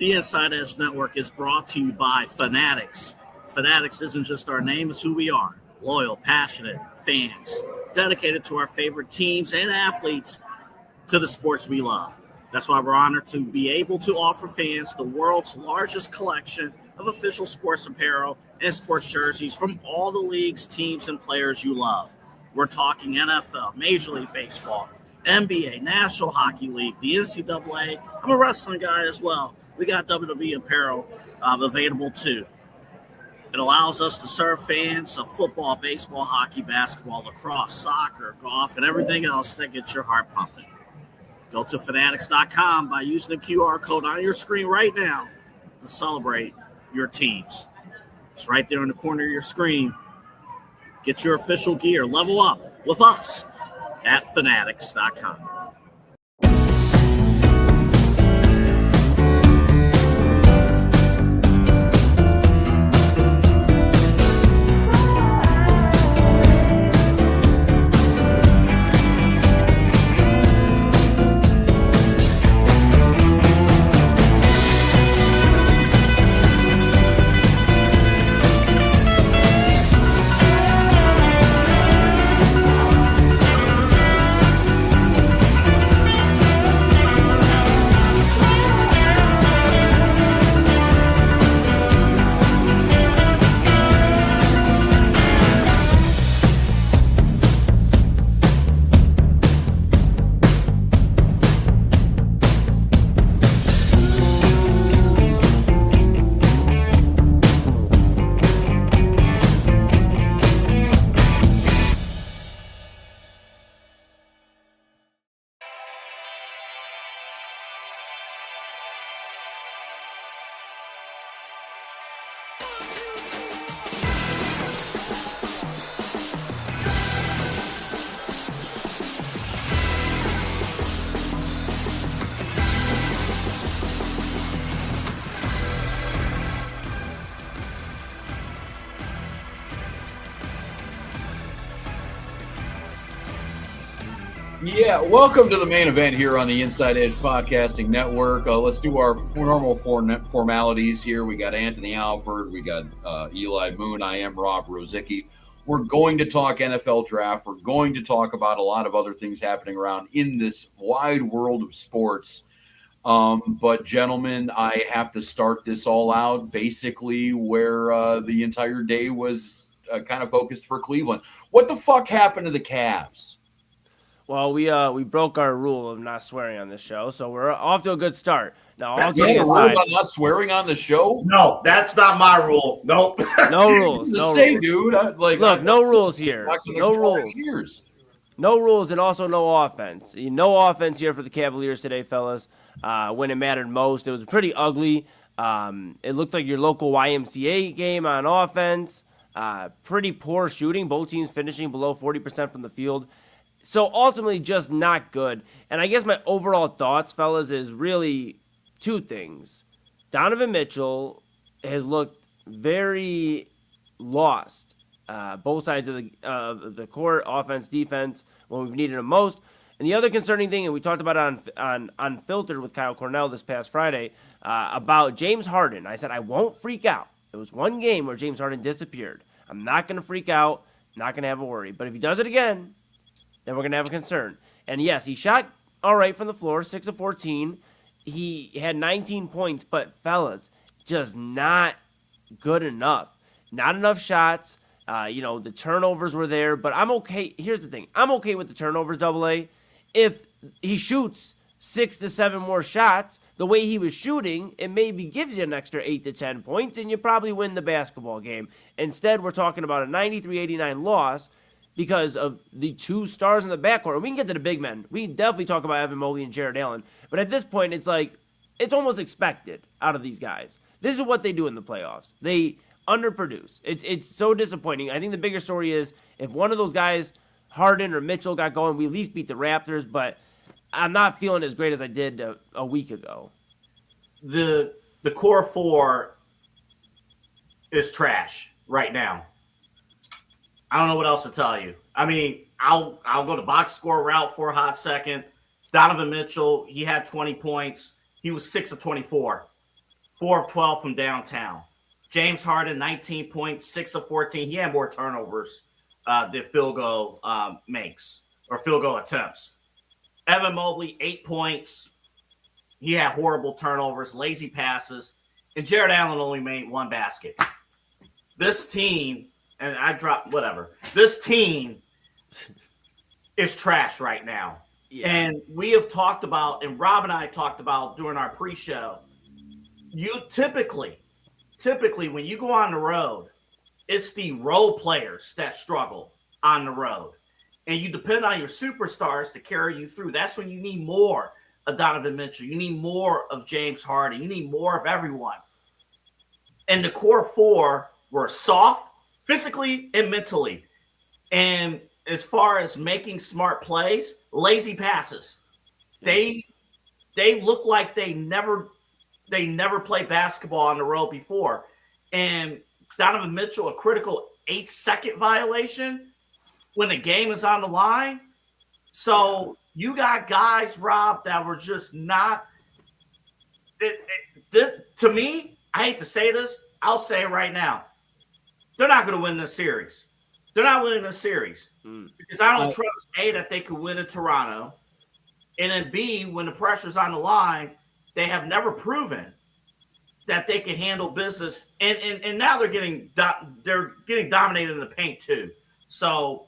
The Inside Edge Network is brought to you by Fanatics. Fanatics isn't just our name, it's who we are. Loyal, passionate fans, dedicated to our favorite teams and athletes, to the sports we love. That's why we're honored to be able to offer fans the world's largest collection of official sports apparel and sports jerseys from all the leagues, teams, and players you love. We're talking NFL, Major League Baseball, NBA, National Hockey League, the NCAA. I'm a wrestling guy as well. We got WWE apparel available too. It allows us to serve fans of football, baseball, hockey, basketball, lacrosse, soccer, golf, and everything else that gets your heart pumping. Go to fanatics.com by using the QR code on your screen right now to celebrate your teams. It's right there in the corner of your screen. Get your official gear. Level up with us at fanatics.com. Yeah, welcome to the main event here on the Inside Edge Podcasting Network. Let's do our normal formalities here. We got Anthony Alford, we got Eli Moon, I am Rob Rozycki. We're going to talk NFL draft. We're going to talk about a lot of other things happening around in this wide world of sports. But gentlemen, I have to start this all out basically where the entire day was kind of focused for Cleveland. What the fuck happened to the Cavs? Well, we broke our rule of not swearing on this show, so we're off to a good start. Now, all kidding aside, about not swearing on the show? No, that's not my rule. Nope. No rules. No rules. Dude. No rules here. No rules. Years. No rules, and also no offense. No offense here for the Cavaliers today, fellas. When it mattered most, it was pretty ugly. It looked like your local YMCA game on offense. Pretty poor shooting. Both teams finishing below 40% from the field. So ultimately just not good. And I guess my overall thoughts, fellas, is really two things. Donovan Mitchell has looked very lost, both sides of the court, offense, defense, when we've needed him most. And the other concerning thing, and we talked about it on Unfiltered with Kyle Cornell this past Friday, about James Harden. I said I won't freak out. It was one game where James Harden disappeared. I'm not going to freak out, not going to have a worry. But if he does it again, then we're going to have a concern. And yes, he shot all right from the floor, 6 of 14. He had 19 points, but fellas, just not good enough. Not enough shots. The turnovers were there, but I'm okay. Here's the thing. I'm okay with the turnovers, AA. If he shoots 6 to 7 more shots, the way he was shooting, it maybe gives you an extra 8 to 10 points, and you probably win the basketball game. Instead, we're talking about a 93-89 loss because of the two stars in the backcourt. And we can get to the big men. We can definitely talk about Evan Mobley and Jared Allen. But at this point, it's like, it's almost expected out of these guys. This is what they do in the playoffs. They underproduce. It's so disappointing. I think the bigger story is if one of those guys, Harden or Mitchell, got going, we at least beat the Raptors. But I'm not feeling as great as I did a week ago. The core four is trash right now. I don't know what else to tell you. I mean, I'll go the box score route for a hot second. Donovan Mitchell, he had 20 points. He was 6 of 24. 4 of 12 from downtown. James Harden, 19 points, 6 of 14. He had more turnovers than field goal makes or field goal attempts. Evan Mobley, 8 points. He had horrible turnovers, lazy passes. And Jared Allen only made 1 basket. This team, and I dropped whatever. This team is trash right now. Yeah. And we have talked about, and Rob and I talked about during our pre-show, you typically when you go on the road, it's the role players that struggle on the road. And you depend on your superstars to carry you through. That's when you need more of Donovan Mitchell. You need more of James Harden. You need more of everyone. And the core 4 were soft, physically and mentally. And as far as making smart plays, lazy passes. They look like they never played basketball on the road before. And Donovan Mitchell, a critical 8-second violation when the game is on the line. So you got guys, Rob, that were just not to me, I hate to say this, I'll say it right now. They're not going to win this series. They're not winning this series because I don't trust A, that they could win in Toronto, and then B, when the pressure's on the line, they have never proven that they can handle business, and now they're getting dominated in the paint too. So,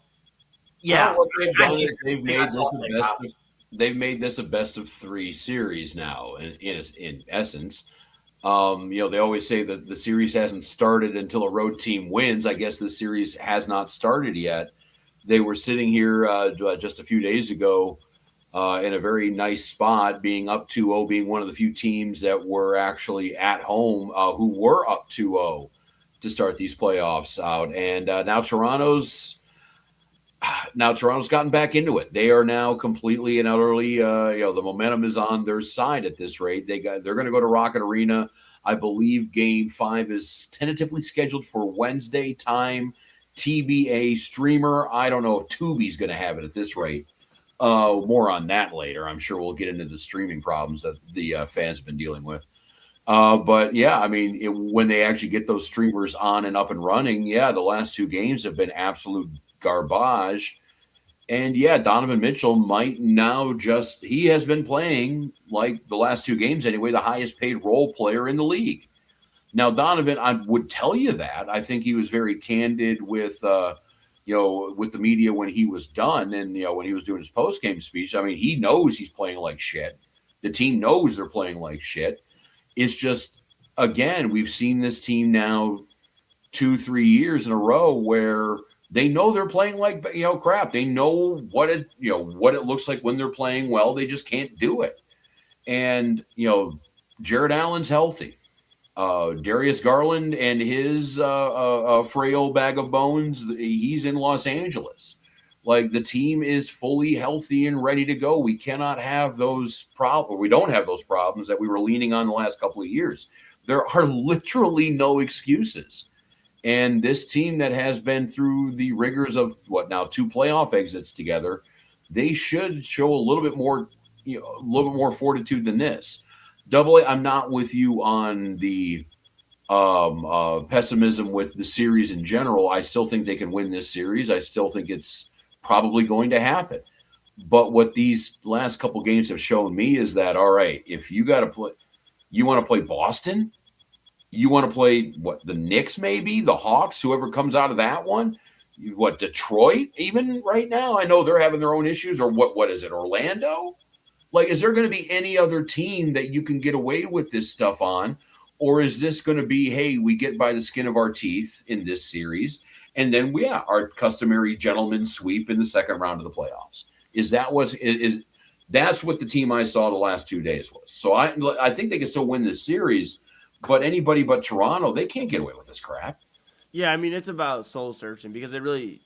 yeah, what they've done is they've made this a best of 3 series now. In essence, they always say that the series hasn't started until a road team wins. I guess the series has not started yet. They were sitting here just a few days ago in a very nice spot, being up 2-0, being one of the few teams that were actually at home who were up 2-0 to start these playoffs out. And now Toronto's gotten back into it. They are now completely and utterly, the momentum is on their side at this rate. They're going to go to Rocket Arena. I believe Game 5 is tentatively scheduled for Wednesday time. TBA streamer. I don't know if Tubi's going to have it at this rate. More on that later. I'm sure we'll get into the streaming problems that the fans have been dealing with. But yeah, I mean, when they actually get those streamers on and up and running, the last 2 games have been absolute garbage. And yeah, Donovan Mitchell might now he has been playing, like the last 2 games anyway, the highest paid role player in the league. Now, Donovan, I would tell you that. I think he was very candid with with the media when he was done and, when he was doing his post-game speech. I mean, he knows he's playing like shit. The team knows they're playing like shit. It's just, again, we've seen this team now 2-3 years in a row where they know they're playing like, crap. They know what it looks like when they're playing well. They just can't do it. And, Jared Allen's healthy. Darius Garland and his frail bag of bones, he's in Los Angeles. Like, the team is fully healthy and ready to go. We cannot have those problems. We don't have those problems that we were leaning on the last couple of years. There are literally no excuses. And this team that has been through the rigors of 2 playoff exits together, they should show a little bit more fortitude than this. Double A, I'm not with you on the pessimism with the series in general. I still think they can win this series. I still think it's probably going to happen. But what these last couple games have shown me is that, all right, if you want to play Boston, you want to play the Knicks, maybe the Hawks, whoever comes out of that one, Detroit, even right now, I know they're having their own issues, or what is it, Orlando? Like, is there going to be any other team that you can get away with this stuff on? Or is this going to be, hey, we get by the skin of our teeth in this series, and then our customary gentleman sweep in the second round of the playoffs? That's what the team I saw the last 2 days was. So I think they can still win this series, but anybody but Toronto, they can't get away with this crap. Yeah, I mean, it's about soul searching, because it really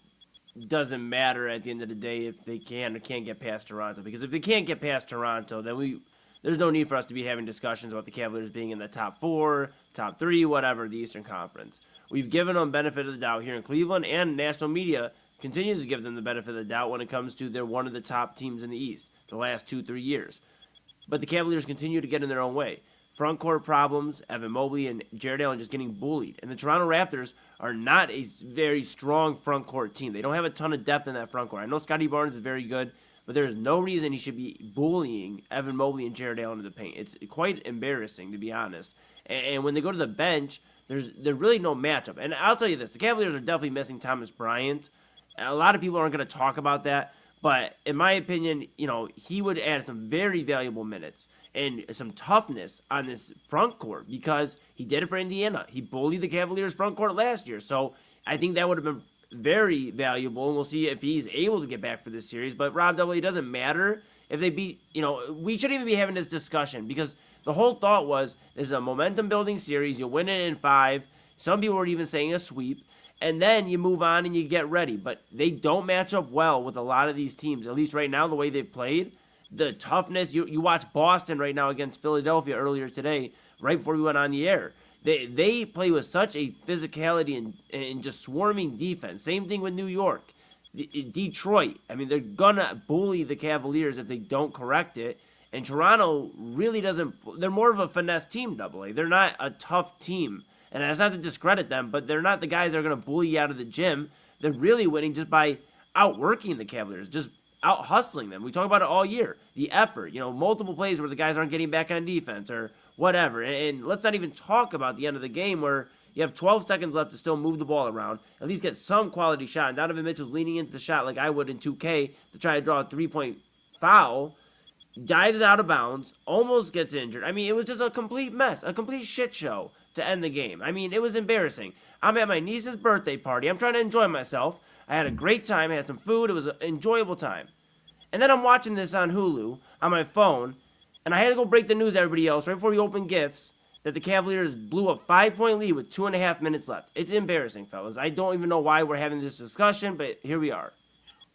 doesn't matter at the end of the day if they can or can't get past Toronto. Because if they can't get past Toronto, then there's no need for us to be having discussions about the Cavaliers being in the top 4, top 3, whatever, the Eastern Conference. We've given them benefit of the doubt here in Cleveland, and national media continues to give them the benefit of the doubt when it comes to they're one of the top teams in the East the last 2-3 years. But the Cavaliers continue to get in their own way. front court problems, Evan Mobley and Jared Allen just getting bullied. And the Toronto Raptors are not a very strong front court team. They don't have a ton of depth in that front court. I know Scotty Barnes is very good, but there's no reason he should be bullying Evan Mobley and Jared Allen to the paint. It's quite embarrassing, to be honest. And when they go to the bench, there's really no matchup. And I'll tell you this, the Cavaliers are definitely missing Thomas Bryant. A lot of people aren't going to talk about that, but in my opinion, he would add some very valuable minutes and some toughness on this front court because he did it for Indiana. He bullied the Cavaliers front court last year. So I think that would have been very valuable, and we'll see if he's able to get back for this series. But Rob W., it doesn't matter if they beat, we shouldn't even be having this discussion because the whole thought was this is a momentum-building series. You'll win it in 5. Some people were even saying a sweep. And then you move on and you get ready. But they don't match up well with a lot of these teams, at least right now, the way they've played. The toughness, you watch Boston right now against Philadelphia earlier today, right before we went on the air. They play with such a physicality and just swarming defense. Same thing with New York. Detroit, they're going to bully the Cavaliers if they don't correct it. And Toronto really doesn't, they're more of a finesse team, AA. They're not a tough team. And that's not to discredit them, but they're not the guys that are going to bully you out of the gym. They're really winning just by outworking the Cavaliers, just out-hustling them. We talk about it all year. The effort, multiple plays where the guys aren't getting back on defense or whatever. And let's not even talk about the end of the game where you have 12 seconds left to still move the ball around, at least get some quality shot. And Donovan Mitchell's leaning into the shot like I would in 2K to try to draw a three-point foul, dives out of bounds, almost gets injured. It was just a complete mess, a complete shit show to end the game. It was embarrassing. I'm at my niece's birthday party. I'm trying to enjoy myself. I had a great time. I had some food. It was an enjoyable time. And then I'm watching this on Hulu on my phone, and I had to go break the news to everybody else right before we open gifts that the Cavaliers blew a 5-point lead with 2.5 minutes left. It's embarrassing, fellas. I don't even know why we're having this discussion, but here we are.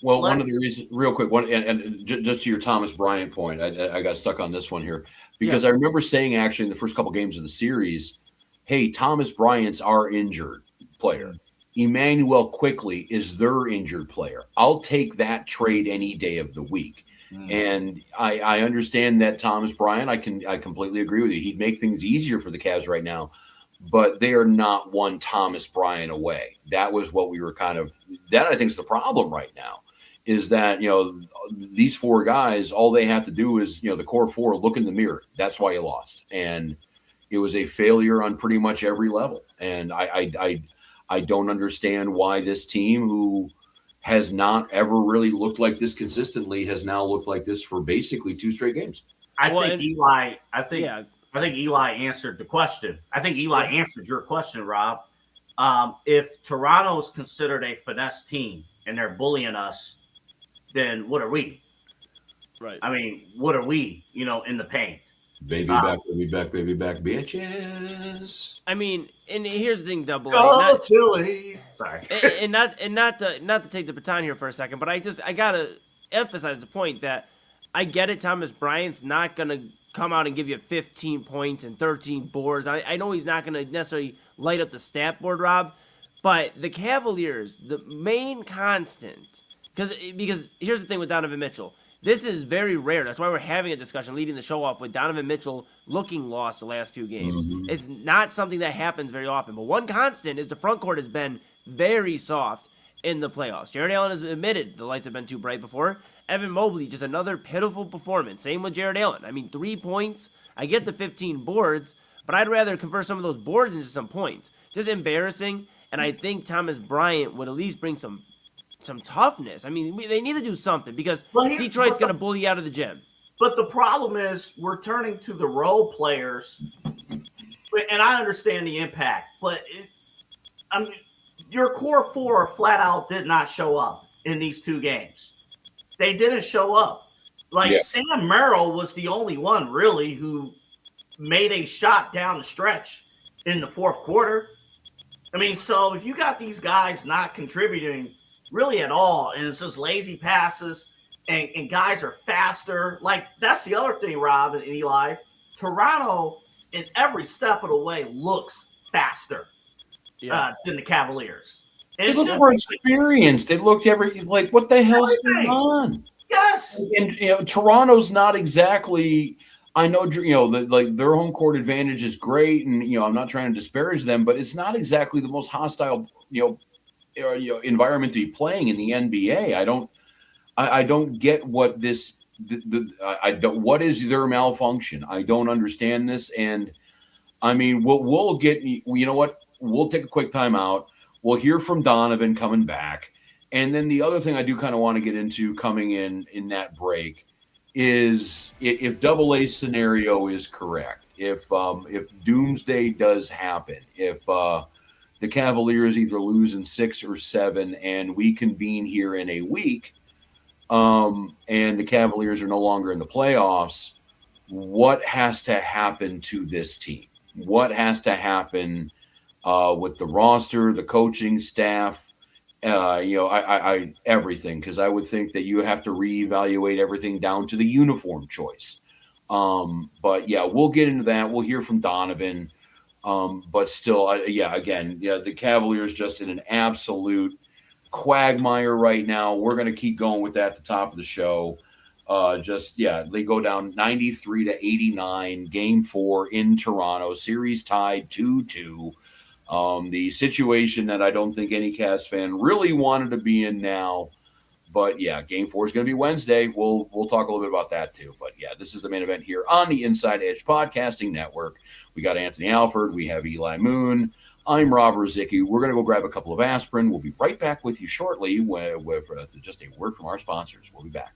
Well, one of the reasons, real quick, and just to your Thomas Bryant point, I got stuck on this one here because I remember saying actually in the first couple games of the series, hey, Thomas Bryant's our injured player. Emmanuel Quickly is their injured player. I'll take that trade any day of the week. And I understand that Thomas Bryant, I completely agree with you. He'd make things easier for the Cavs right now, but they are not one Thomas Bryant away. That was what we were that I think is the problem right now is that, these 4 guys, all they have to do is, the core 4 look in the mirror. That's why you lost. And it was a failure on pretty much every level. And I don't understand why this team, who has not ever really looked like this consistently, has now looked like this for basically 2 straight games. I think Eli answered the question. I think Eli answered your question, Rob. If Toronto is considered a finesse team and they're bullying us, then what are we? Right. What are we, in the paint? Baby back, bitches. And here's the thing, Double A. Go Chili's. Sorry. and not to take the baton here for a second, but I gotta emphasize the point that I get it. Thomas Bryant's not gonna come out and give you 15 points and 13 boards. I know he's not gonna necessarily light up the stat board, Rob, but the Cavaliers, the main constant, because here's the thing with Donovan Mitchell. This is very rare. That's why we're having a discussion leading the show off with Donovan Mitchell looking lost the last few games. Mm-hmm. It's not something that happens very often. But one constant is the front court has been very soft in the playoffs. Jared Allen has admitted the lights have been too bright before. Evan Mobley, just another pitiful performance. Same with Jared Allen. 3 points. I get the 15 boards, but I'd rather convert some of those boards into some points. Just embarrassing. And I think Thomas Bryant would at least bring some toughness. They need to do something because Detroit's going to bully you out of the gym. But the problem is we're turning to the role players, and I understand the impact, but your core 4 flat out did not show up in these 2 games. They didn't show up. Sam Merrill was the only one really who made a shot down the stretch in the 4th quarter. So if you got these guys not contributing really at all, and it's just lazy passes, and guys are faster. That's the other thing, Rob and Eli. Toronto, in every step of the way, looks faster than the Cavaliers. And they look more experienced. They looked what the hell's going on? Yes. And Toronto's not exactly I know, like their home court advantage is great, and I'm not trying to disparage them, but it's not exactly the most hostile, environment to be playing in the NBA. I don't get what this. I don't. What is their malfunction? I don't understand this, and I mean, we'll get. You know what? We'll take a quick timeout. We'll hear from Donovan coming back, and then the other thing I do kind of want to get into coming in that break is if double A scenario is correct, if doomsday does happen, if the Cavaliers either lose in 6 or 7 and we convene here in a week, and the Cavaliers are no longer in the playoffs, what has to happen to this team? What has to happen with the roster, the coaching staff, I everything, because I would think that you have to reevaluate everything down to the uniform choice. But yeah, we'll get into that. We'll hear from Donovan. But still, the Cavaliers just in an absolute quagmire right now. We're going to keep going with that at the top of the show. They go down 93-89, game 4 in Toronto, series tied 2-2. The situation that I don't think any Cavs fan really wanted to be in now. But yeah, game 4 is going to be Wednesday. We'll talk a little bit about that too. But yeah, this is the main event here on the Inside Edge Podcasting Network. We got Anthony Alford. We have Eli Moon. I'm Rob Rozycki. We're going to go grab a couple of aspirin. We'll be right back with you shortly with just a word from our sponsors. We'll be back.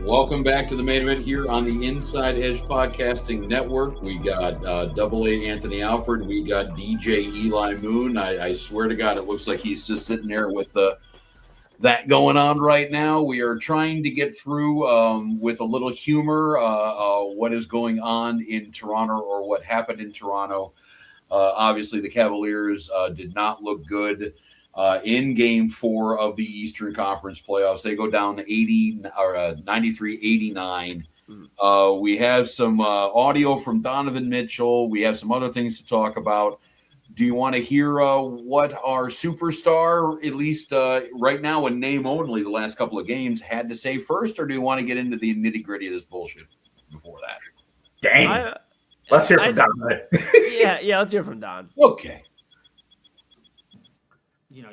Welcome back to the main event here on the Inside Edge Podcasting Network. We got AA Anthony Alford. We got DJ Eli Moon. I swear to God, it looks like he's just sitting there with that going on right now. We are trying to get through with a little humor what is going on in Toronto or what happened in Toronto. Obviously, the Cavaliers did not look good in Game 4 of the Eastern Conference playoffs. They go down 93-89. We have some audio from Donovan Mitchell. We have some other things to talk about. Do you want to hear what our superstar, at least right now in name only, the last couple of games, had to say first, or do you want to get into the nitty-gritty of this bullshit before that? Dang. Let's hear from Don. Yeah, let's hear from Don. Okay. You know,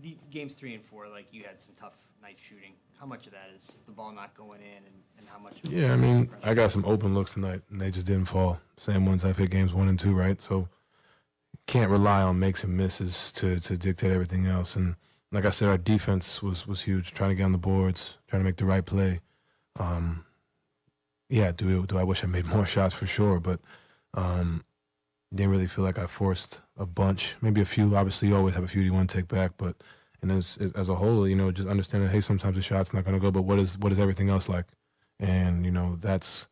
the games 3 and 4, like you had some tough night shooting. How much of that is the ball not going in, and how much? Yeah, I mean, I got some open looks tonight, and they just didn't fall. Same ones I've hit games 1 and 2, right? So can't rely on makes and misses to dictate everything else. And like I said, our defense was huge, trying to get on the boards, trying to make the right play. Yeah, do I wish I made more shots for sure, but didn't really feel like I forced a bunch. Maybe a few. Obviously, you always have a few you want to take back, but and as a whole, you know, just understanding, hey, sometimes the shot's not going to go, but what is everything else like? And you know, that's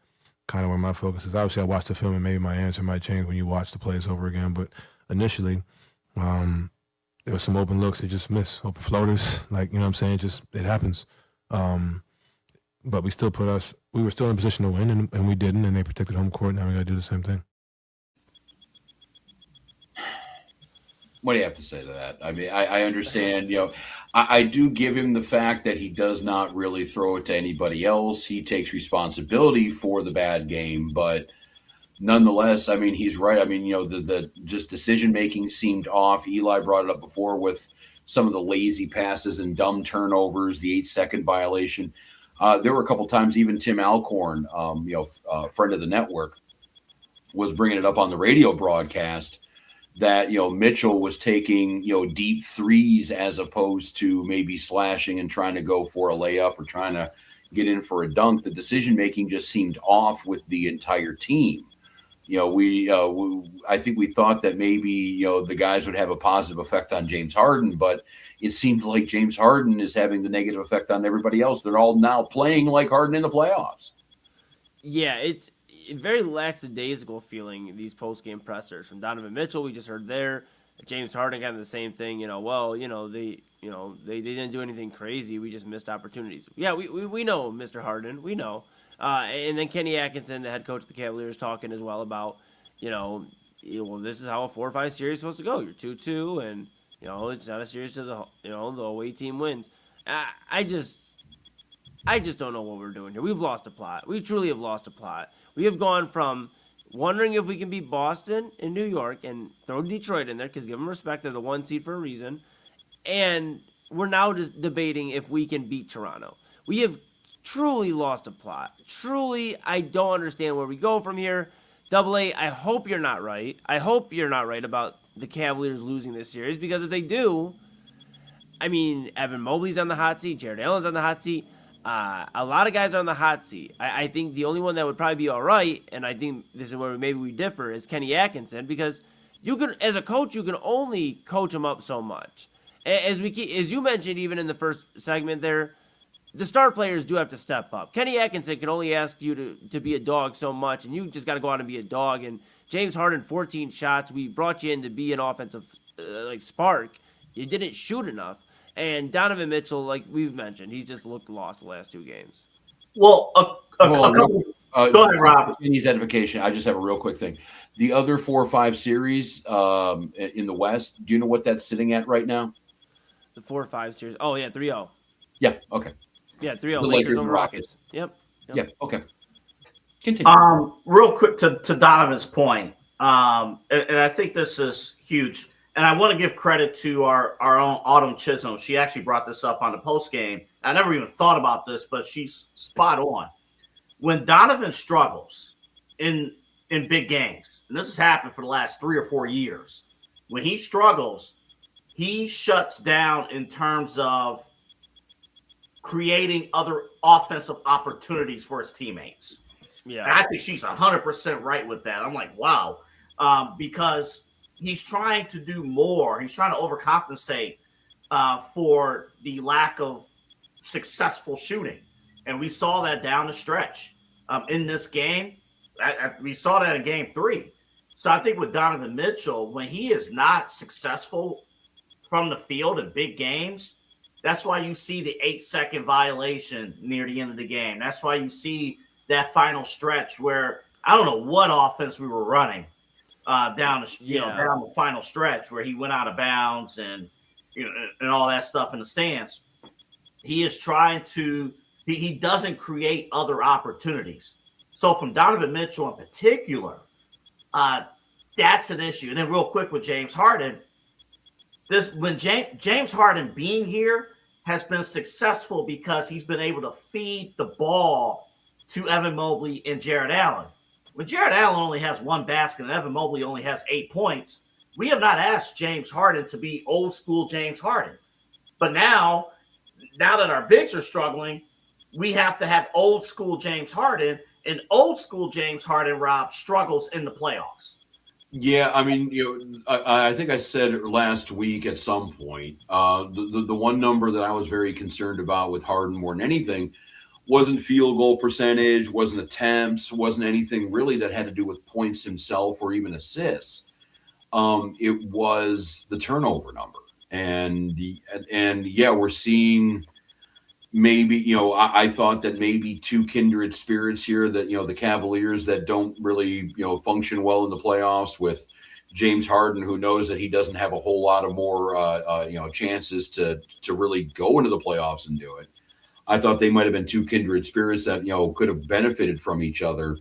kind of where my focus is. Obviously, I watched the film, and maybe my answer might change when you watch the plays over again. But initially, there was some open looks that just missed, open floaters, like, you know what I'm saying? Just it happens. But we were still in a position to win, and we didn't, and they protected home court. Now we got to do the same thing. What do you have to say to that? I mean, I understand, you know, I do give him the fact that he does not really throw it to anybody else. He takes responsibility for the bad game, but nonetheless, I mean, he's right. I mean, you know, the just decision-making seemed off. Eli brought it up before with some of the lazy passes and dumb turnovers, the 8-second violation. There were a couple times, even Tim Alcorn, friend of the network, was bringing it up on the radio broadcast that, you know, Mitchell was taking, you know, deep threes as opposed to maybe slashing and trying to go for a layup or trying to get in for a dunk. The decision-making just seemed off with the entire team. You know, I think we thought that maybe, you know, the guys would have a positive effect on James Harden, but it seemed like James Harden is having the negative effect on everybody else. They're all now playing like Harden in the playoffs. Yeah, it's a very lackadaisical feeling, these post-game pressers. From Donovan Mitchell, we just heard there. James Harden got the same thing. You know, well, they didn't do anything crazy. We just missed opportunities. Yeah, we know Mr. Harden. We know. And then Kenny Atkinson, the head coach of the Cavaliers, talking as well about, well, this is how a 4 or 5 series is supposed to go. You're 2-2, and, it's not a series to the away team wins. I just don't know what we're doing here. We've lost a plot. We truly have lost a plot. We have gone from wondering if we can beat Boston and New York and throw Detroit in there because give them respect. They're the 1 seed for a reason. And we're now just debating if we can beat Toronto. We have truly lost a plot. Truly, I don't understand where we go from here. AA, I hope you're not right. I hope you're not right about the Cavaliers losing this series because if they do, I mean, Evan Mobley's on the hot seat. Jared Allen's on the hot seat. A lot of guys are on the hot seat. I think the only one that would probably be all right, and I think this is where maybe we differ, is Kenny Atkinson because as a coach, you can only coach him up so much. As you mentioned, even in the first segment there, the star players do have to step up. Kenny Atkinson can only ask you to be a dog so much, and you just got to go out and be a dog. And James Harden, 14 shots. We brought you in to be an offensive spark. You didn't shoot enough. And Donovan Mitchell, like we've mentioned, he just looked lost the last 2 games. Well, go ahead, Rob. Kenny's edification. I just have a real quick thing. The other 4 or 5 series in the West, do you know what that's sitting at right now? The 4 or 5 series. Oh, yeah, 3-0. Yeah, okay. Yeah, 3-0. The Lakers and Rockets. Yep. Yeah, okay. Continue. Real quick to Donovan's point, and I think this is huge. And I want to give credit to our own Autumn Chisholm. She actually brought this up on the post game. I never even thought about this, but she's spot on. When Donovan struggles in big games, and this has happened for the last 3 or 4 years, when he struggles, he shuts down in terms of creating other offensive opportunities for his teammates. Yeah. And I think she's 100% right with that. I'm like, wow, because he's trying to do more. He's trying to overcompensate for the lack of successful shooting. And we saw that down the stretch in this game. We saw that in game 3. So I think with Donovan Mitchell, when he is not successful from the field in big games, that's why you see the 8-second violation near the end of the game. That's why you see that final stretch where I don't know what offense we were running down the final stretch where he went out of bounds and and all that stuff in the stands. He is trying to he doesn't create other opportunities. So from Donovan Mitchell in particular, that's an issue. And then real quick with James Harden, James Harden being here has been successful because he's been able to feed the ball to Evan Mobley and Jared Allen. When Jared Allen only has 1 basket and Evan Mobley only has 8 points, we have not asked James Harden to be old school James Harden. But now that our bigs are struggling, we have to have old school James Harden, and old school James Harden, Rob, struggles in the playoffs. Yeah, I mean, I think I said last week at some point, the one number that I was very concerned about with Harden more than anything wasn't field goal percentage, wasn't attempts, wasn't anything really that had to do with points himself or even assists. It was the turnover number, and yeah, we're seeing. Maybe, I thought that maybe 2 kindred spirits here that, the Cavaliers that don't really, function well in the playoffs with James Harden, who knows that he doesn't have a whole lot of more, chances to really go into the playoffs and do it. I thought they might have been 2 kindred spirits that, could have benefited from each other.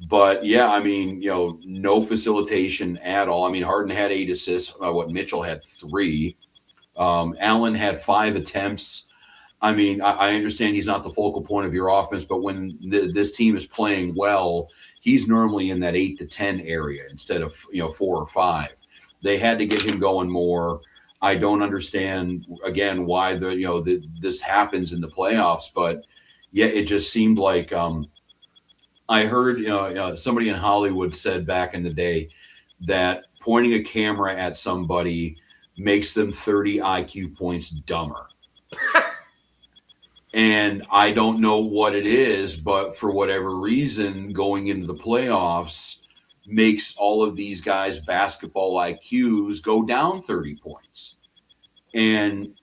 But yeah, I mean, no facilitation at all. I mean, Harden had 8 assists. Mitchell had 3. Allen had 5 attempts. I mean, I understand he's not the focal point of your offense, but when this team is playing well, he's normally in that 8 to 10 area instead of 4 or 5. They had to get him going more. I don't understand again why this happens in the playoffs, but yeah, it just seemed like I heard somebody in Hollywood said back in the day that pointing a camera at somebody makes them 30 IQ points dumber. And I don't know what it is, but for whatever reason, going into the playoffs makes all of these guys' basketball IQs go down 30 points. And,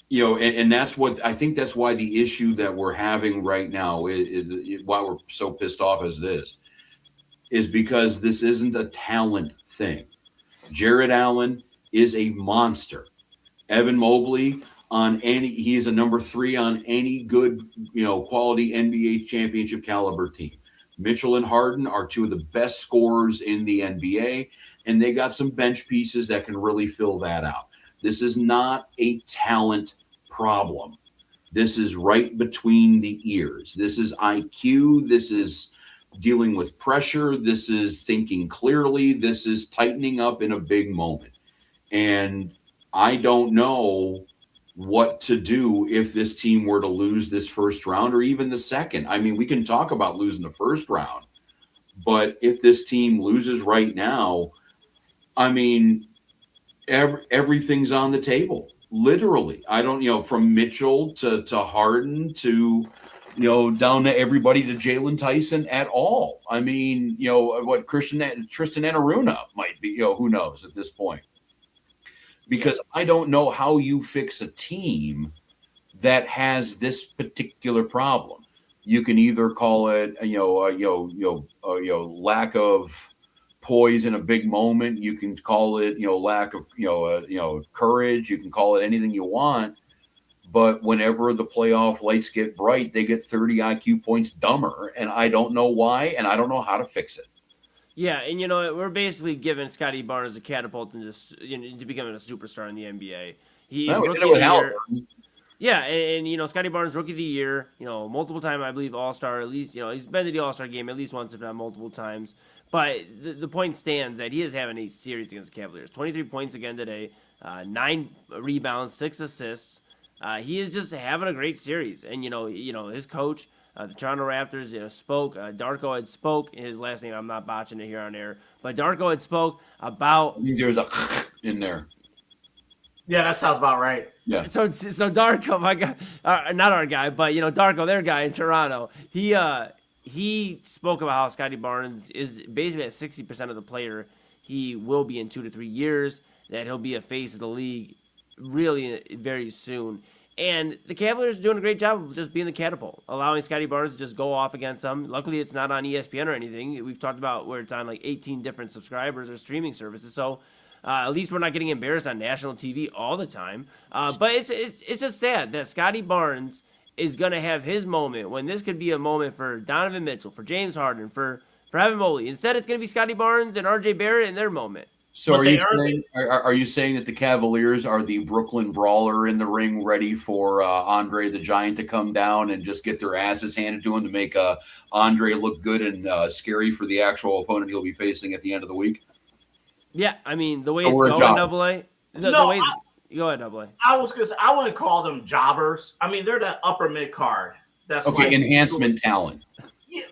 and that's what I think that's why the issue that we're having right now, why we're so pissed off as it is because this isn't a talent thing. Jared Allen is a monster. Evan Mobley, he is a number 3 on any good, quality NBA championship caliber team. Mitchell and Harden are 2 of the best scorers in the NBA, and they got some bench pieces that can really fill that out. This is not a talent problem. This is right between the ears. This is IQ. This is dealing with pressure. This is thinking clearly. This is tightening up in a big moment. And I don't know what to do if this team were to lose this first round or even the second. I mean, we can talk about losing the first round, but if this team loses right now, I mean, everything's on the table, literally. I don't, from Mitchell to Harden to, down to everybody to Jalen Tyson at all. I mean, what Tristan Enaruna might be, who knows at this point. Because I don't know how you fix a team that has this particular problem. You can either call it, lack of poise in a big moment. You can call it, lack of, courage. You can call it anything you want. But whenever the playoff lights get bright, they get 30 IQ points dumber, and I don't know why, and I don't know how to fix it. Yeah, and we're basically giving Scotty Barnes a catapult into becoming a superstar in the NBA. He's rookie of the year. Yeah, and Scotty Barnes, rookie of the year, multiple time, I believe, All-Star, at least, he's been to the All-Star game at least once, if not multiple times. But the point stands that he is having a series against the Cavaliers. 23 points again today, 9 rebounds, 6 assists. He is just having a great series, and his coach, the Toronto Raptors, spoke. Darko had spoke. His last name, I'm not botching it here on air, but Darko had spoke about. I think there's a in there. Yeah, that sounds about right. Yeah. So Darko, my guy, not our guy, but Darko, their guy in Toronto. He spoke about how Scotty Barnes is basically at 60% of the player he will be in 2 to 3 years. That he'll be a face of the league really very soon. And the Cavaliers are doing a great job of just being the catapult, allowing Scotty Barnes to just go off against them. Luckily, it's not on ESPN or anything. We've talked about where it's on like 18 different subscribers or streaming services. So at least we're not getting embarrassed on national TV all the time. But it's just sad that Scotty Barnes is going to have his moment when this could be a moment for Donovan Mitchell, for James Harden, for Evan Mobley. Instead, it's going to be Scotty Barnes and RJ Barrett in their moment. So are you saying that the Cavaliers are the Brooklyn Brawler in the ring, ready for Andre the Giant to come down and just get their asses handed to him to make Andre look good and scary for the actual opponent he'll be facing at the end of the week? Yeah, I mean, the way it's going, AA. Go ahead, AA. I wouldn't call them jobbers. I mean, they're that upper mid card. That's okay, like, enhancement talent. Yeah,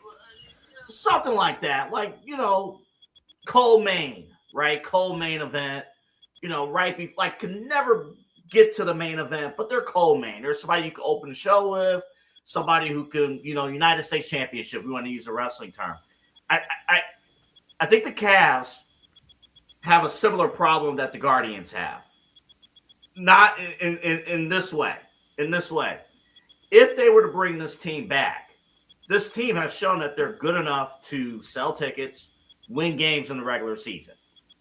something like that. Like, Cole Main, right? Cole main event, right before, like, can never get to the main event, but they're Cole Main. They're somebody you can open the show with, somebody who can, United States Championship. We want to use a wrestling term. I think the Cavs have a similar problem that the Guardians have. Not in this way. In this way. If they were to bring this team back, this team has shown that they're good enough to sell tickets, win games in the regular season.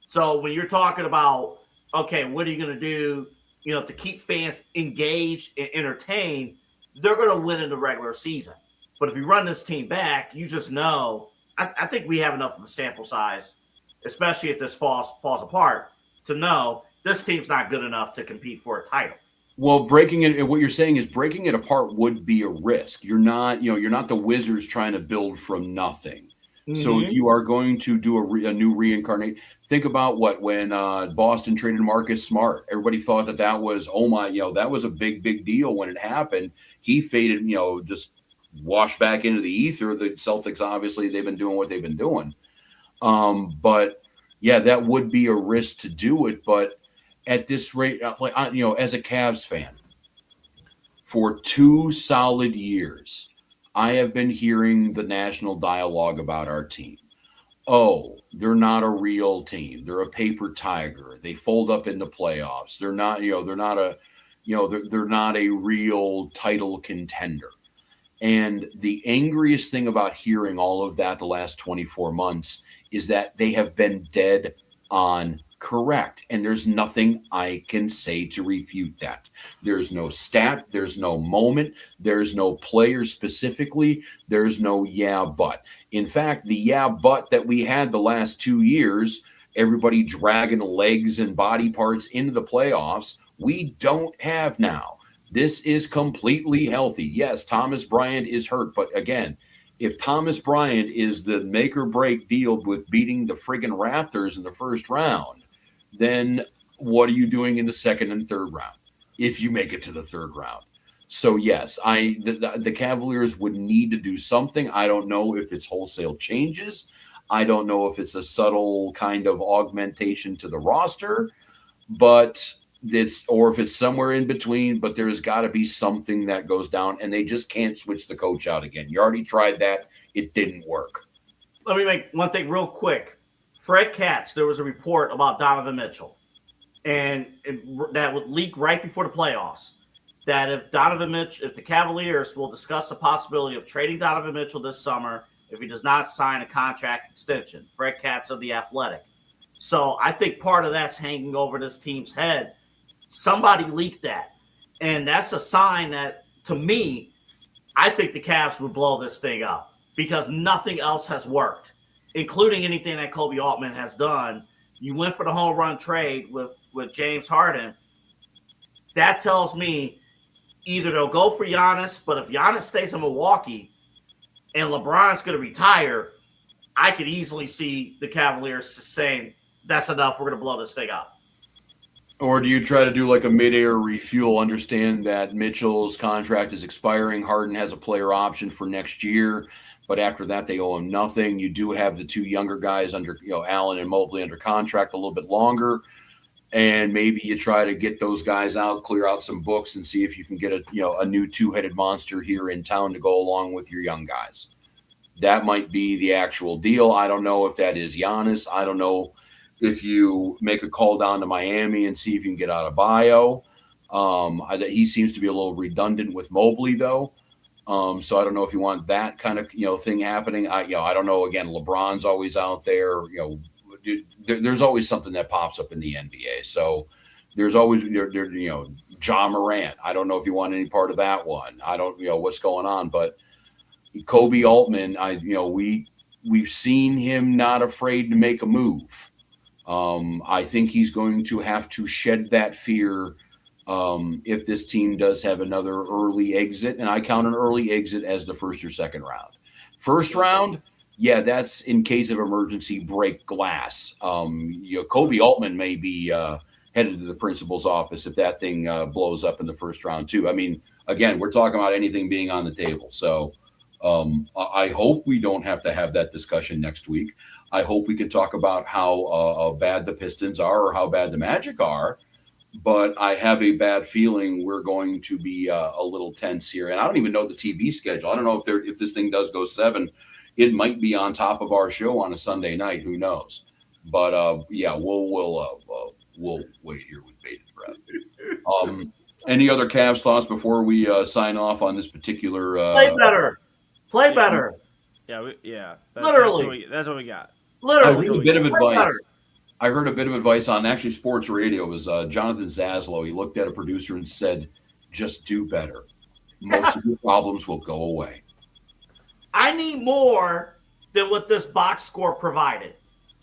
So when you're talking about, okay, what are you going to do, to keep fans engaged and entertained, they're going to win in the regular season. But if you run this team back, you just know, I think we have enough of a sample size, especially if this falls apart, to know this team's not good enough to compete for a title. Well, what you're saying is breaking it apart would be a risk. You're not the Wizards trying to build from nothing. Mm-hmm. So if you are going to do a new reincarnate, think about when Boston traded Marcus Smart. Everybody thought that was, that was a big deal when it happened. He faded, just washed back into the ether. The Celtics, obviously, they've been doing what they've been doing. But yeah, that would be a risk to do it. But at this rate, as a Cavs fan, for 2 solid years, I have been hearing the national dialogue about our team. Oh, they're not a real team. They're a paper tiger. They fold up in the playoffs. They're not a real title contender. And the angriest thing about hearing all of that the last 24 months is that they have been dead on correct. And there's nothing I can say to refute that. There's no stat. There's no moment. There's no player specifically. There's no but. In fact, the but that we had the last 2 years, everybody dragging legs and body parts into the playoffs, we don't have now. This is completely healthy. Yes, Thomas Bryant is hurt. But again, if Thomas Bryant is the make or break deal with beating the friggin' Raptors in the first round, then what are you doing in the second and third round if you make it to the third round? So yes, the Cavaliers would need to do something. I don't know if it's wholesale changes. I don't know if it's a subtle kind of augmentation to the roster, or if it's somewhere in between, but there's got to be something that goes down, and they just can't switch the coach out again. You already tried that. It didn't work. Let me make one thing real quick. Fred Katz, there was a report about Donovan Mitchell, and that would leak right before the playoffs, that if the Cavaliers will discuss the possibility of trading Donovan Mitchell this summer if he does not sign a contract extension. Fred Katz of The Athletic. So I think part of that's hanging over this team's head. Somebody leaked that. And that's a sign that, to me, I think the Cavs would blow this thing up because nothing else has worked, including anything that Kobe Altman has done. You went for the home run trade with James Harden. That tells me either they'll go for Giannis, but if Giannis stays in Milwaukee and LeBron's going to retire, I could easily see the Cavaliers saying, that's enough, we're going to blow this thing up. Or do you try to do like a mid-air refuel? Understand that Mitchell's contract is expiring. Harden has a player option for next year, but after that they owe him nothing. You do have the two younger guys under, Allen and Mobley under contract a little bit longer, and maybe you try to get those guys out, clear out some books, and see if you can get a new two-headed monster here in town to go along with your young guys. That might be the actual deal. I don't know if that is Giannis. I don't know if you make a call down to Miami and see if you can get out of Bio. He seems to be a little redundant with Mobley, though. So I don't know if you want that kind of thing happening. I don't know. Again, LeBron's always out there. There's always something that pops up in the NBA. So there's always Ja Morant. I don't know if you want any part of that one. I don't what's going on, but Kobe Altman. We've seen him not afraid to make a move. I think he's going to have to shed that fear if this team does have another early exit, and I count an early exit as the first or second round. First round, yeah, that's in case of emergency, break glass. Kobe Altman may be headed to the principal's office if that thing blows up in the first round too. I mean, again, we're talking about anything being on the table. So I hope we don't have to have that discussion next week. I hope we can talk about how bad the Pistons are or how bad the Magic are. But I have a bad feeling we're going to be a little tense here. And I don't even know the TV schedule. I don't know if this thing does go 7. It might be on top of our show on a Sunday night. Who knows? But we'll wait here with bated breath. Any other Cavs thoughts before we sign off on this particular? Play better. Yeah. Literally. That's what we got. Literally. I heard a bit of advice. I heard a bit of advice on actually sports radio. It was Jonathan Zaslow. He looked at a producer and said, "Just do better. Most of your problems will go away." I need more than what this box score provided.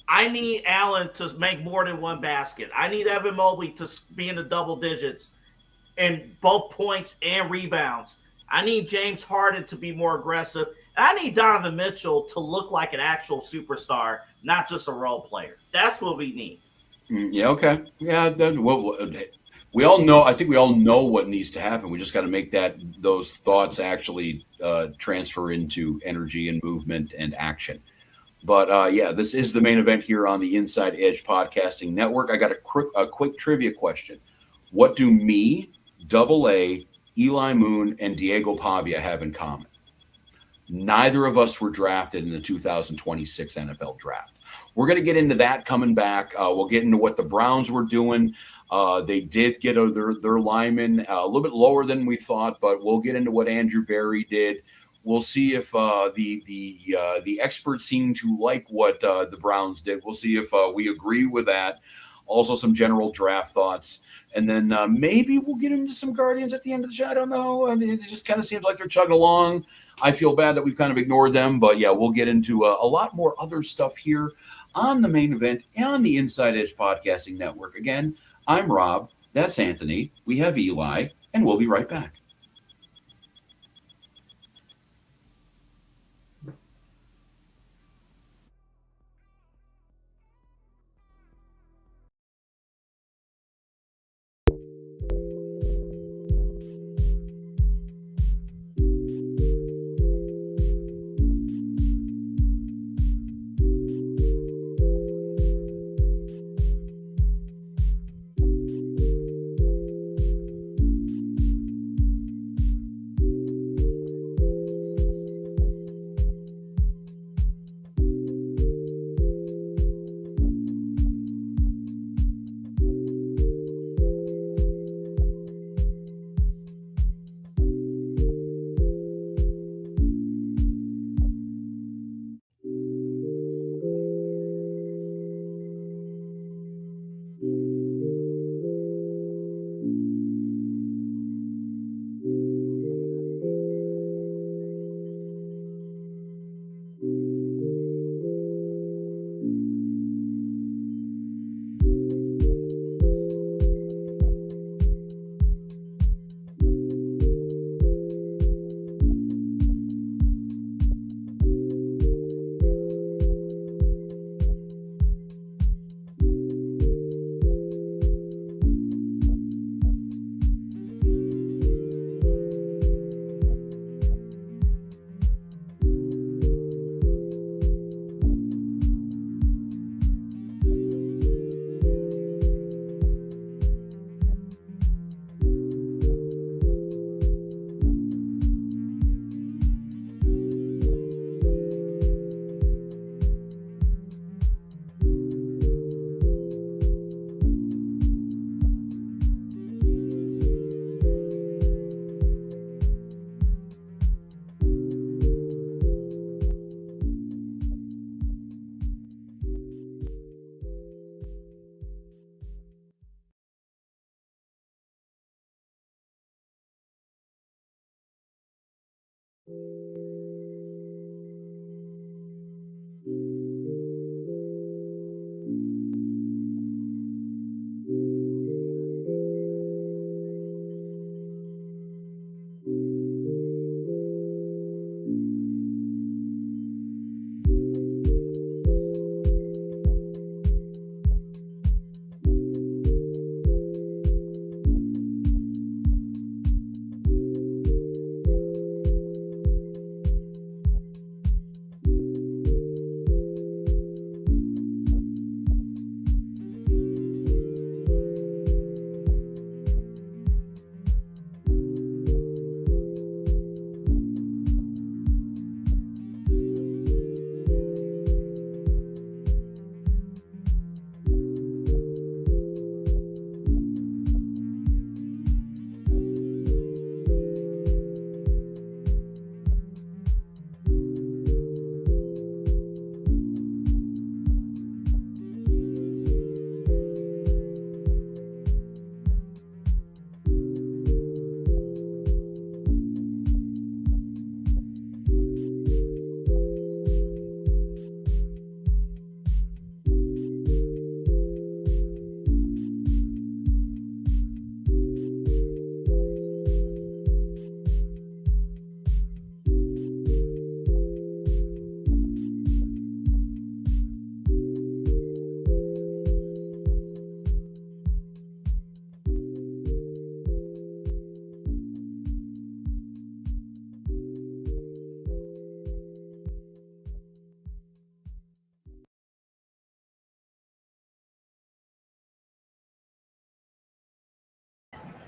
I need Allen to make more than one basket. I need Evan Mobley to be in the double digits in both points and rebounds. I need James Harden to be more aggressive. I need Donovan Mitchell to look like an actual superstar, not just a role player. That's what we need. Yeah, okay. Yeah, we all know. I think we all know what needs to happen. We just got to make those thoughts actually transfer into energy and movement and action. But this is the main event here on the Inside Edge Podcasting Network. I got a quick trivia question. What do me, Double A, Eli Moon, and Diego Pavia have in common? Neither of us were drafted in the 2026 NFL draft. We're going to get into that coming back. We'll get into what the Browns were doing. They did get their linemen a little bit lower than we thought, but we'll get into what Andrew Berry did. We'll see if the experts seem to like what the Browns did. We'll see if we agree with that. Also, some general draft thoughts. And then maybe we'll get into some Guardians at the end of the show. I don't know. I mean, it just kind of seems like they're chugging along. I feel bad that we've kind of ignored them. But, yeah, we'll get into a lot more other stuff here on the main event and on the Inside Edge Podcasting Network. Again, I'm Rob. That's Anthony. We have Eli. And we'll be right back.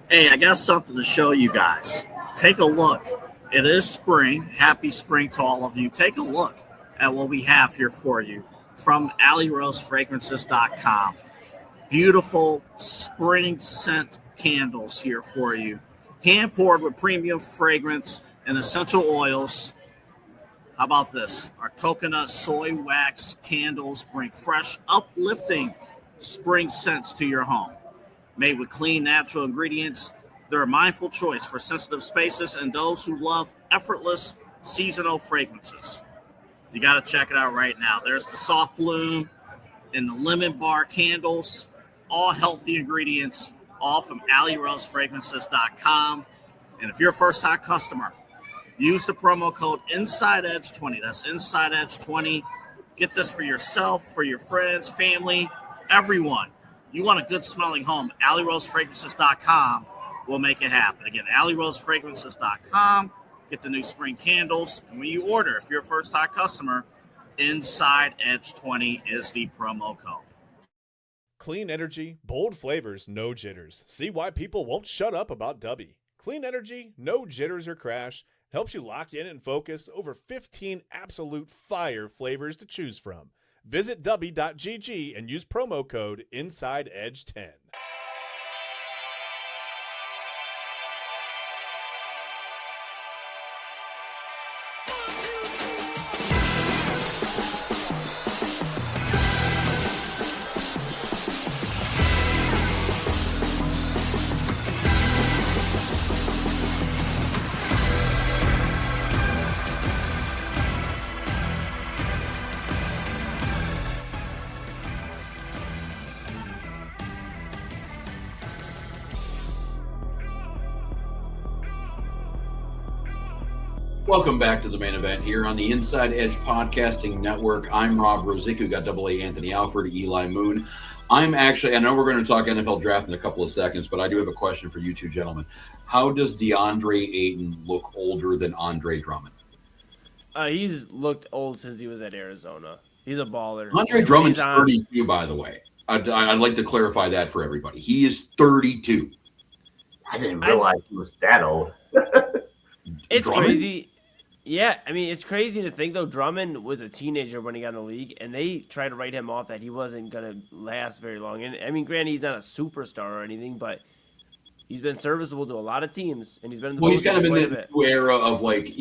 Hey, I got something to show you guys. Take a look. It is spring. Happy spring to all of you. Take a look at what we have here for you from AlleyRoseFragrances.com. Beautiful spring scent candles here for you. Hand poured with premium fragrance and essential oils. How about this? Our coconut soy wax candles bring fresh, uplifting spring scents to your home. Made with clean, natural ingredients, they're a mindful choice for sensitive spaces and those who love effortless seasonal fragrances. You got to check it out right now. There's the soft bloom and the lemon bar candles, all healthy ingredients, all from AlleyRoseFragrances.com. And if you're a first-time customer, use the promo code InsideEdge20. That's InsideEdge20. Get this for yourself, for your friends, family, everyone. You want a good smelling home, AlleyRoseFragrances.com will make it happen. Again, AlleyRoseFragrances.com. Get the new spring candles. And when you order, if you're a first-time customer, InsideEdge20 is the promo code. Clean energy, bold flavors, no jitters. See why people won't shut up about Dubby. Clean energy, no jitters or crash. Helps you lock in and focus. Over 15 absolute fire flavors to choose from. Visit Dubby.gg and use promo code InsideEdge10. Welcome back to the main event here on the Inside Edge Podcasting Network. I'm Rob Rozycki. We got AA Anthony Alford, Eli Moon. I know we're going to talk NFL draft in a couple of seconds, but I do have a question for you two gentlemen. How does DeAndre Ayton look older than Andre Drummond? He's looked old since he was at Arizona. He's a baller. Andre Drummond's 32, by the way. I'd like to clarify that for everybody. He is 32. I didn't realize he was that old. It's Drummond? crazy. Yeah, I mean, it's crazy to think, though, Drummond was a teenager when he got in the league, and they tried to write him off that he wasn't going to last very long. And, I mean, granted, he's not a superstar or anything, but he's been serviceable to a lot of teams, and he's been in the Well, he's kind of in quite a that bit. era of, like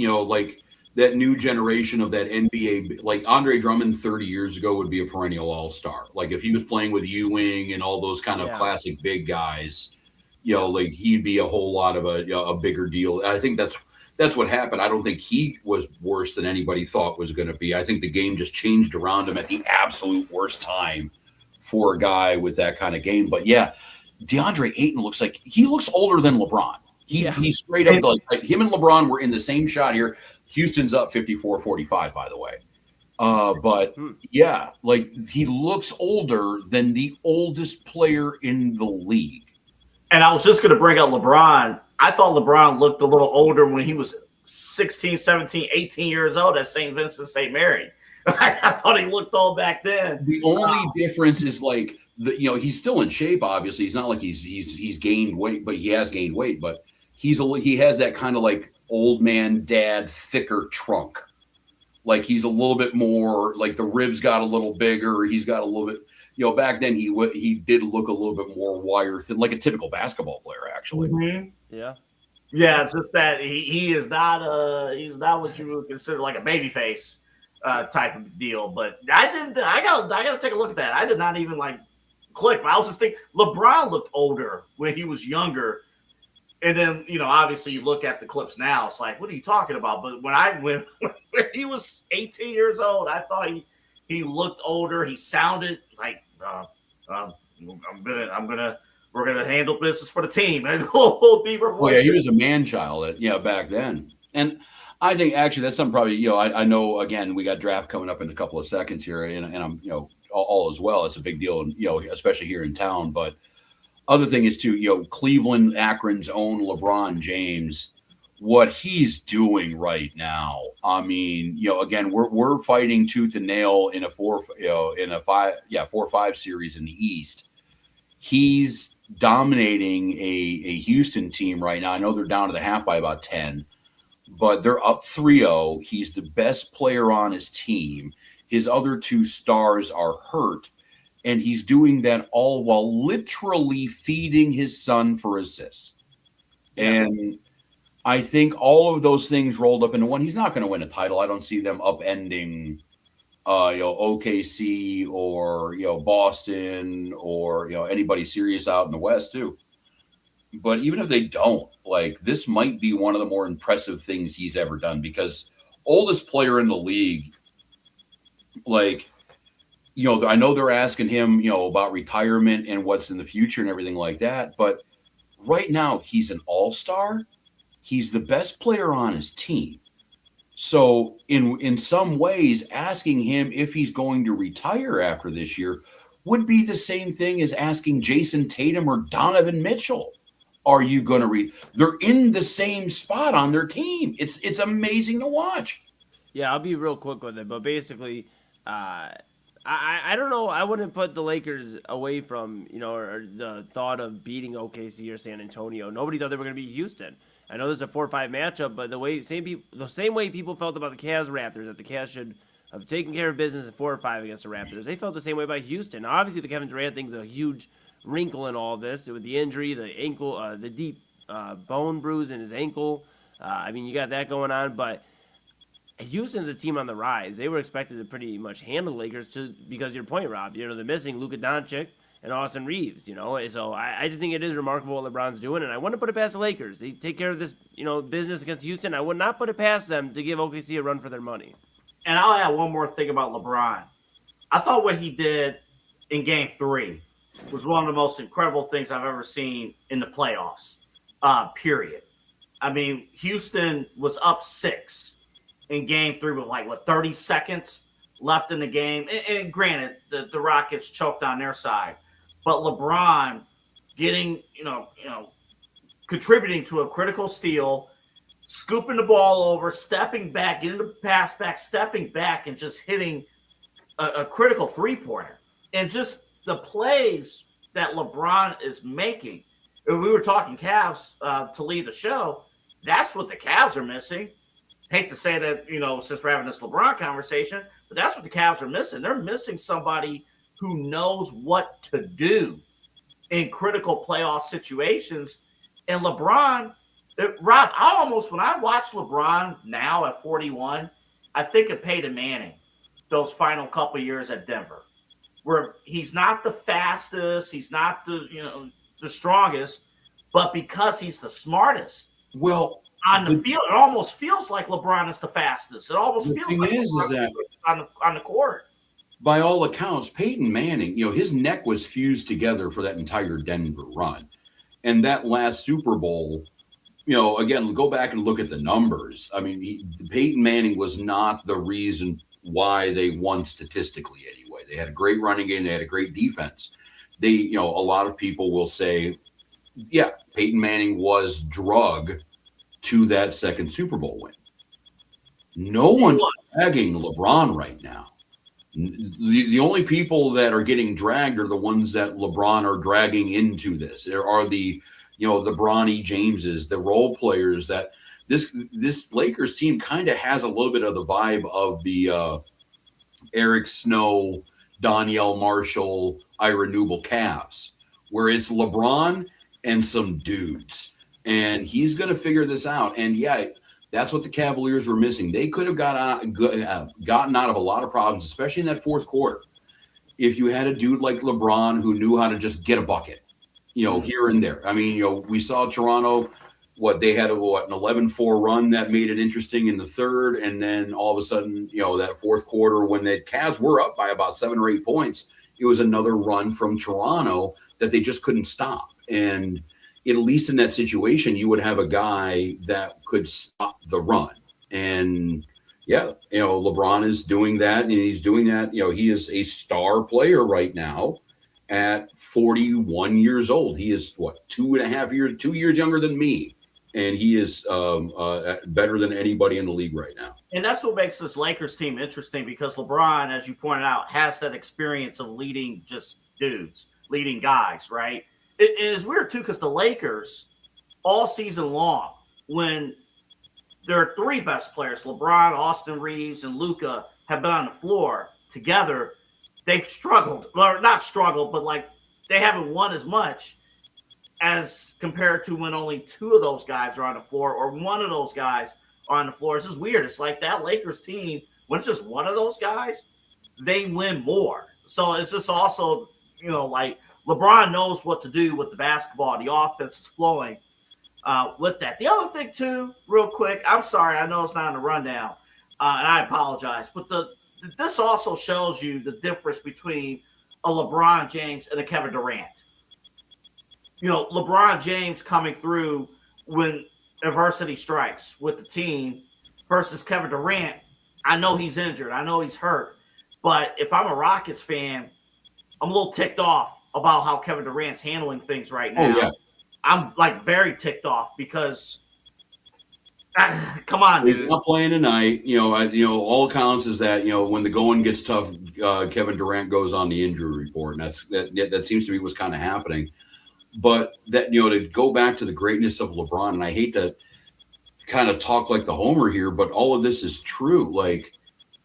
that new generation of that NBA. Like, Andre Drummond 30 years ago would be a perennial all-star. Like, if he was playing with Ewing and all those kind of classic big guys, like, he'd be a whole lot of a bigger deal. I think that's what happened. I don't think he was worse than anybody thought was going to be. I think the game just changed around him at the absolute worst time for a guy with that kind of game. But yeah, DeAndre Ayton looks older than LeBron. He's straight up like him and LeBron were in the same shot here. Houston's up 54-45, by the way. But yeah, like he looks older than the oldest player in the league. And I was just going to bring up LeBron. I thought LeBron looked a little older when he was 16, 17, 18 years old at St. Vincent St. Mary. I thought he looked old back then. The only difference is like he's still in shape. Obviously, he's not like he's gained weight, but he has gained weight. But he has that kind of like old man dad thicker trunk. Like he's a little bit more like the ribs got a little bigger. He's got a little bit. Back then he did look a little bit more wire thin, like a typical basketball player, actually. Mm-hmm. Yeah, it's just that he is not he's not what you would consider like a baby face type of deal. But I gotta take a look at that. I did not even like click. I was just thinking LeBron looked older when he was younger, and then obviously you look at the clips now. It's like, what are you talking about? But when he was 18 years old, I thought he looked older. He sounded like we're gonna handle business for the team. And a little deeper voice. Oh yeah, he was a man child back then. And I think actually that's something probably I know again we got draft coming up in a couple of seconds here, and I'm all as well. It's a big deal, and especially here in town. But other thing is too Cleveland, Akron's own LeBron James. What he's doing right now, I mean, again, we're fighting tooth and nail in a 4-5 series in the East. He's dominating a Houston team right now. I know they're down to the half by about 10, but they're up 3-0. He's the best player on his team. His other two stars are hurt, and he's doing that all while literally feeding his son for assists. And I think all of those things rolled up into one. He's not going to win a title. I don't see them upending OKC or Boston or anybody serious out in the West too. But even if they don't, like, this might be one of the more impressive things he's ever done, because oldest player in the league, like, I know they're asking him, about retirement and what's in the future and everything like that. But right now he's an all-star. He's the best player on his team. So in some ways, asking him if he's going to retire after this year would be the same thing as asking Jason Tatum or Donovan Mitchell, are you going to they're in the same spot on their team. It's amazing to watch. Yeah, I'll be real quick with it, but basically, I don't know. I wouldn't put the Lakers away from, or the thought of beating OKC or San Antonio. Nobody thought they were going to beat Houston. I know there's a 4-5 matchup, but the same way people felt about the Cavs Raptors, that the Cavs should have taken care of business at 4-5 against the Raptors, they felt the same way about Houston. Now, obviously, the Kevin Durant thing's a huge wrinkle in all this with the injury, the ankle, the deep bone bruise in his ankle. You got that going on, but Houston's a team on the rise. They were expected to pretty much handle the Lakers because your point, Rob. They're missing Luka Doncic and Austin Reeves, So I just think it is remarkable what LeBron's doing, and I wouldn't put it past the Lakers. They take care of this, business against Houston. I would not put it past them to give OKC a run for their money. And I'll add one more thing about LeBron. I thought what he did in Game 3 was one of the most incredible things I've ever seen in the playoffs, period. Houston was up 6 in Game 3 with 30 seconds left in the game. And granted, the Rockets choked on their side. But LeBron getting, contributing to a critical steal, scooping the ball over, stepping back, getting the pass back, stepping back, and just hitting a critical three-pointer. And just the plays that LeBron is making. We were talking Cavs to lead the show. That's what the Cavs are missing. Hate to say that, since we're having this LeBron conversation, but that's what the Cavs are missing. They're missing somebody who knows what to do in critical playoff situations. And LeBron, Rob, when I watch LeBron now at 41, I think of Peyton Manning, those final couple years at Denver, where he's not the fastest, he's not the strongest, but because he's the smartest. Well, on the field, it almost feels like LeBron is the fastest. It almost feels like LeBron is on the court. By all accounts, Peyton Manning, his neck was fused together for that entire Denver run. And that last Super Bowl, again, go back and look at the numbers. Peyton Manning was not the reason why they won statistically anyway. They had a great running game. They had a great defense. A lot of people will say, yeah, Peyton Manning was drug to that second Super Bowl win. No one's dragging LeBron right now. The only people that are getting dragged are the ones that LeBron are dragging into this. There are the Bronny Jameses, the role players that this Lakers team kind of has a little bit of the vibe of the Eric Snow, Danielle Marshall, Ira Newble Cavs, where it's LeBron and some dudes. And he's going to figure this out. And yeah, that's what the Cavaliers were missing. They could have gotten out of a lot of problems, especially in that fourth quarter, if you had a dude like LeBron who knew how to just get a bucket, here and there. We saw Toronto, they had an 11-4 run that made it interesting in the third. And then all of a sudden, that fourth quarter, when the Cavs were up by about 7 or 8 points, it was another run from Toronto that they just couldn't stop. And at least in that situation, you would have a guy that could stop the run. And yeah, LeBron is doing that, and he's doing that. He is a star player right now at 41 years old. He is 2 years younger than me. And he is better than anybody in the league right now. And that's what makes this Lakers team interesting, because LeBron, as you pointed out, has that experience of leading just dudes, leading guys, right? it is weird too because the Lakers all season long, when their three best players, LeBron, Austin Reeves, and Luka, have been on the floor together, they've struggled. Well, not struggled, but like they haven't won as much as compared to when only two of those guys are on the floor or one of those guys are on the floor. It's just weird. It's like that Lakers team, when it's just one of those guys, they win more. So it's just also, like LeBron knows what to do with the basketball. The offense is flowing with that. The other thing, too, real quick, I'm sorry, I know it's not in the rundown, and I apologize, but this also shows you the difference between a LeBron James and a Kevin Durant. LeBron James coming through when adversity strikes with the team versus Kevin Durant. I know he's injured. I know he's hurt. But if I'm a Rockets fan, I'm a little ticked off about how Kevin Durant's handling things right now. Oh, yeah. I'm like very ticked off because come on, dude. He's not playing tonight. All accounts is that when the going gets tough, Kevin Durant goes on the injury report, and that seems to be what's kind of happening. But that to go back to the greatness of LeBron, and I hate to kind of talk like the homer here, but all of this is true. Like,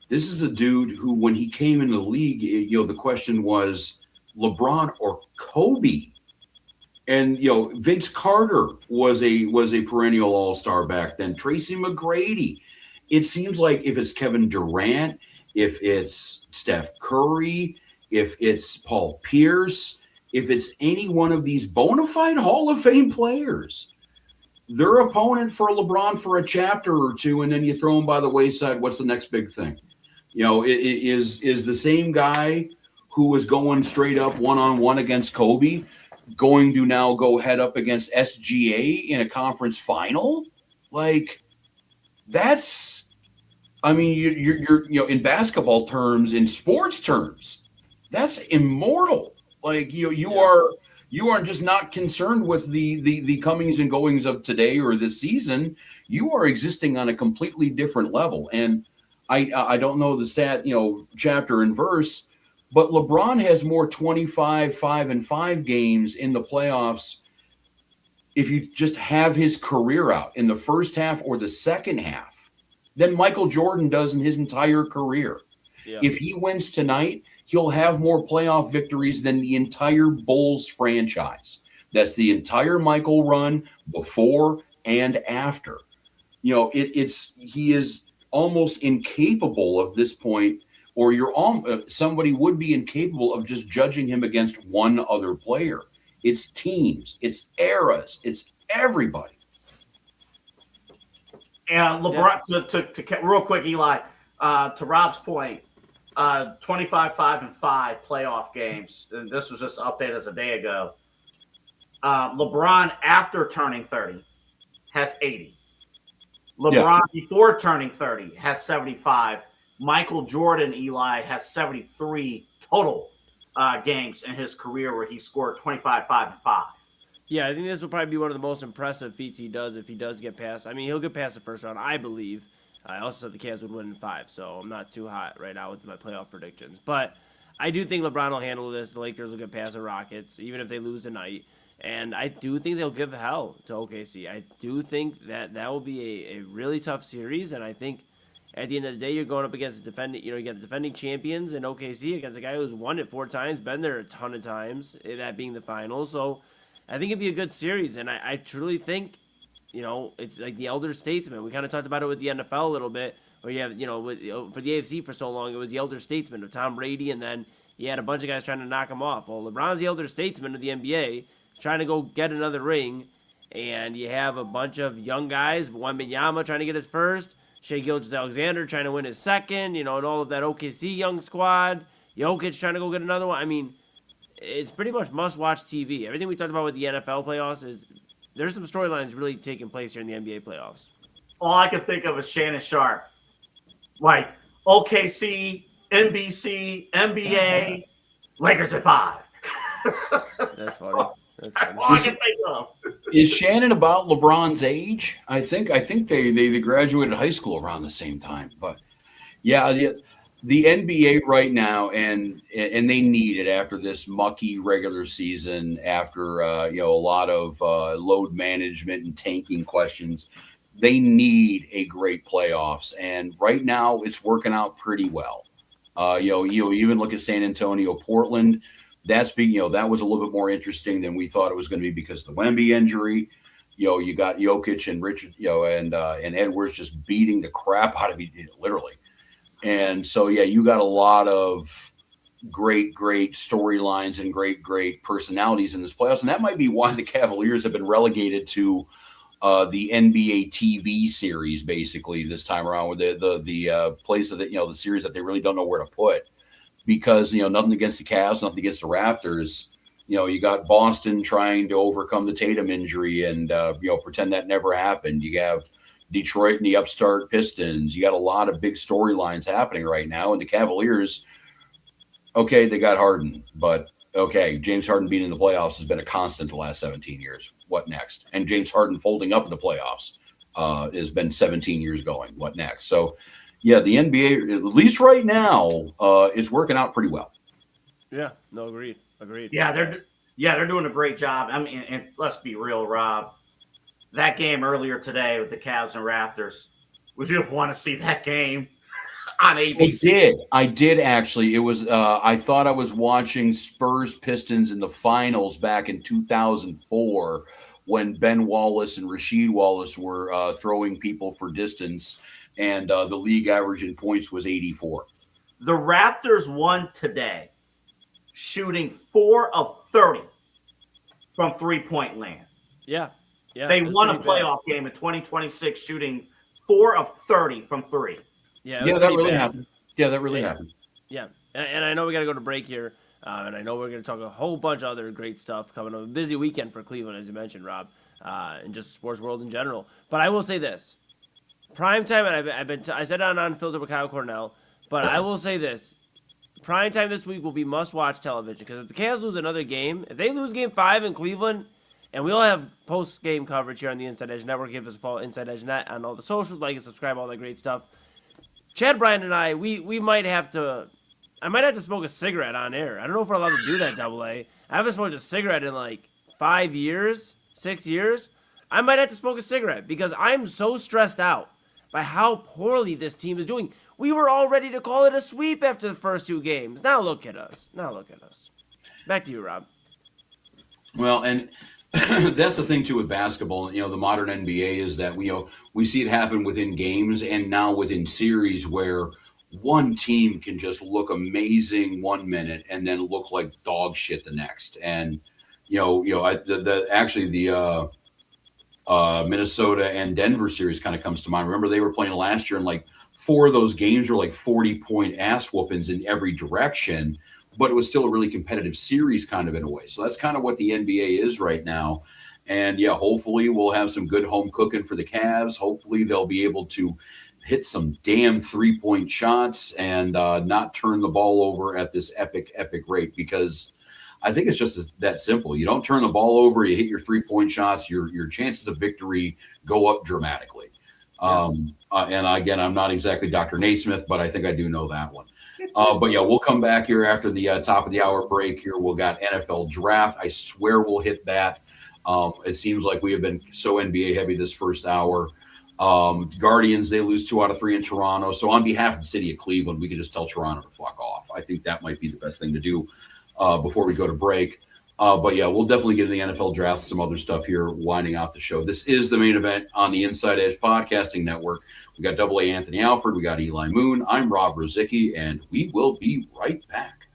this is a dude who, when he came into the league, the question was LeBron or Kobe. And Vince Carter was a perennial all-star back then. Tracy McGrady. It seems like if it's Kevin Durant, if it's Steph Curry, if it's Paul Pierce, if it's any one of these bona fide Hall of Fame players, their opponent for LeBron for a chapter or two, and then you throw them by the wayside. What's the next big thing? It is the same guy who was going straight up one-on-one against Kobe going to now go head up against SGA in a conference final? Like, that's, I mean, you're in basketball terms, in sports terms, that's immortal. Like, you are just not concerned with the comings and goings of today or this season. You are existing on a completely different level. And I don't know the stat, chapter and verse, but LeBron has more 25, 5-5 games in the playoffs if you just have his career out in the first half or the second half than Michael Jordan does in his entire career. Yeah. If he wins tonight, he'll have more playoff victories than the entire Bulls franchise. That's the entire Michael run before and after. He is almost incapable of this point, or somebody would be incapable of just judging him against one other player. It's teams, it's eras, it's everybody. And LeBron, to real quick, Eli, to Rob's point, 25, 5-5 playoff games. And this was just updated as a day ago. LeBron, after turning 30, has 80. LeBron, before turning 30, has 75. Michael Jordan, Eli, has 73 total games in his career where he scored 25, 5-5. Yeah, I think this will probably be one of the most impressive feats he does if he does get past. I mean, he'll get past the first round, I believe. I also said the Cavs would win in 5, so I'm not too hot right now with my playoff predictions. But I do think LeBron will handle this. The Lakers will get past the Rockets, even if they lose tonight. And I do think they'll give hell to OKC. I do think that will be a really tough series, and I think at the end of the day, you're going up against you got the defending champions in OKC against a guy who's won it 4 times, been there a ton of times, that being the finals. So I think it'd be a good series, and I truly think, it's like the elder statesman. We kind of talked about it with the NFL a little bit, where you have, for the AFC for so long, it was the elder statesman of Tom Brady, and then you had a bunch of guys trying to knock him off. Well, LeBron's the elder statesman of the NBA, trying to go get another ring, and you have a bunch of young guys, Wembanyama trying to get his first, Shai Gilgeous-Alexander trying to win his second, and all of that OKC young squad, Jokic trying to go get another one. I mean, it's pretty much must-watch TV. Everything we talked about with the NFL playoffs is there's some storylines really taking place here in the NBA playoffs. All I can think of is Shannon Sharp. Like, OKC, NBC, NBA, Lakers at 5. That's funny. All I can think of. Is Shannon about LeBron's age? I think they graduated high school around the same time. But yeah, The NBA right now, and they need it after this mucky regular season, after a lot of load management and tanking questions. They need a great playoffs, and right now it's working out pretty well. You even look at San Antonio, Portland. That was a little bit more interesting than we thought it was going to be because of the Wemby injury. You got Jokic and Richard, and Edwards just beating the crap out of each, literally. And so, you got a lot of great storylines and great personalities in this playoffs. And that might be why the Cavaliers have been relegated to the NBA TV series, basically, this time around, with the place of the series that they really don't know where to put. Because, nothing against the Cavs, nothing against the Raptors. You got Boston trying to overcome the Tatum injury and, pretend that never happened. You have Detroit and the upstart Pistons. You got a lot of big storylines happening right now. And the Cavaliers, okay, they got Harden. But, okay, James Harden being in the playoffs has been a constant the last 17 years. What next? And James Harden folding up in the playoffs has been 17 years going. What next? So, the NBA, at least right now, is working out pretty well. Yeah, no, agreed. Yeah, they're doing a great job. I mean, and let's be real, Rob. That game earlier today with the Cavs and Raptors, would you have want to see that game on ABC? I did actually. It was. I thought I was watching Spurs Pistons in the finals back in 2004 when Ben Wallace and Rasheed Wallace were throwing people for distance, and the league average in points was 84. The Raptors won today, shooting 4 of 30 from 3-point land. Yeah. They won a playoff game in 2026, shooting 4 of 30 from 3. Yeah, that really happened. Yeah, that really happened. Yeah, and I know we got to go to break here, and I know we're going to talk a whole bunch of other great stuff coming up. A busy weekend for Cleveland, as you mentioned, Rob, and just the sports world in general. But I will say this: prime time, and I said it on Unfiltered with Kyle Cornell, but I will say this: prime time this week will be must-watch television because if the Cavs lose another game, if they lose Game 5 in Cleveland. And we'll have post-game coverage here on the Inside Edge Network. Give us a follow, Inside Edge Net, on all the socials. Like and subscribe, all that great stuff. Chad Bryan and I, we might have to – I might have to smoke a cigarette on air. I don't know if we're allowed to do that, Double A. I haven't smoked a cigarette in like 5 years, 6 years. I might have to smoke a cigarette because I'm so stressed out by how poorly this team is doing. We were all ready to call it a sweep after the first 2 games. Now look at us. Back to you, Rob. Well, and – that's the thing too with basketball. The modern NBA is that we see it happen within games and now within series where one team can just look amazing 1 minute and then look like dog shit the next. And the Minnesota and Denver series kind of comes to mind. Remember they were playing last year and like 4 of those games were like 40-point ass whoopings in every direction. But it was still a really competitive series kind of in a way. So that's kind of what the NBA is right now. And, hopefully we'll have some good home cooking for the Cavs. Hopefully they'll be able to hit some damn 3-point shots and not turn the ball over at this epic rate because I think it's just that simple. You don't turn the ball over, you hit your 3-point shots, your chances of victory go up dramatically. And again, I'm not exactly Dr. Naismith, but I think I do know that one. But we'll come back here after the top of the hour break here. We'll got NFL draft. I swear we'll hit that. It seems like we have been so NBA heavy this first hour. Guardians, they lose 2 out of 3 in Toronto. So on behalf of the city of Cleveland, we can just tell Toronto to fuck off. I think that might be the best thing to do before we go to break. But we'll definitely get into the NFL draft and some other stuff here, winding out the show. This is the main event on the Inside Edge Podcasting Network. We got Double A Anthony Alford. We got Eli Moon. I'm Rob Rozycki, and we will be right back.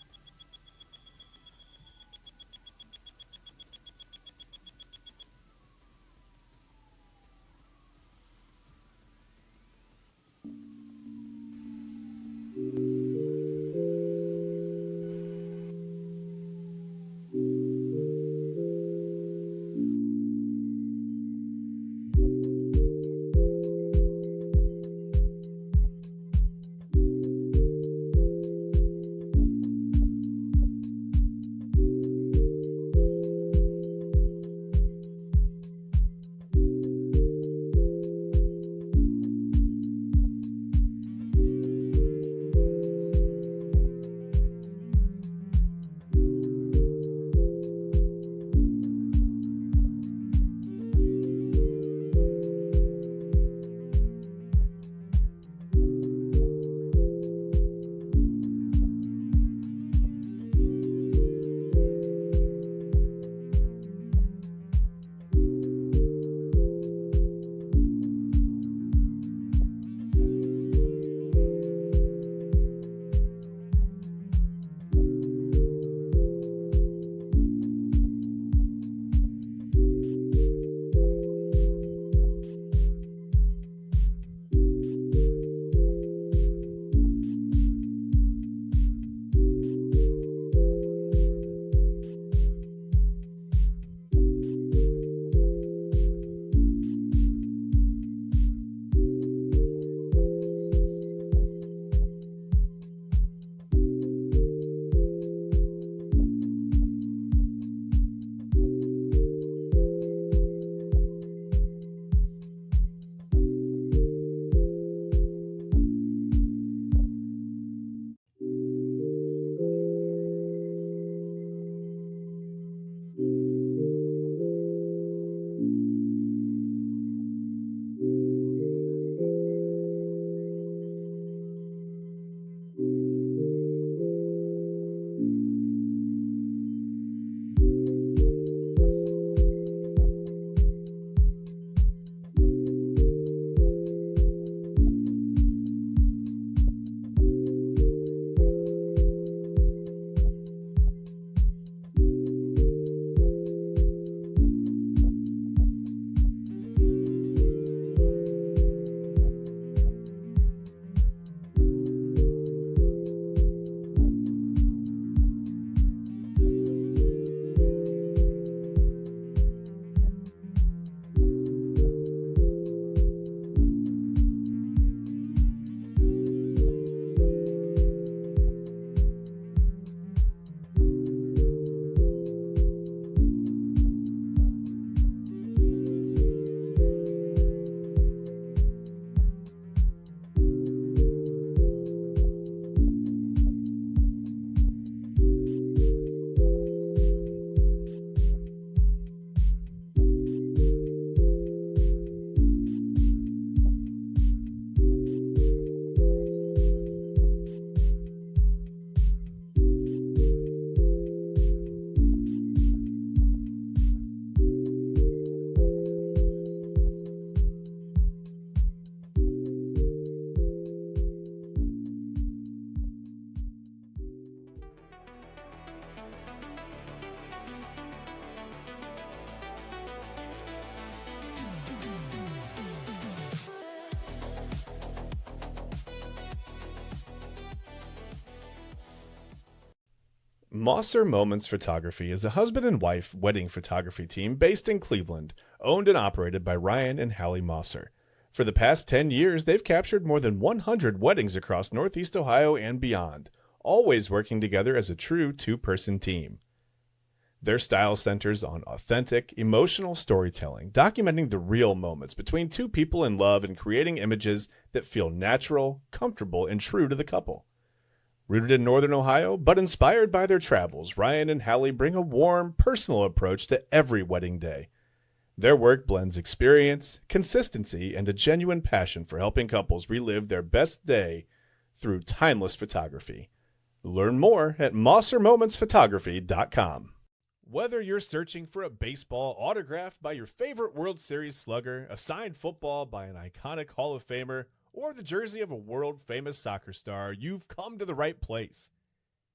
Mosser Moments Photography is a husband and wife wedding photography team based in Cleveland, owned and operated by Ryan and Hallie Mosser. For the past 10 years, they've captured more than 100 weddings across Northeast Ohio and beyond, always working together as a true two-person team. Their style centers on authentic, emotional storytelling, documenting the real moments between two people in love and creating images that feel natural, comfortable, and true to the couple. Rooted in Northern Ohio, but inspired by their travels, Ryan and Hallie bring a warm, personal approach to every wedding day. Their work blends experience, consistency, and a genuine passion for helping couples relive their best day through timeless photography. Learn more at MosserMomentsPhotography.com. Whether you're searching for a baseball autographed by your favorite World Series slugger, a signed football by an iconic Hall of Famer, or the jersey of a world-famous soccer star, you've come to the right place.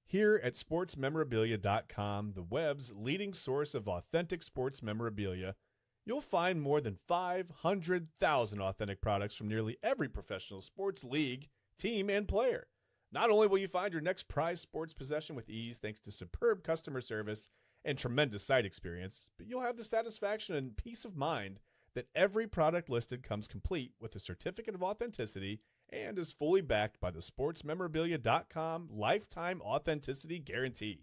Here at SportsMemorabilia.com, the web's leading source of authentic sports memorabilia, you'll find more than 500,000 authentic products from nearly every professional sports league, team, and player. Not only will you find your next prized sports possession with ease thanks to superb customer service and tremendous site experience, but you'll have the satisfaction and peace of mind that every product listed comes complete with a certificate of authenticity and is fully backed by the SportsMemorabilia.com lifetime authenticity guarantee.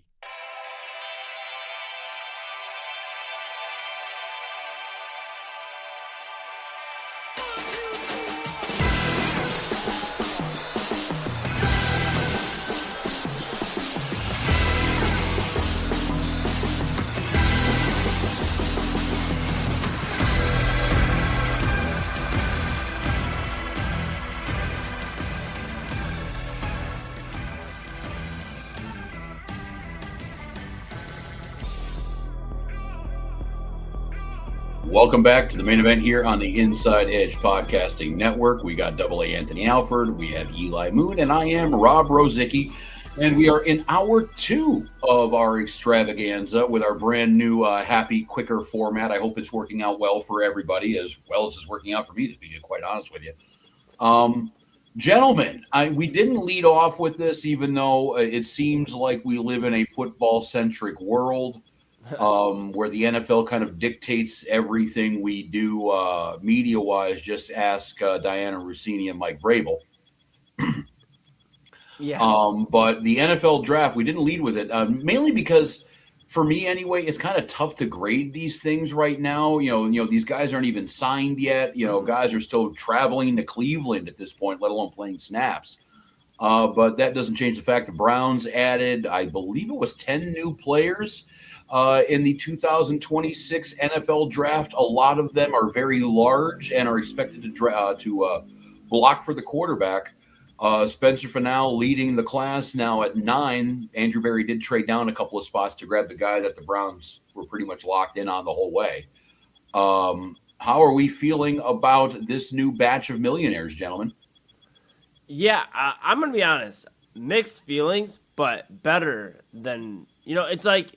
Welcome back to the main event here on the Inside Edge Podcasting Network. We got AA Anthony Alford, we have Eli Moon, and I am Rob Rozycki. And we are in hour 2 of our extravaganza with our brand new happy, quicker format. I hope it's working out well for everybody, as well as it's working out for me, to be quite honest with you. Gentlemen, we didn't lead off with this, even though it seems like we live in a football-centric world. Where the NFL kind of dictates everything we do media-wise. Just ask Diana Rossini and Mike Vrabel. Yeah. But the NFL draft, we didn't lead with it, mainly because, for me anyway, it's kind of tough to grade these things right now. You know, these guys aren't even signed yet. You know, guys are still traveling to Cleveland at this point, let alone playing snaps. But that doesn't change the fact the Browns added, I believe it was 10 new players in the 2026 NFL draft. A lot of them are very large and are expected to block for the quarterback. Spencer Fennell leading the class now at 9. Andrew Berry did trade down a couple of spots to grab the guy that the Browns were pretty much locked in on the whole way. How are we feeling about this new batch of millionaires, gentlemen? Yeah, I'm going to be honest. Mixed feelings, but better than, it's like,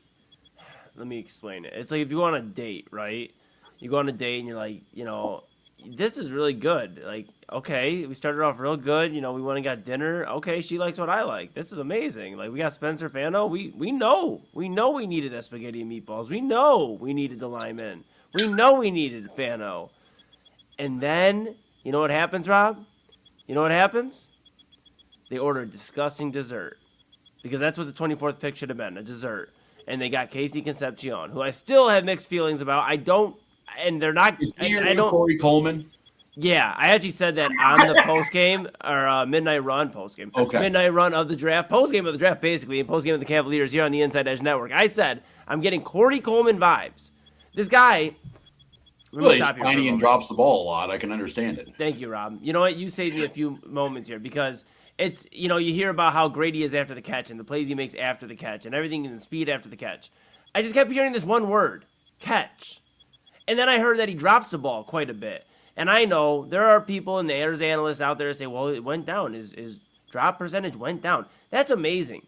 let me explain it. It's like if you go on a date, right? You go on a date and you're like, this is really good. Like, okay, we started off real good. We went and got dinner. Okay, she likes what I like. This is amazing. Like, we got Spencer Fano. We know we needed that spaghetti and meatballs. We know we needed the lineman. We know we needed Fano. And then, you know what happens, Rob? You know what happens? They order a disgusting dessert. Because that's what the 24th pick should have been, a dessert. And they got Casey Concepcion, who I still have mixed feelings about. They're not. Is he Corey Coleman? Yeah, I actually said that on the post-game, or midnight run post-game. Okay. Midnight run of the draft, post-game of the draft, basically, and post-game of the Cavaliers here on the Inside Edge Network. I said, I'm getting Corey Coleman vibes. This guy. Well, he's tiny and drops the ball a lot. I can understand it. Thank you, Rob. You know what? You saved me a few moments here because it's, you hear about how great he is after the catch and the plays he makes after the catch and everything and the speed after the catch. I just kept hearing this one word, catch. And then I heard that he drops the ball quite a bit. And I know there are people and there's analysts out there that say, well, it went down. His drop percentage went down. That's amazing.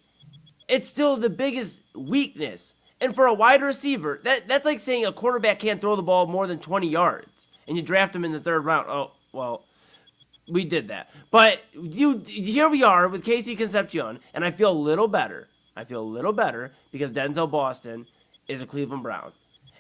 It's still the biggest weakness. And for a wide receiver, that's like saying a quarterback can't throw the ball more than 20 yards. And you draft him in the 3rd round. Oh, well, we did that. But here we are with Casey Concepcion, and I feel a little better. I feel a little better because Denzel Boston is a Cleveland Brown,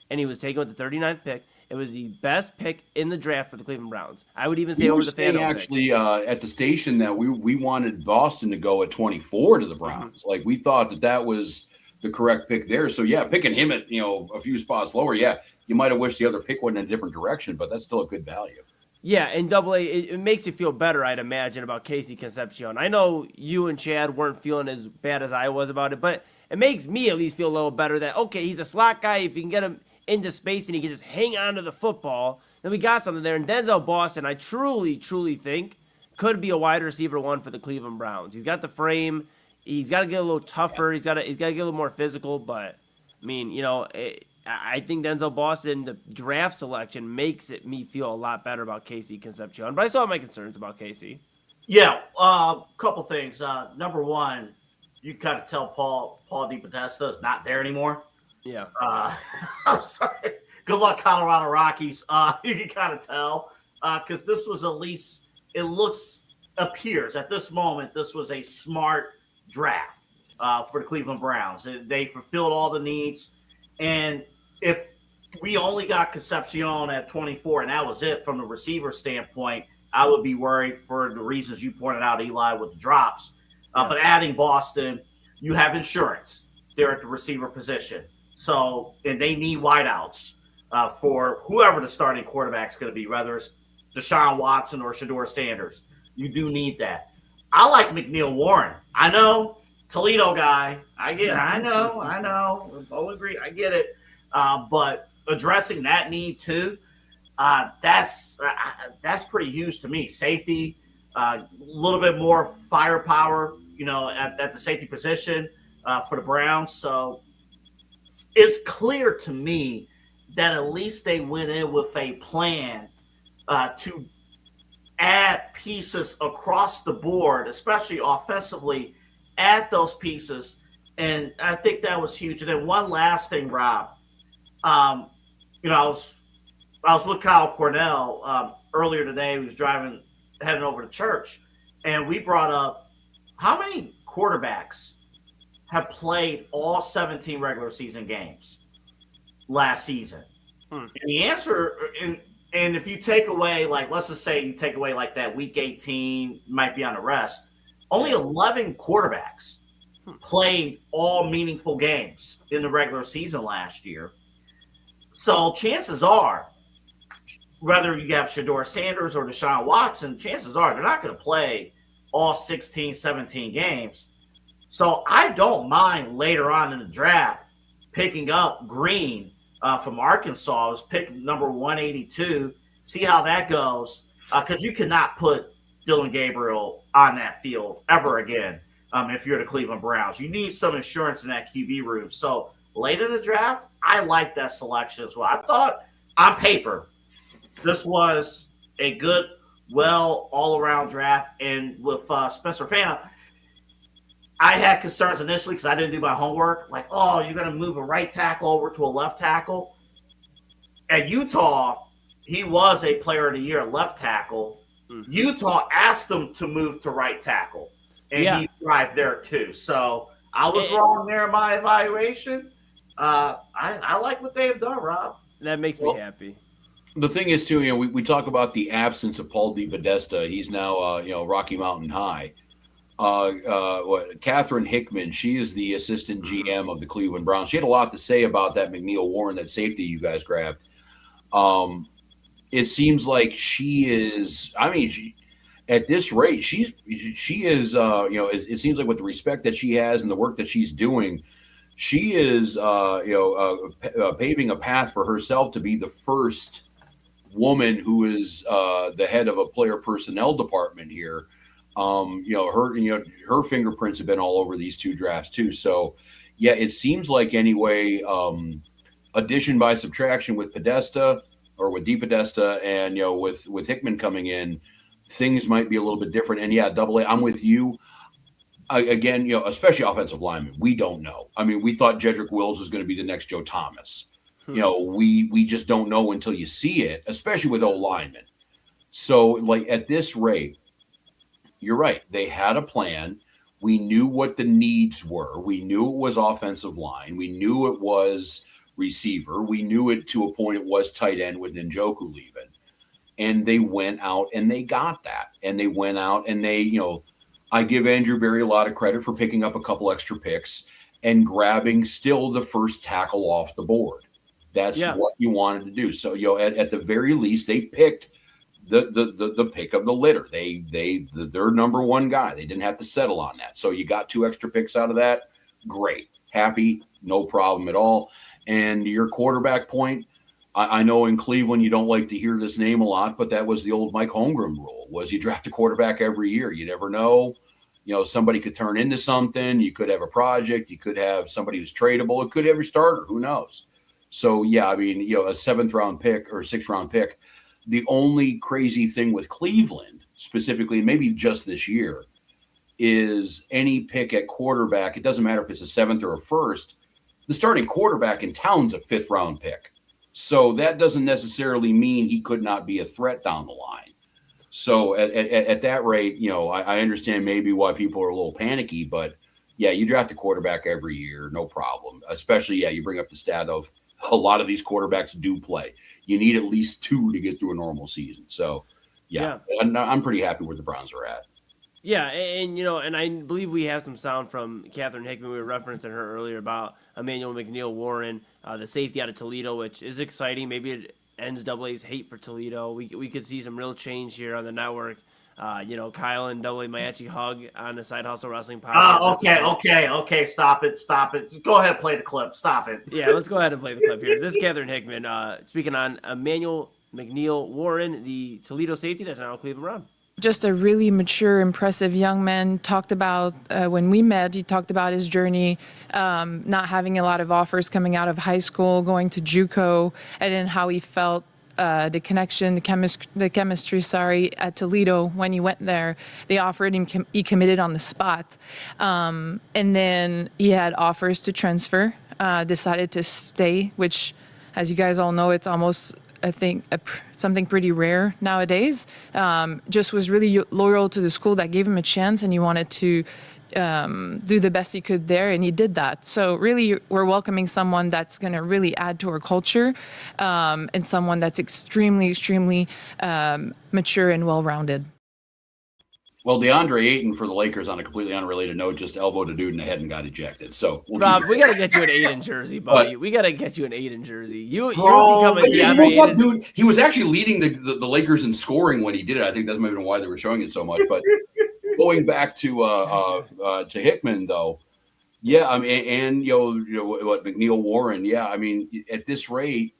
and he was taken with the 39th pick. It was the best pick in the draft for the Cleveland Browns. I would even say over the Fano pick. Actually, at the station that we wanted Boston to go at 24 to the Browns. Mm-hmm. Like we thought that was the correct pick there. So yeah, picking him at a few spots lower, yeah, you might have wished the other pick went in a different direction, but that's still a good value. Yeah, and Double A, it makes you feel better, I'd imagine, about Casey Concepcion. I know you and Chad weren't feeling as bad as I was about it, but it makes me at least feel a little better that, okay, he's a slot guy. If you can get him into space and he can just hang on to the football, then we got something there. And Denzel Boston, I truly, truly think could be a wide receiver one for the Cleveland Browns. He's got the frame. He's got to get a little tougher. He's got to get a little more physical. But, I mean, I think Denzel Boston, the draft selection, makes me feel a lot better about Casey Concepcion. But I still have my concerns about Casey. Yeah, couple things. Number one, you kind of tell Paul DePodesta is not there anymore. Yeah. I'm sorry. Good luck, Colorado Rockies. You can kind of tell because this was at least, appears at this moment, this was a smart draft for the Cleveland Browns. They fulfilled all the needs. And if we only got Concepcion at 24 and that was it from the receiver standpoint, I would be worried for the reasons you pointed out, Eli, with the drops. But adding Boston, you have insurance there at the receiver position. So, and they need wideouts for whoever the starting quarterback's going to be, whether it's Deshaun Watson or Shedeur Sanders. You do need that. I like McNeil Warren. I know, Toledo guy. I know. I'll agree. I get it. But addressing that need too, that's pretty huge to me. Safety, a little bit more firepower, at the safety position for the Browns. So it's clear to me that at least they went in with a plan to add pieces across the board, especially offensively, add those pieces. And I think that was huge. And then one last thing, Rob, I was with Kyle Cornell earlier today. He was heading over to church, and we brought up how many quarterbacks have played all 17 regular season games last season. And the answer, and if you take away, like, let's just say you take away like that week 18, might be on the rest, only 11 quarterbacks played all meaningful games in the regular season last year. So chances are, whether you have Shedeur Sanders or Deshaun Watson, chances are they're not going to play all 16, 17 games. So I don't mind later on in the draft picking up Green from Arkansas. I was picked number 182. See how that goes. Because you cannot put Dylan Gabriel on that field ever again if you're the Cleveland Browns. You need some insurance in that QB room. So late in the draft, I like that selection as well. I thought on paper this was a good, all-around draft. And with Spencer Fano, I had concerns initially because I didn't do my homework. Like, oh, you're going to move a right tackle over to a left tackle. At Utah, he was a player of the year left tackle. Utah asked him to move to right tackle, and he thrived there too. So I was wrong there in my evaluation. I like what they have done, Rob. That makes me happy. The thing is, too, we talk about the absence of Paul DePodesta. He's now, Rocky Mountain High. Catherine Hickman, she is the assistant GM of the Cleveland Browns. She had a lot to say about that McNeil Warren, that safety you guys grabbed. It seems like she is, at this rate, she is, it seems like with the respect that she has and the work that she's doing, she is, paving a path for herself to be the first woman who is the head of a player personnel department here. Her fingerprints have been all over these two drafts too. So yeah, it seems like anyway, addition by subtraction with Podesta or with DePodesta and, with Hickman coming in, things might be a little bit different. And yeah, Double A, I'm with you. Again, especially offensive linemen, we don't know. We thought Jedrick Wills was going to be the next Joe Thomas. We just don't know until you see it, especially with O-linemen. So like at this rate, you're right. They had a plan. We knew what the needs were. We knew it was offensive line. We knew it was receiver. We knew it to a point it was tight end with Njoku leaving. And they went out and they got that. And they went out and they, I give Andrew Berry a lot of credit for picking up a couple extra picks and grabbing still the first tackle off the board. That's what you wanted to do. So, at the very least, they picked the pick of the litter. Their number one guy. They didn't have to settle on that. So you got 2 extra picks out of that. Great. Happy. No problem at all. And your quarterback point, I know in Cleveland you don't like to hear this name a lot, but that was the old Mike Holmgren rule, was you draft a quarterback every year. You never know. Somebody could turn into something. You could have a project. You could have somebody who's tradable. It could have your starter. Who knows? So, a 7th round pick or 6th round pick. The only crazy thing with Cleveland, specifically, maybe just this year, is any pick at quarterback. It doesn't matter if it's a 7th or a 1st. The starting quarterback in town's a 5th round pick. So that doesn't necessarily mean he could not be a threat down the line. So at that rate, I understand maybe why people are a little panicky, but you draft a quarterback every year, no problem. Especially, you bring up the stat of a lot of these quarterbacks do play. You need at least 2 to get through a normal season. So, I'm pretty happy where the Browns are at. Yeah, and I believe we have some sound from Catherine Hickman. We were referencing her earlier about Emmanuel McNeil-Warren, the safety out of Toledo, which is exciting. Maybe it ends AA's hate for Toledo. We could see some real change here on the network. Kyle and AA might actually hug on the Side Hustle Wrestling podcast. Okay. Stop it. Go ahead and play the clip. Stop it. Yeah, let's go ahead and play the clip here. This is Catherine Hickman speaking on Emmanuel McNeil-Warren, the Toledo safety that's now a Cleveland Brown. Just a really mature, impressive young man. Talked about, when we met, he talked about his journey, not having a lot of offers coming out of high school, going to JUCO, and then how he felt the connection, the chemistry, at Toledo when he went there. They offered him, he committed on the spot. And then he had offers to transfer, decided to stay, which, as you guys all know, it's almost, I think, something pretty rare nowadays. Just was really loyal to the school that gave him a chance, and he wanted to do the best he could there, and he did that. So really, we're welcoming someone that's going to really add to our culture, and someone that's extremely, extremely mature and well-rounded. Well, DeAndre Ayton for the Lakers, on a completely unrelated note, just elbowed a dude in the head and got ejected. So, Rob, we got to get you an Ayton jersey, buddy. We got to get you an Ayton jersey. You become a DeAndre Ayton. Dude, he was actually leading the Lakers in scoring when he did it. I think that's maybe why they were showing it so much. But going back to Hickman, though, I mean, and what McNeil-Warren, I mean, at this rate,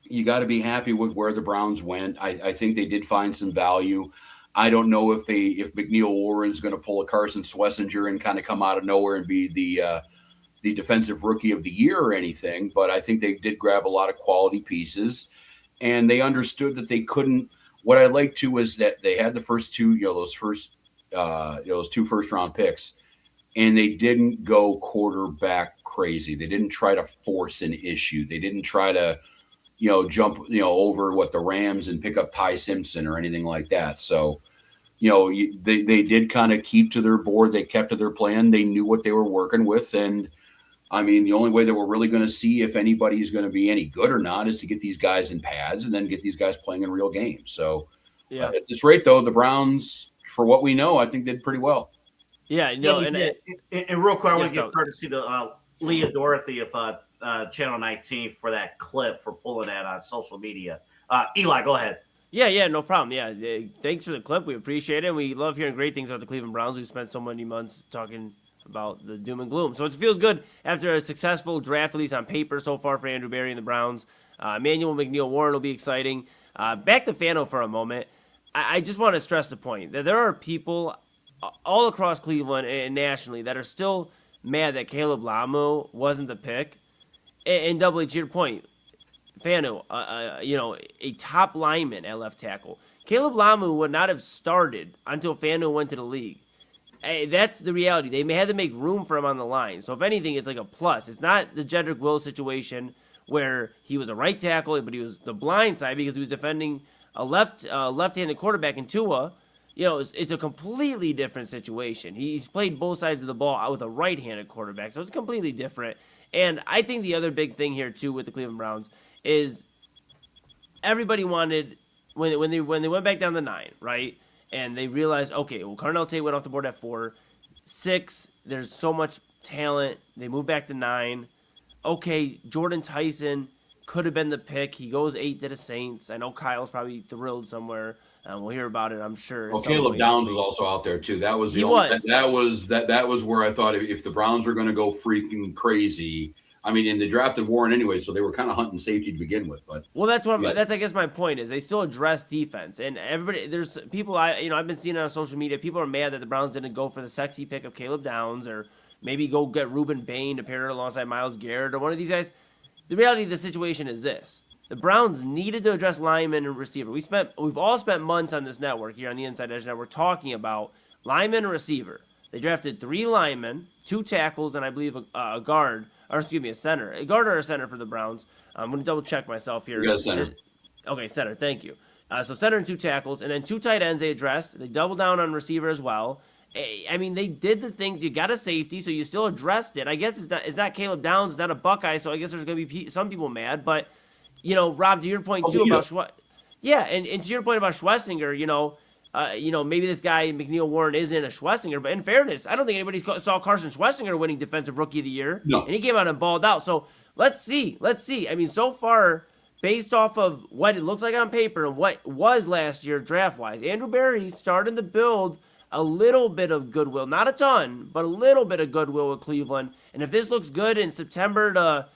you got to be happy with where the Browns went. I think they did find some value. I don't know if McNeil-Warren's going to pull a Carson Schlesinger and kind of come out of nowhere and be the defensive rookie of the year or anything, but I think they did grab a lot of quality pieces, and they understood that they couldn't. What I like too is that they had the first 2, those 2 first-round picks, and they didn't go quarterback crazy. They didn't try to force an issue. They didn't try to jump, over the Rams and pick up Ty Simpson or anything like that. So, they did kind of keep to their board. They kept to their plan. They knew what they were working with. And I mean, the only way that we're really going to see if anybody is going to be any good or not is to get these guys in pads and then get these guys playing in real games. So at this rate, though, the Browns, for what we know, I think did pretty well. Yeah. And real quick, I want to give courtesy to Leah Dorothy of Channel 19 for that clip, for pulling that on social media. Eli, go ahead. Yeah, no problem. Yeah, thanks for the clip. We appreciate it. And we love hearing great things about the Cleveland Browns. We spent so many months talking about the doom and gloom. So it feels good after a successful draft, at least on paper so far, for Andrew Berry and the Browns. Emmanuel McNeil-Warren will be exciting. Back to Fano for a moment. I just want to stress the point that there are people all across Cleveland and nationally that are still mad that Caleb Lamu wasn't the pick. And double to your point, Fano, a top lineman at left tackle. Caleb Lamu would not have started until Fano went to the league. That's the reality. They had to make room for him on the line. So if anything, it's like a plus. It's not the Jedrick Wills situation where he was a right tackle, but he was the blind side because he was defending a left-handed quarterback in Tua. it's a completely different situation. He's played both sides of the ball with a right-handed quarterback, so it's completely different. And I think the other big thing here too with the Cleveland Browns is everybody wanted when they went back down to 9, right? And they realized, okay, well, Carnell Tate went off the board at 4, 6. There's so much talent. They moved back to 9. Okay, Jordan Tyson could have been the pick. He goes 8 to the Saints. I know Kyle's probably thrilled somewhere. We'll hear about it, I'm sure. Well, Caleb Downs was also out there too. That was the that was where I thought if the Browns were going to go freaking crazy. I mean, and they drafted Warren anyway, so they were kind of hunting safety to begin with. But that's I guess my point is they still address defense, and everybody there's people I've been seeing on social media. People are mad that the Browns didn't go for the sexy pick of Caleb Downs, or maybe go get Reuben Bain to pair alongside Myles Garrett or one of these guys. The reality of the situation is this. The Browns needed to address lineman and receiver. We've all spent months on this network here on the Inside Edge Network talking about lineman and receiver. They drafted 3 linemen, 2 tackles, and I believe a guard, or excuse me, a center. A guard or a center for the Browns. I'm going to double check myself here. You got a center. Okay, center. Thank you. So center and 2 tackles, and then 2 tight ends they addressed. They doubled down on receiver as well. I mean, they did the things. You got a safety, so you still addressed it. I guess it's not Caleb Downs, it's not a Buckeye, so I guess there's going to be some people mad, but Rob, to your point too about and to your point about Schlesinger, maybe this guy McNeil Warren isn't a Schlesinger, but in fairness, I don't think anybody saw Carson Schlesinger winning Defensive Rookie of the Year, and he came out and balled out. So let's see. I mean, so far, based off of what it looks like on paper and what was last year draft wise, Andrew Berry started to build a little bit of goodwill, not a ton, but a little bit of goodwill with Cleveland. And if this looks good in September to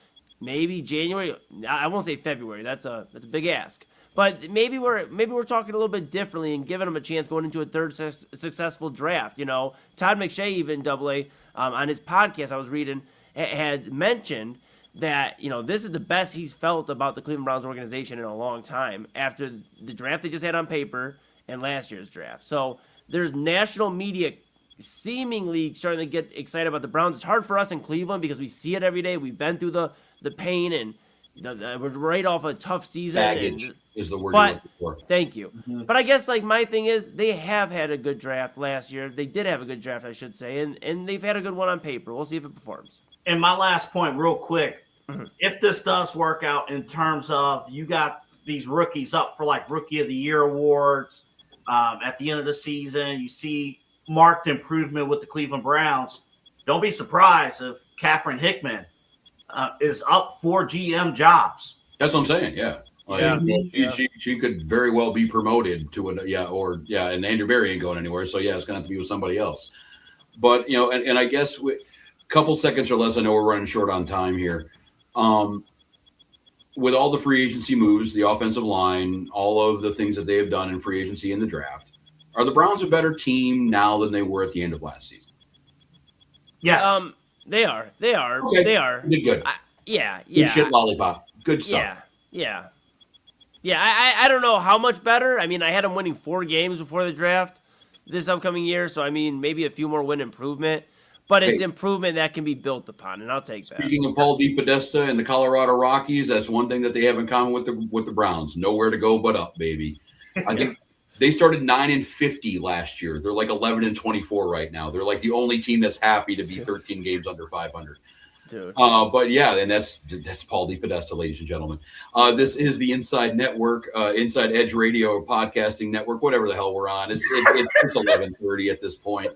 maybe January, I won't say February. That's a big ask. But maybe we're talking a little bit differently and giving them a chance going into a third successful draft. Todd McShay, even AA, on his podcast I was reading, had mentioned that this is the best he's felt about the Cleveland Browns organization in a long time after the draft they just had on paper and last year's draft. So there's national media seemingly starting to get excited about the Browns. It's hard for us in Cleveland because we see it every day. We've been through the pain, and we're right off a tough season. Baggage is the word you're looking for. Thank you. Mm-hmm. But I guess my thing is they have had a good draft last year. They did have a good draft, I should say, and they've had a good one on paper. We'll see if it performs. And my last point, real quick, if this does work out in terms of you got these rookies up for Rookie of the Year awards at the end of the season, you see marked improvement with the Cleveland Browns. Don't be surprised if Catherine Hickman is up for GM jobs. That's what I'm saying. Yeah. She could very well be promoted to and Andrew Berry ain't going anywhere. So it's going to have to be with somebody else. But, and I guess a couple seconds or less, I know we're running short on time here. With all the free agency moves, the offensive line, all of the things that they have done in free agency in the draft, are the Browns a better team now than they were at the end of last season? Yes. They are. Okay. They are. Did good. Good shit lollipop. Good stuff. Yeah. I don't know how much better. I mean, I had them winning 4 games before the draft this upcoming year, so I mean, maybe a few more win improvement. But it's improvement that can be built upon, and I'll take that. Speaking of Paul DePodesta and the Colorado Rockies, that's one thing that they have in common with the Browns. Nowhere to go but up, baby. I think they started 9-50 last year. They're 11-24 right now. They're the only team that's happy to be 13 games under 500. Dude. And that's Paul DePodesta, ladies and gentlemen. This is the Inside Network, Inside Edge Radio Podcasting Network, whatever the hell we're on. It's 11:30 at this point.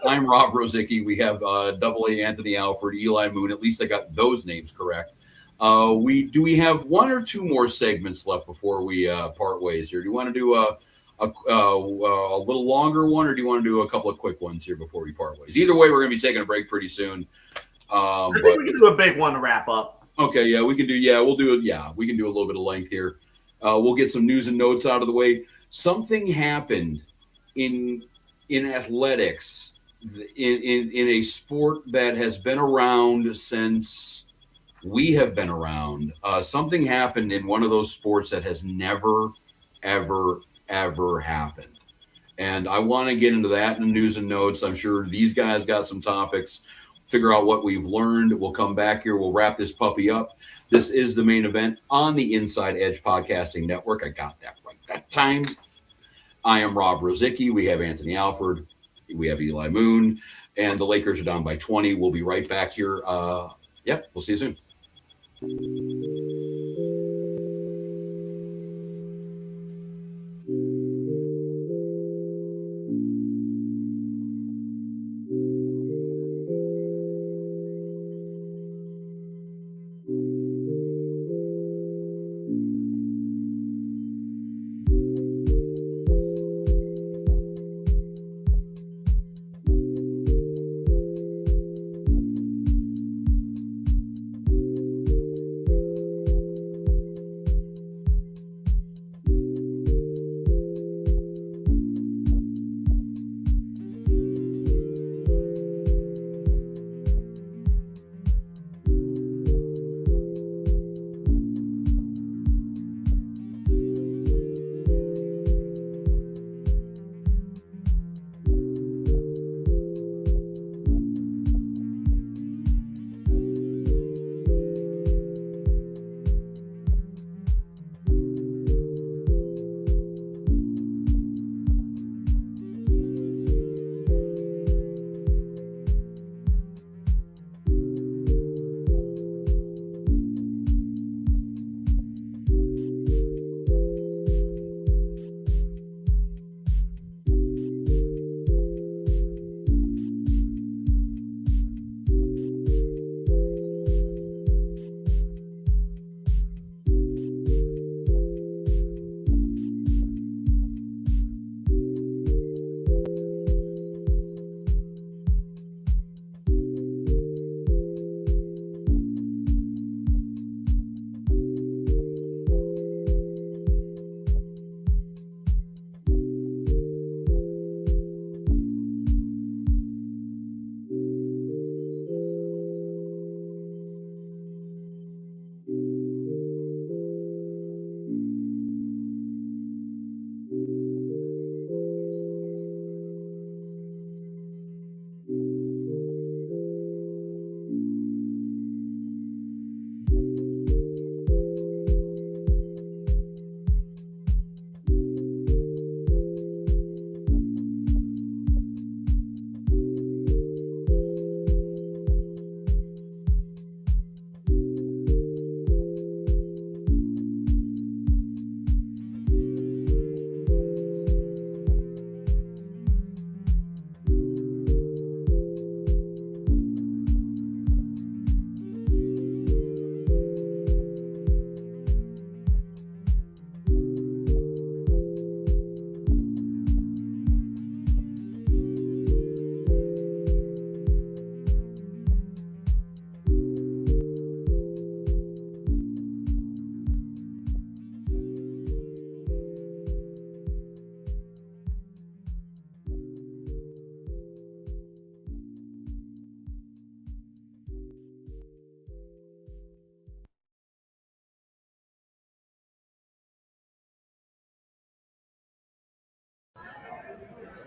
I'm Rob Rozycki. We have AA Anthony Alford, Eli Moon. At least I got those names correct. We have 1 or 2 more segments left before we part ways here. Do you want to do a little longer one, or do you want to do a couple of quick ones here before we part ways? Either way, we're going to be taking a break pretty soon. I think we can do a big one to wrap up. Okay, yeah, we can do. Yeah, we'll do it. Yeah, we can do a little bit of length here. We'll get some news and notes out of the way. Something happened in athletics, in a sport that has been around since we have been around. Something happened in one of those sports that has never, ever, ever happened. And I want to get into that in the news and notes. I'm sure these guys got some topics. Figure out what we've learned. We'll come back here. We'll wrap this puppy up. This is the main event on the Inside Edge Podcasting Network. I got that right that time. I am Rob Rozycki. We have Anthony Alford. We have Eli Moon. And the Lakers are down by 20. We'll be right back here. We'll see you soon.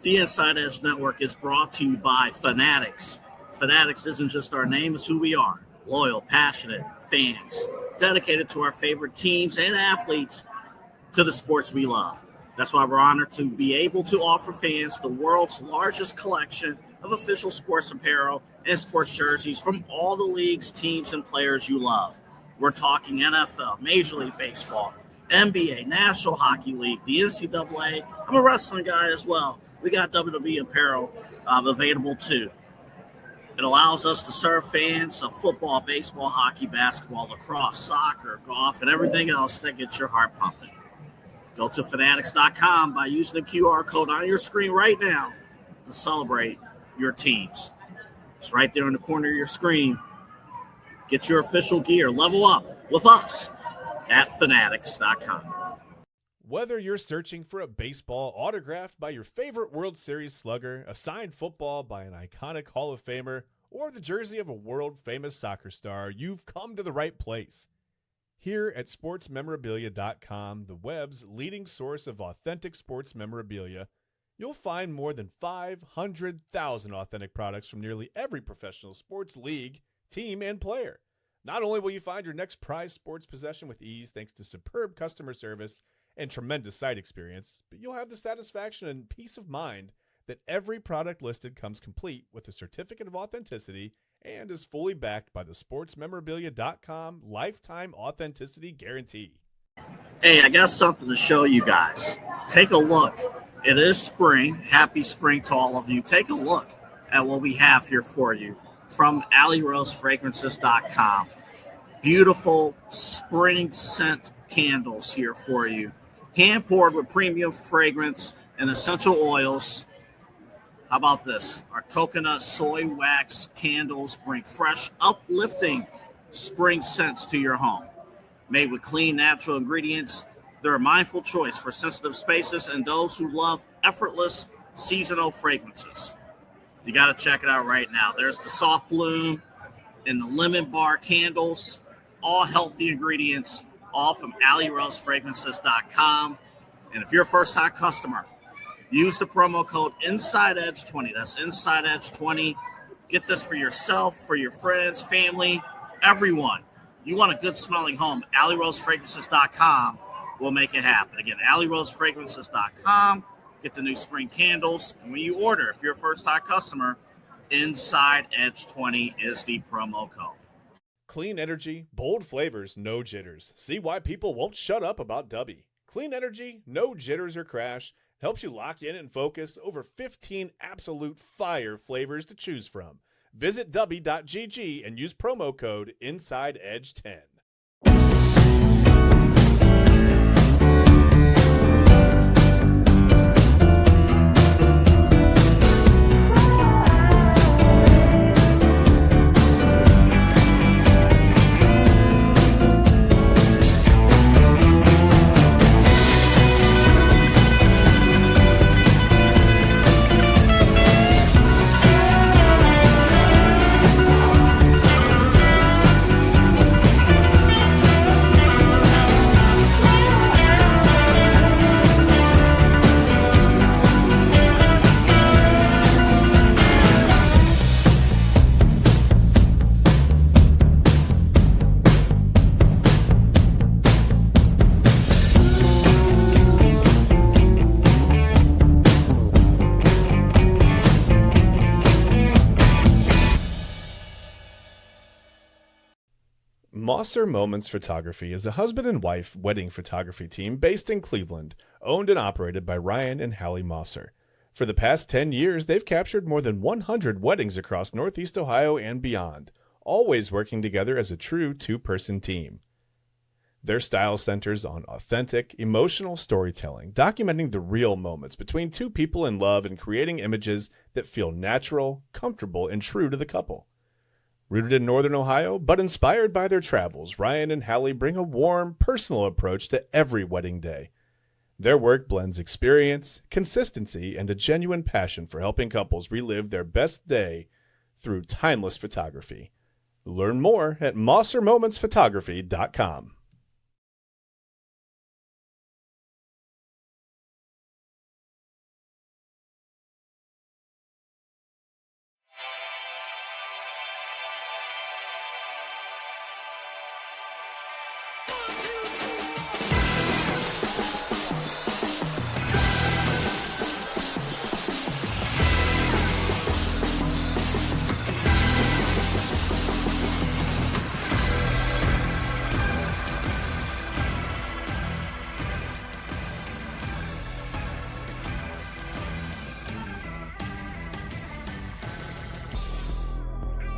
The Inside Edge Network is brought to you by Fanatics. Fanatics isn't just our name, it's who we are. Loyal, passionate fans, dedicated to our favorite teams and athletes, to the sports we love. That's why we're honored to be able to offer fans the world's largest collection of official sports apparel and sports jerseys from all the leagues, teams, and players you love. We're talking NFL, Major League Baseball, NBA, National Hockey League, the NCAA. I'm a wrestling guy as well. We got WWE apparel available too. It allows us to serve fans of football, baseball, hockey, basketball, lacrosse, soccer, golf, and everything else that gets your heart pumping. Go to fanatics.com by using the QR code on your screen right now to celebrate your teams. It's right there in the corner of your screen. Get your official gear. Level up with us at fanatics.com. Whether you're searching for a baseball autographed by your favorite World Series slugger, a signed football by an iconic Hall of Famer, or the jersey of a world-famous soccer star, you've come to the right place. Here at sportsmemorabilia.com, the web's leading source of authentic sports memorabilia, you'll find more than 500,000 authentic products from nearly every professional sports league, team, and player. Not only will you find your next prized sports possession with ease thanks to superb customer service and tremendous site experience, but you'll have the satisfaction and peace of mind that every product listed comes complete with a certificate of authenticity and is fully backed by the sportsmemorabilia.com lifetime authenticity guarantee. Hey, I got something to show you guys. Take a look. It is spring. Happy spring to all of you. Take a look at what we have here for you from allyrosefragrances.com. Beautiful spring scent candles here for you. Hand poured with premium fragrance and essential oils. How about this? Our coconut soy wax candles bring fresh, uplifting spring scents to your home. Made with clean, natural ingredients, they're a mindful choice for sensitive spaces and those who love effortless seasonal fragrances. You got to check it out right now. There's the soft bloom and the lemon bar candles, all healthy ingredients, all from allyrosefragrances.com. And if you're a first-time customer, use the promo code InsideEdge20. That's InsideEdge20. Get this for yourself, for your friends, family, everyone. You want a good smelling home, allyrosefragrances.com will make it happen. Again, allyrosefragrances.com. Get the new spring candles. And when you order, if you're a first-time customer, InsideEdge20 is the promo code. Clean energy, bold flavors, no jitters. See why people won't shut up about Dubby. Clean energy, no jitters or crash. Helps you lock in and focus over 15 absolute fire flavors to choose from. Visit dubby.gg and use promo code InsideEdge10. Mosser Moments Photography is a husband and wife wedding photography team based in Cleveland, owned and operated by Ryan and Hallie Mosser. For the past 10 years, they've captured more than 100 weddings across Northeast Ohio and beyond, always working together as a true two-person team. Their style centers on authentic, emotional storytelling, documenting the real moments between two people in love and creating images that feel natural, comfortable, and true to the couple. Rooted in Northern Ohio, but inspired by their travels, Ryan and Hallie bring a warm, personal approach to every wedding day. Their work blends experience, consistency, and a genuine passion for helping couples relive their best day through timeless photography. Learn more at MosserMomentsPhotography.com.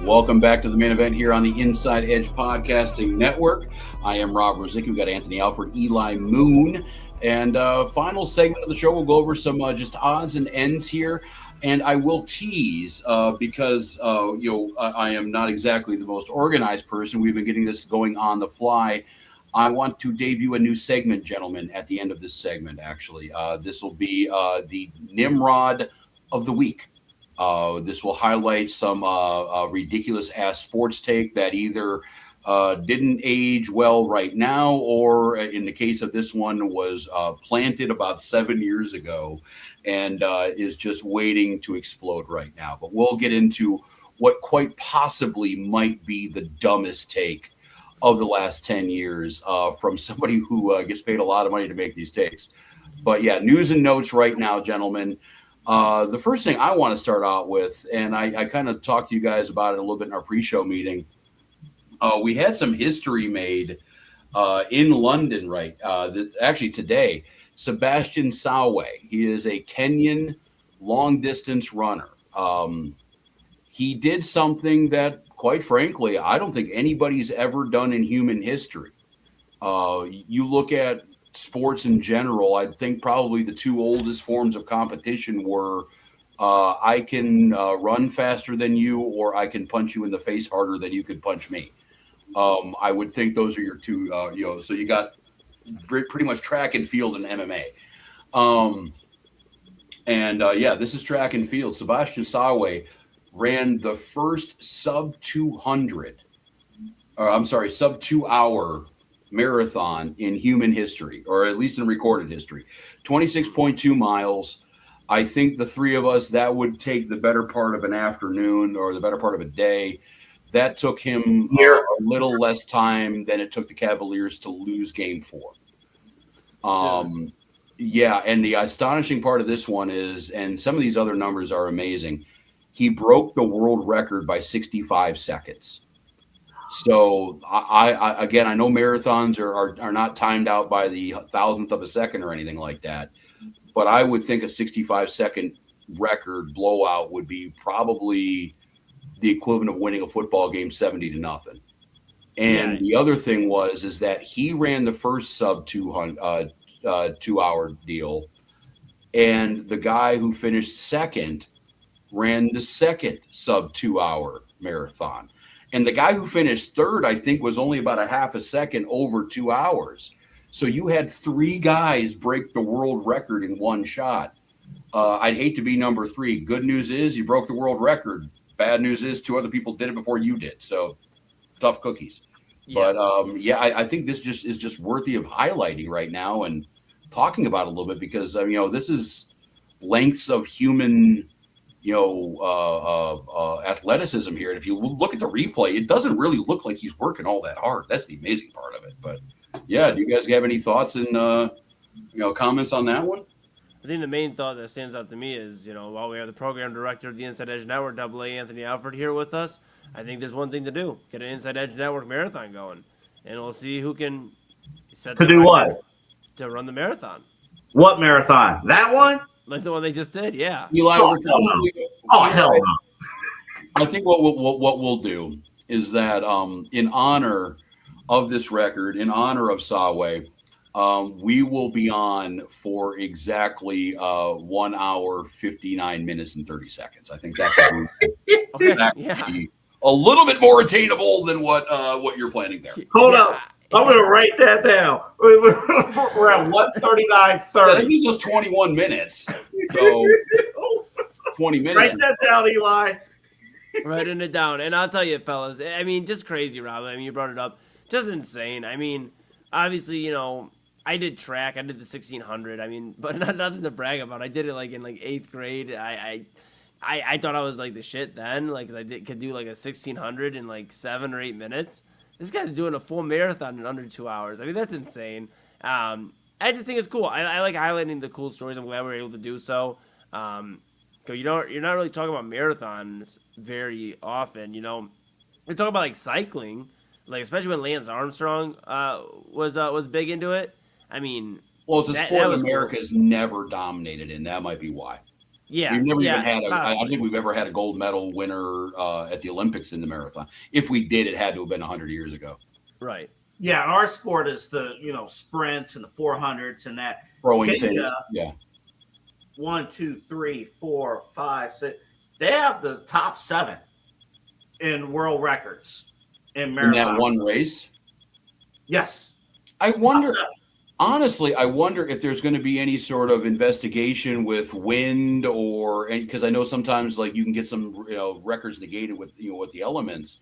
Welcome back to the main event here on the Inside Edge Podcasting Network. I am Rob Rozycki. We've got Anthony Alford, Eli Moon, and final segment of the show. We'll go over some just odds and ends here, and I will tease because I am not exactly the most organized person. We've been getting this going on the fly. I want to debut a new segment, gentlemen, at the end of this segment. Actually, this will be the Nimrod of the week. This will highlight some ridiculous ass sports take that either didn't age well right now, or in the case of this one, was planted about 7 years ago and is just waiting to explode right now. But we'll get into what quite possibly might be the dumbest take of the last 10 years from somebody who gets paid a lot of money to make these takes. But yeah, news and notes right now, gentlemen. The first thing I want to start out with, and I kind of talked to you guys about it a little bit in our pre-show meeting. We had some history made in London, right? Actually today, Sebastian Sawe. He is a Kenyan long-distance runner. He did something that, quite frankly, I don't think anybody's ever done in human history. You look at sports in general, I think probably the two oldest forms of competition were I can run faster than you, or I can punch you in the face harder than you can punch me. I would think those are your two, so you got pretty much track and field and MMA. This is track and field. Sebastian Sawe ran the first sub 2 hour marathon in human history, or at least in recorded history. 26.2 miles. I think the three of us, that would take the better part of an afternoon or the better part of a day. That took him a little less time than it took the Cavaliers to lose Game 4. And the astonishing part of this one is, and some of these other numbers are amazing, he broke the world record by 65 seconds. So I know marathons are not timed out by the thousandth of a second or anything like that, but I would think a 65-second record blowout would be probably the equivalent of winning a football game 70-0. And the other thing is that he ran the first sub 2 hour deal, and the guy who finished second ran the second sub 2 hour marathon. And the guy who finished third, I think, was only about a half a second over 2 hours. So you had three guys break the world record in one shot. I'd hate to be number three. Good news is you broke the world record. Bad news is two other people did it before you did. So tough cookies. Yeah. But I think this is just worthy of highlighting right now and talking about a little bit, because this is lengths of human athleticism here. And if you look at the replay, it doesn't really look like he's working all that hard. That's the amazing part of it. But yeah, do you guys have any thoughts and comments on that one? I think the main thought that stands out to me is, while we have the program director of the Inside Edge Network, AA Anthony Alford, here with us, I think there's one thing to do: get an Inside Edge Network marathon going, and we'll see who can set to do what? To run the marathon. What marathon? That one? Like the one they just did, yeah. Eli, hell no. I think what we'll do is that in honor of this record, in honor of Sawe, we will be on for exactly 1 hour, 59 minutes, and 30 seconds. I think that could be a little bit more attainable than what you're planning there. Hold up. I'm going to write that down. We're at 1:39:30. That gives us 21 minutes. So 20 minutes. Write that down, Eli. Writing it down. And I'll tell you, fellas, I mean, just crazy, Rob. I mean, you brought it up. Just insane. I mean, obviously, I did track. I did the 1600. I mean, but nothing to brag about. I did it in 8th grade. I thought I was the shit then, cause I could do a 1600 in 7 or 8 minutes. This guy's doing a full marathon in under 2 hours. I mean, that's insane. I just think it's cool. I like highlighting the cool stories. I'm glad we're able to do so. Cause you're not really talking about marathons very often. You're talking about cycling, especially when Lance Armstrong was big into it. I mean, well, it's a sport America has never dominated in. That might be why. Yeah, we've never even had I don't think we've ever had a gold medal winner at the Olympics in the marathon. If we did, it had to have been 100 years ago. Right. Yeah, and our sport is the sprints and the 400s and that. Throwing things. Yeah. 1, 2, 3, 4, 5, 6. They have the top 7 in world records in marathon. In that one race? Yes. I wonder. Honestly, I wonder if there's going to be any sort of investigation with wind because I know sometimes you can get some records negated with with the elements.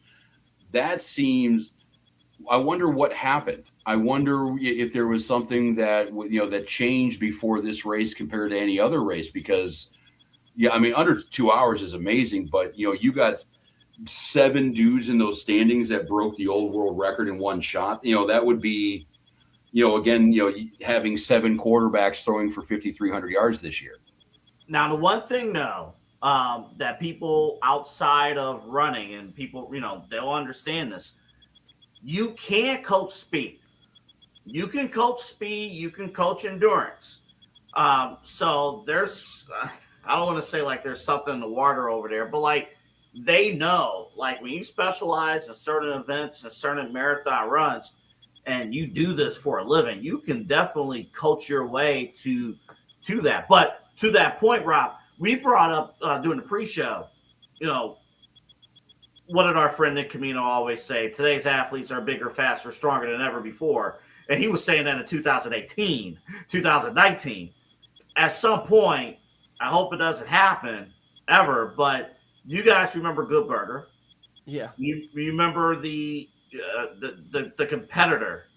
That seems. I wonder what happened. I wonder if there was something that that changed before this race compared to any other race, because I mean under 2 hours is amazing, but you got 7 dudes in those standings that broke the old world record in one shot. That would be, again, having 7 quarterbacks throwing for 5,300 yards this year. Now, the one thing, though, that people outside of running and people, they'll understand this. You can't coach speed. You can coach speed. You can coach endurance. So there's, I don't want to say like there's something in the water over there, but like they know, like when you specialize in certain events and certain marathon runs, and you do this for a living, you can definitely coach your way to that. But to that point, Rob, we brought up during the pre-show, what did our friend Nick Camino always say? Today's athletes are bigger, faster, stronger than ever before. And he was saying that in 2018, 2019. At some point, I hope it doesn't happen ever, but you guys remember Good Burger. Yeah. You remember the competitor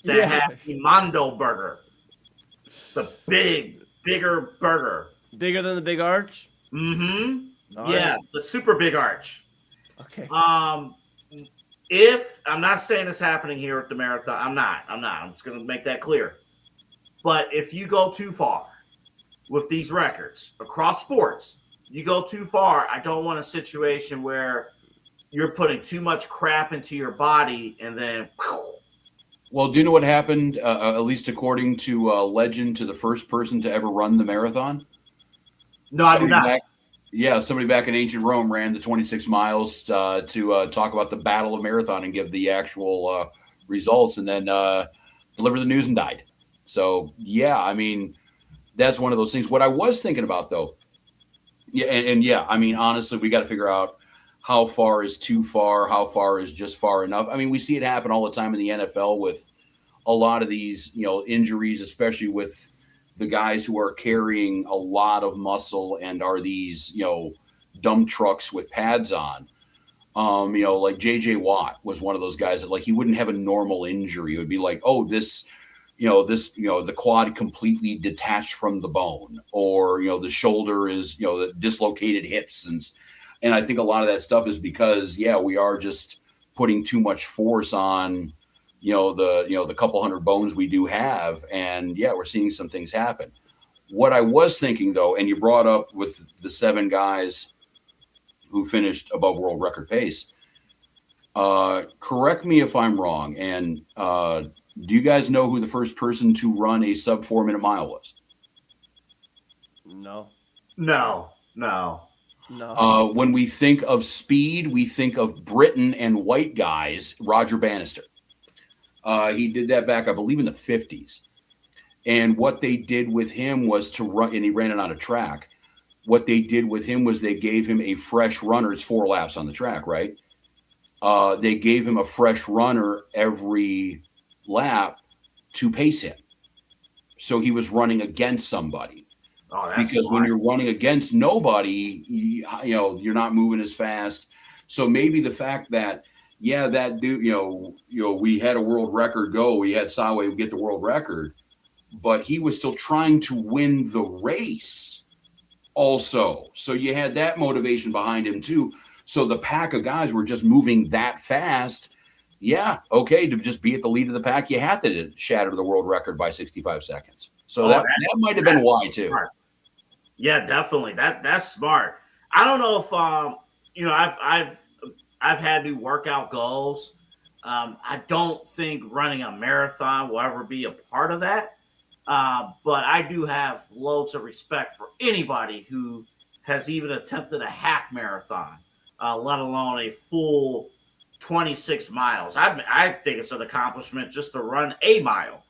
that had the Mondo Burger. The bigger burger. Bigger than the Big Arch? Mm-hmm. All yeah, right. the super big arch. Okay. If I'm not saying it's happening here at the marathon, I'm not. I'm just going to make that clear. But if you go too far with these records across sports, you go too far. I don't want a situation where you're putting too much crap into your body and then. Well, do you know what happened, at least according to legend, to the first person to ever run the marathon? No, I do not. Somebody back in ancient Rome ran the 26 miles to talk about the Battle of Marathon and give the actual results, and then deliver the news and died. So, yeah, I mean, that's one of those things. What I was thinking about, though, honestly, we got to figure out how far is too far, how far is just far enough. I mean, we see it happen all the time in the NFL with a lot of these, injuries, especially with the guys who are carrying a lot of muscle and are these, dump trucks with pads on. Like JJ Watt was one of those guys that, like, he wouldn't have a normal injury. It would be like, oh, the quad completely detached from the bone, or, the shoulder is, the dislocated hips. And I think a lot of that stuff is because, we are just putting too much force on, the couple hundred bones we do have. And we're seeing some things happen. What I was thinking, though, and you brought up with the 7 guys who finished above world record pace, correct me if I'm wrong. And do you guys know who the first person to run a sub 4-minute mile was? No. When we think of speed, we think of Britain and white guys. Roger Bannister. He did that back, I believe, in the 50s. And what they did with him was to run, and he ran it on a track. What they did with him was they gave him a fresh runner. It's 4 laps on the track, right? They gave him a fresh runner every lap to pace him. So he was running against somebody. Oh, that's because smart. when you're running against nobody, you're not moving as fast. So maybe the fact that, that dude, we had a world record go. We had Sawe get the world record, but he was still trying to win the race also. So you had that motivation behind him too. So the pack of guys were just moving that fast. Yeah, okay, to just be at the lead of the pack, you had to shatter the world record by 65 seconds. So that might have been why too. Smart. Yeah, definitely. That's smart. I don't know if I've had new workout goals. I don't think running a marathon will ever be a part of that. But I do have loads of respect for anybody who has even attempted a half marathon, let alone a full 26 miles. I think it's an accomplishment just to run a mile,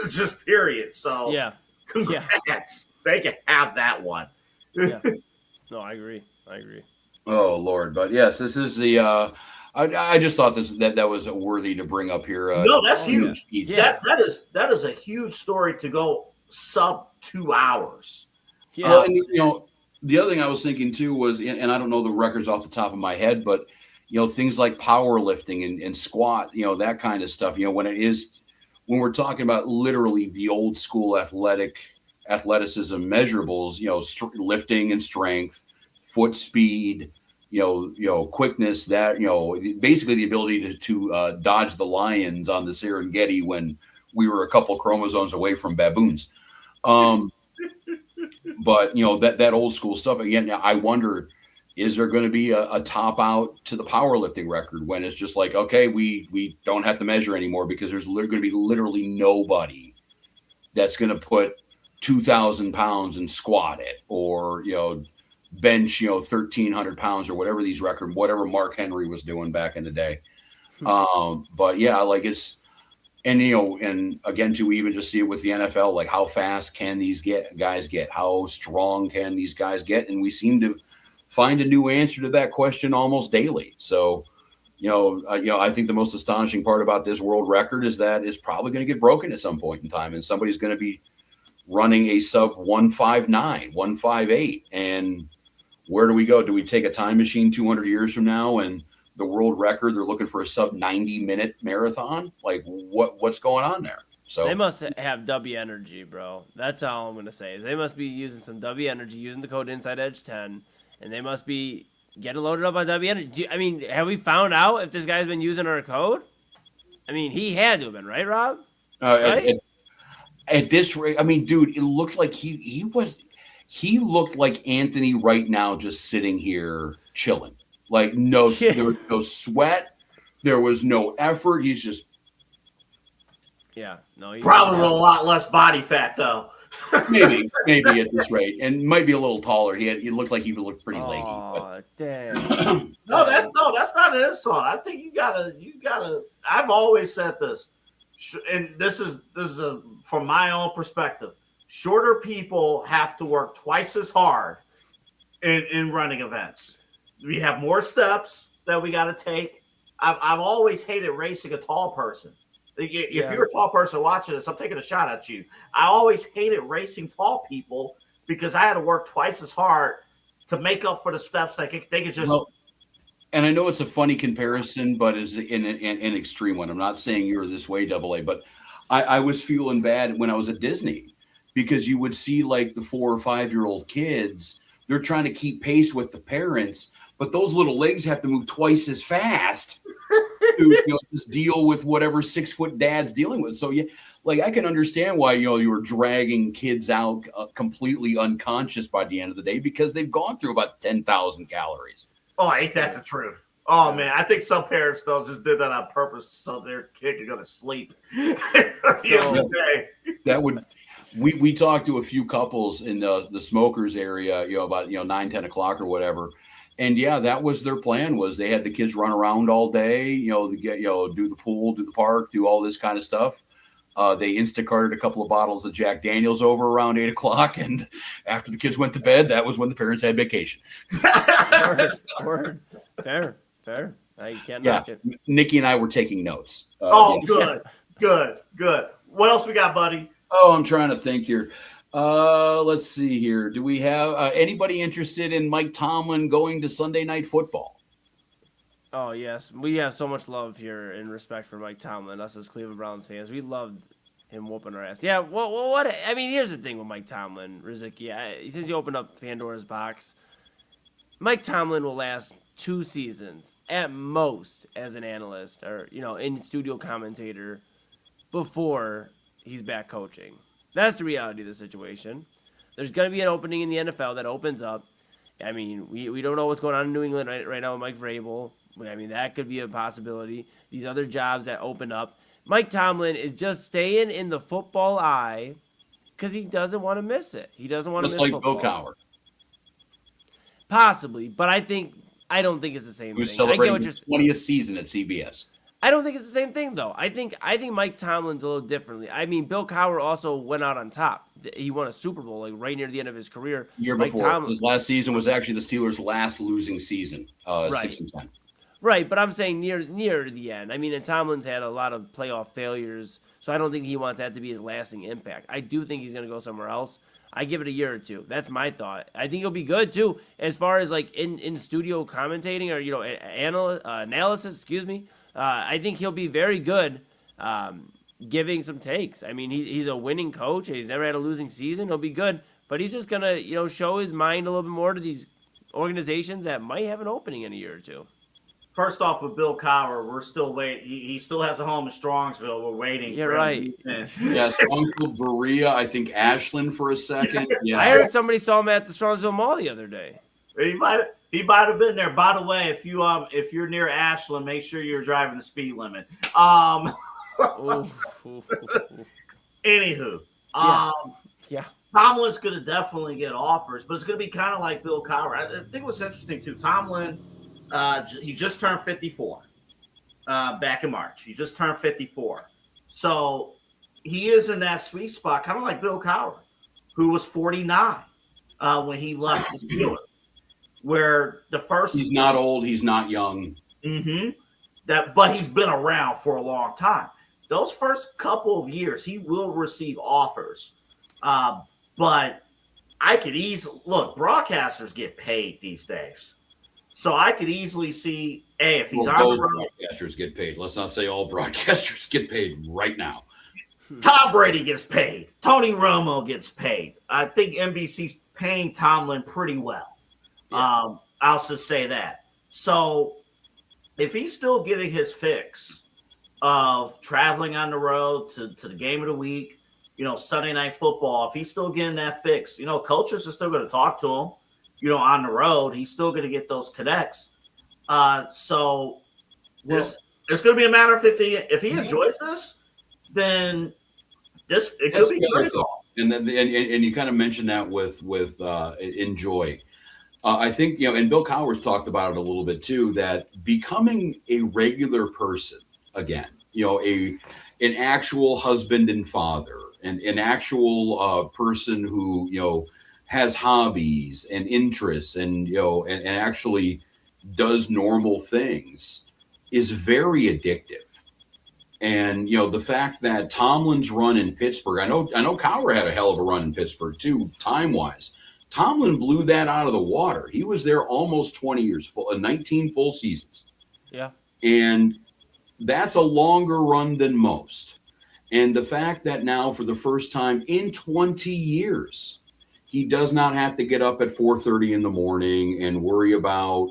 just period. So congrats. They can have that one. Yeah. No, I agree. Oh Lord, but yes, this is the. I just thought that was worthy to bring up here. No, that's huge. Yeah. That is a huge story to go sub 2 hours. Yeah. Well, and, the other thing I was thinking too was, and I don't know the records off the top of my head, but things like powerlifting and squat, that kind of stuff. When we're talking about literally the old school athleticism measurables, lifting and strength, foot speed, quickness, that, basically the ability to dodge the lions on the Serengeti when we were a couple chromosomes away from baboons. But that old school stuff again. I wonder, is there going to be a top out to the powerlifting record when it's just like, okay, we don't have to measure anymore because there's going to be literally nobody that's going to put 2,000 pounds and squat it, or bench 1,300 pounds or whatever whatever Mark Henry was doing back in the day. But yeah, like it's. And and again, to even just see it with the NFL, like how fast can these guys get? How strong can these guys get? And we seem to find a new answer to that question almost daily. So, I think the most astonishing part about this world record is that it's probably going to get broken at some point in time, and somebody's going to be running a sub 159, 158. And where do we go? Do we take a time machine 200 years from now and the world record, they're looking for a sub 90-minute marathon? Like what's going on there? So they must have W energy, bro. That's all I'm gonna say. Is they must be using some W energy, using the code Inside Edge 10, and they must be getting loaded up on W energy. I mean, have we found out if this guy's been using our code? I mean, he had to have been, right, Rob? Right? At this rate, I mean, dude, it looked like he looked like Anthony right now, just sitting here chilling. Like there was no sweat, there was no effort. He's just probably with a lot less body fat though. maybe at this rate, and might be a little taller. He looked like he looked pretty leggy. Oh, damn. No, that's not an insult. I think you gotta. I've always said this, and this is from my own perspective. Shorter people have to work twice as hard in running events. We have more steps that we got to take. I've always hated racing a tall person. If you're a tall person watching this, I'm taking a shot at you. I always hated racing tall people because I had to work twice as hard to make up for the steps that they could just. Well, and I know it's a funny comparison, but it's an extreme one. I'm not saying you're this way, AA, but I was feeling bad when I was at Disney because you would see like the 4 or 5-year-old kids. They're trying to keep pace with the parents, but those little legs have to move twice as fast to just deal with whatever 6-foot dad's dealing with. So yeah, like I can understand why you were dragging kids out completely unconscious by the end of the day because they've gone through about 10,000 calories. Oh, ain't that the truth? Oh man, I think some parents though just did that on purpose so their kid could go to sleep. That would. We talked to a few couples in the smokers area, about 9, 10 o'clock or whatever. And yeah, that was their plan. Was they had the kids run around all day, to get, do the pool, do the park, do all this kind of stuff. They Instacarted a couple of bottles of Jack Daniels over around 8 o'clock, and after the kids went to bed, that was when the parents had vacation. Word. Fair. You can't yeah, knock it. Nikki and I were taking notes. Good. What else we got, buddy? Oh, I'm trying to think here. Let's see here. Do we have anybody interested in Mike Tomlin going to Sunday Night Football? Oh, yes. We have so much love here and respect for Mike Tomlin, us as Cleveland Browns fans. We loved him whooping our ass. Yeah, well, what? I mean, here's the thing with Mike Tomlin, Rozycki. Since you opened up Pandora's box, Mike Tomlin will last 2 seasons at most as an analyst or, in studio commentator before he's back coaching. That's the reality of the situation. There's going to be an opening in the NFL that opens up. I mean, we don't know what's going on in New England right now with Mike Vrabel. I mean, that could be a possibility. These other jobs that open up. Mike Tomlin is just staying in the football eye because he doesn't want to miss it. He doesn't want to miss football. Just like football. Bill Cowher. Possibly, but I don't think it's the same thing. He was celebrating his 20th season at CBS. I don't think it's the same thing, though. I think Mike Tomlin's a little differently. I mean, Bill Cowher also went out on top. He won a Super Bowl right near the end of his career. Year before. His last season was actually the Steelers' last losing season, 6-10. Right, but I'm saying near the end. I mean, and Tomlin's had a lot of playoff failures, so I don't think he wants that to be his lasting impact. I do think he's going to go somewhere else. I give it a year or two. That's my thought. I think he'll be good, too, as far as, in studio commentating or, analysis, excuse me. I think he'll be very good giving some takes. I mean, he's a winning coach. He's never had a losing season. He'll be good. But he's just going to, show his mind a little bit more to these organizations that might have an opening in a year or two. First off, with Bill Cowher, we're still waiting. He still has a home in Strongsville. We're waiting. You're for right. Yeah, Strongsville, Berea, I think Ashland for a second. Yeah. I heard somebody saw him at the Strongsville Mall the other day. He might have been there. By the way, if you're near Ashland, make sure you're driving the speed limit. Anywho, yeah. Tomlin's going to definitely get offers, but it's going to be kind of like Bill Cowher. I think what's interesting too, Tomlin, he just turned 54 back in March. He just turned 54, so he is in that sweet spot, kind of like Bill Cowher, who was 49 when he left the Steelers. Where the first, he's not old, he's not young. But he's been around for a long time. Those first couple of years, he will receive offers. But I could easily look. Broadcasters get paid these days, so I could easily see. Hey, if he's on those the road, broadcasters get paid. Let's not say all broadcasters get paid right now. Tom Brady gets paid. Tony Romo gets paid. I think NBC's paying Tomlin pretty well. Yeah. I'll just say that. So if he's still getting his fix of traveling on the road to the game of the week, Sunday Night Football, if he's still getting that fix, coaches are still going to talk to him, on the road. He's still going to get those connects. So it's going to be a matter of if he enjoys this, then it could be critical. And then and you kind of mentioned that with enjoy. I think, and Bill Cowher's talked about it a little bit too, that becoming a regular person again, an actual husband and father, and an actual person who, has hobbies and interests and, and actually does normal things is very addictive. And, the fact that Tomlin's run in Pittsburgh, I know Cowher had a hell of a run in Pittsburgh too, time-wise. Tomlin blew that out of the water. He was there almost 20 years, 19 full seasons. Yeah. And that's a longer run than most. And the fact that now for the first time in 20 years, he does not have to get up at 4:30 in the morning and worry about,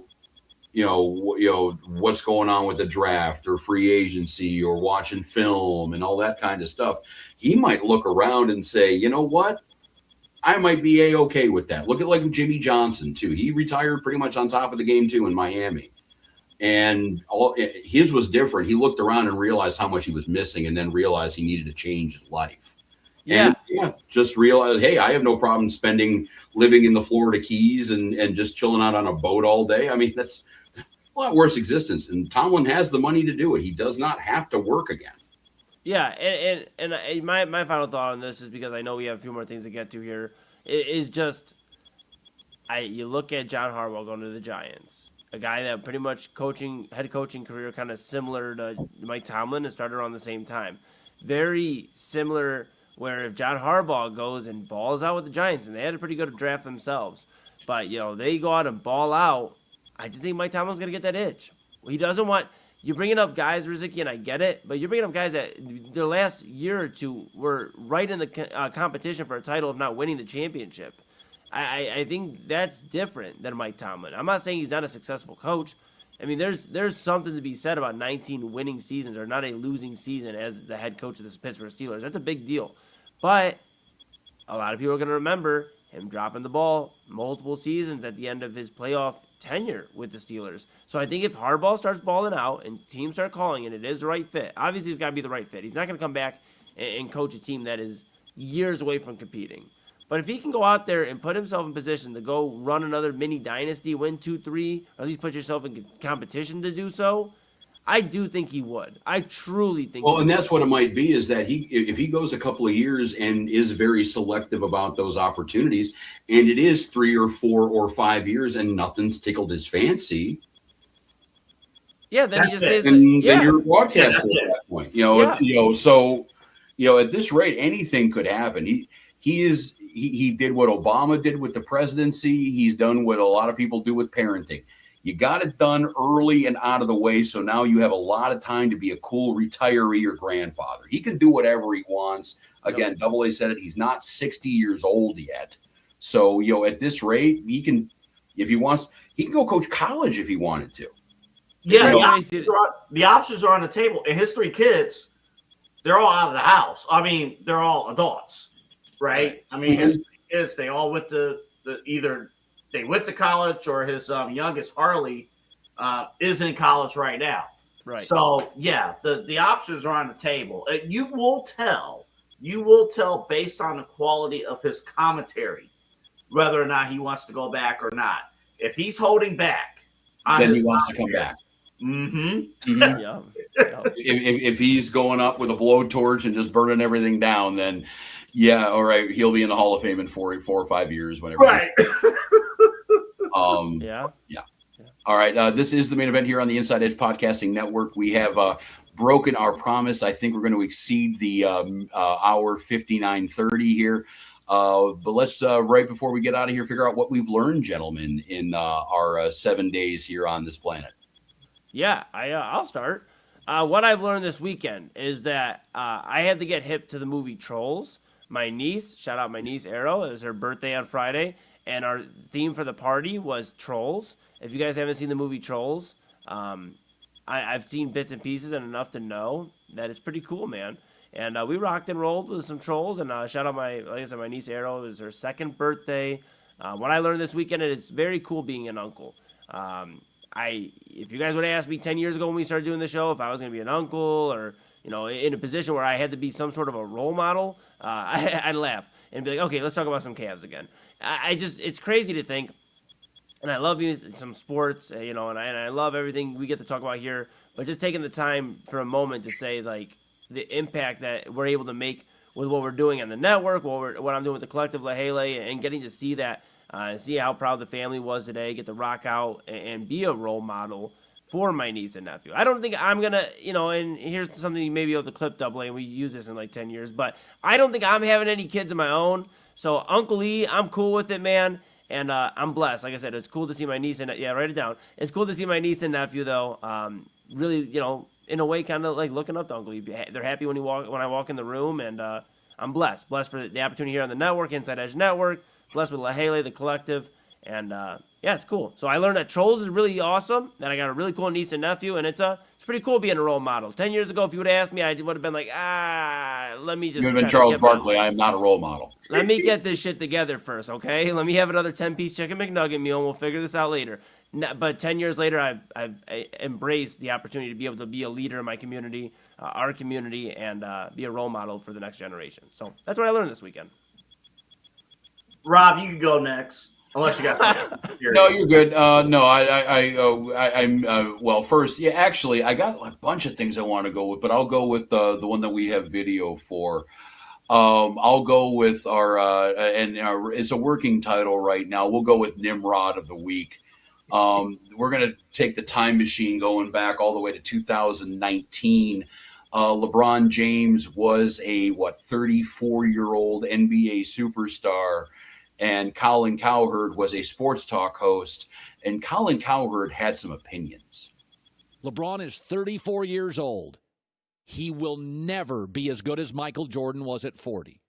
what's going on with the draft or free agency or watching film and all that kind of stuff. He might look around and say, you know what? I might be A-okay with that. Look at like Jimmy Johnson, too. He retired pretty much on top of the game, too, in Miami. And his was different. He looked around and realized how much he was missing and then realized he needed to change his life. Yeah. And just realized, hey, I have no problem living in the Florida Keys and just chilling out on a boat all day. I mean, that's a lot worse existence. And Tomlin has the money to do it. He does not have to work again. Yeah, and my final thought on this is, because I know we have a few more things to get to here, is just you look at John Harbaugh going to the Giants, a guy that pretty much head coaching career kind of similar to Mike Tomlin and started around the same time. Very similar, where if John Harbaugh goes and balls out with the Giants, and they had a pretty good draft themselves, but they go out and ball out, I just think Mike Tomlin's going to get that itch. He doesn't want. You're bringing up guys, Rozycki, and I get it, but you're bringing up guys that their last year or two were right in the competition for a title, if not winning the championship. I think that's different than Mike Tomlin. I'm not saying he's not a successful coach. I mean, there's something to be said about 19 winning seasons or not a losing season as the head coach of the Pittsburgh Steelers. That's a big deal. But a lot of people are going to remember him dropping the ball multiple seasons at the end of his playoff tenure with the Steelers. So I think if Harbaugh starts balling out and teams start calling it is the right fit. Obviously, it's got to be the right fit. He's not going to come back and coach a team that is years away from competing. But if he can go out there and put himself in position to go run another mini dynasty, win 2-3, or at least put yourself in competition to do so, I do think he would. I truly think. Well, and that's what it might be, is that if he goes a couple of years and is very selective about those opportunities, and it is 3 or 4 or 5 years and nothing's tickled his fancy. Yeah, then that's he just says, then you're a broadcaster at that point. So at this rate, anything could happen. He did what Obama did with the presidency. He's done what a lot of people do with parenting. You got it done early and out of the way, so now you have a lot of time to be a cool retiree or grandfather. He can do whatever he wants. Again, Double A said it. He's not 60 years old yet. So, at this rate, he can If he wants, he can go coach college if he wanted to. Yeah, You know, the options are on the table. And his 3 kids, they're all out of the house. I mean, they're all adults, right? I mean, his 3 kids, they all went to either they went to college or his youngest Harley is in college right now. Right. So yeah, the options are on the table. You will tell based on the quality of his commentary whether or not he wants to go back or not. If he's holding back, then he wants to come back. Yeah. If he's going up with a blowtorch and just burning everything down, then yeah, all right, he'll be in the Hall of Fame in 4 or 5 years, whenever. Right. Yeah. All right. This is the main event here on the Inside Edge Podcasting Network. We have broken our promise. I think we're going to exceed the hour 59:30 here. But let's, right before we get out of here, figure out what we've learned, gentlemen, in our 7 days here on this planet. Yeah, I'll start. What I've learned this weekend is that I had to get hip to the movie Trolls. My niece, shout out my niece Arrow, it was her birthday on Friday, and our theme for the party was Trolls. If you guys haven't seen the movie Trolls, I've seen bits and pieces and enough to know that it's pretty cool, man. And we rocked and rolled with some Trolls, and shout out like I said, my niece Arrow. It was her 2nd birthday. What I learned this weekend is it's very cool being an uncle. If you guys would have asked me 10 years ago when we started doing the show if I was going to be an uncle or, in a position where I had to be some sort of a role model, I'd laugh and be like, okay, let's talk about some Cavs again. It's crazy to think, and I love some sports, and I love everything we get to talk about here, but just taking the time for a moment to say, like, the impact that we're able to make with what we're doing on the network, what I'm doing with the collective Lahele, and getting to see that, see how proud the family was today, get to rock out and be a role model for my niece and nephew. I don't think I'm going to, and here's something maybe with the clip doubling, and we use this in like 10 years, but I don't think I'm having any kids of my own. So Uncle E, I'm cool with it, man. And I'm blessed. Like I said, it's cool to see my niece and write it down. It's cool to see my niece and nephew, though. Really, in a way, kind of like looking up to Uncle E. They're happy when I walk in the room, and I'm blessed. Blessed for the opportunity here on the network, Inside Edge Network. Blessed with Lahele, the collective, and it's cool. So I learned that Trolls is really awesome. That I got a really cool niece and nephew, and it's pretty cool being a role model. 10 years ago, if you would have asked me, I would have been like, let me just. You would have been Charles Barkley. I am not a role model. Let me get this shit together first, okay? Let me have another 10-piece chicken McNugget meal, and we'll figure this out later. But 10 years later, I've embraced the opportunity to be able to be a leader in my community, our community, and be a role model for the next generation. So that's what I learned this weekend. Rob, you can go next. Unless you got something. No, you're good. No, I'm well, first, yeah, actually, I got a bunch of things I want to go with, but I'll go with the one that we have video for. I'll go with it's a working title right now. We'll go with Nimrod of the Week. We're going to take the time machine going back all the way to 2019. LeBron James was a 34-year-old NBA superstar. And Colin Cowherd was a sports talk host, and Colin Cowherd had some opinions. LeBron is 34 years old. He will never be as good as Michael Jordan was at 40.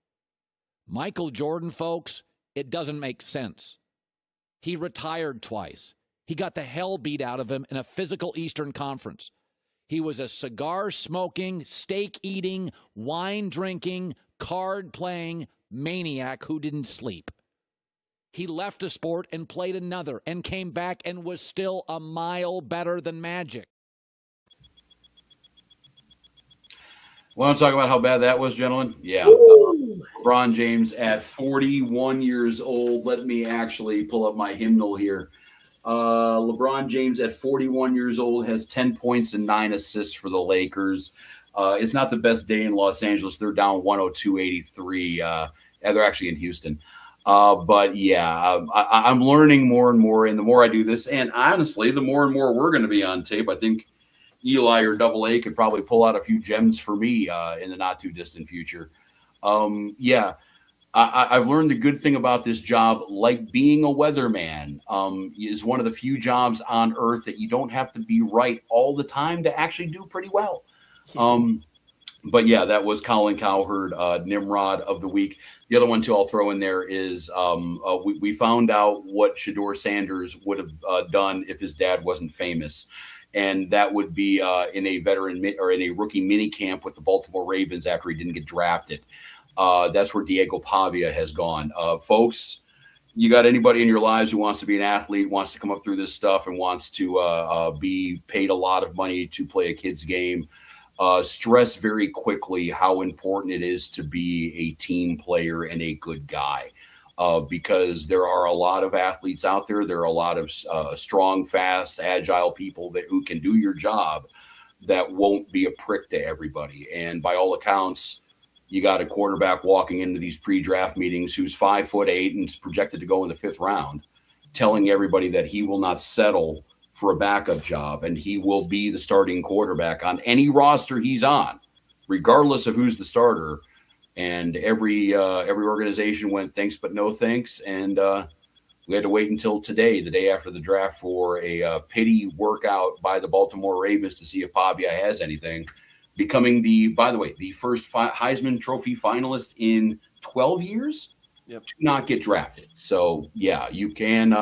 Michael Jordan, folks, it doesn't make sense. He retired twice. He got the hell beat out of him in a physical Eastern Conference. He was a cigar-smoking, steak-eating, wine-drinking, card-playing maniac who didn't sleep. He left a sport and played another and came back and was still a mile better than Magic. Want to talk about how bad that was, gentlemen? Yeah. LeBron James at 41 years old. Let me actually pull up my hymnal here. LeBron James at 41 years old has 10 points and 9 assists for the Lakers. It's not the best day in Los Angeles. They're down 102-83. They're actually in Houston. But yeah, I'm learning more and more, and the more I do this, and honestly, the more and more we're going to be on tape. I think Eli or Double A could probably pull out a few gems for me in the not too distant future. I've learned the good thing about this job, like being a weatherman, is one of the few jobs on earth that you don't have to be right all the time to actually do pretty well. But yeah, that was Colin Cowherd, Nimrod of the week. The other one too I'll throw in there is we found out what Shedeur Sanders would have done if his dad wasn't famous, and that would be in a veteran or in a rookie mini camp with the Baltimore Ravens after he didn't get drafted. That's where Diego Pavia has gone. Folks, you got anybody in your lives who wants to be an athlete, wants to come up through this stuff, and wants to be paid a lot of money to play a kid's game. Stress very quickly how important it is to be a team player and a good guy, because there are a lot of athletes out there. There are a lot of strong, fast, agile people who can do your job that won't be a prick to everybody. And by all accounts, you got a quarterback walking into these pre-draft meetings who's 5'8" and is projected to go in the 5th round, telling everybody that he will not settle for a backup job, and he will be the starting quarterback on any roster he's on, regardless of who's the starter. And every organization went thanks but no thanks, and we had to wait until today, the day after the draft, for a pity workout by the Baltimore Ravens to see if Pavia has anything, becoming the first Heisman Trophy finalist in 12 years. Yep. To not get drafted. So yeah, you can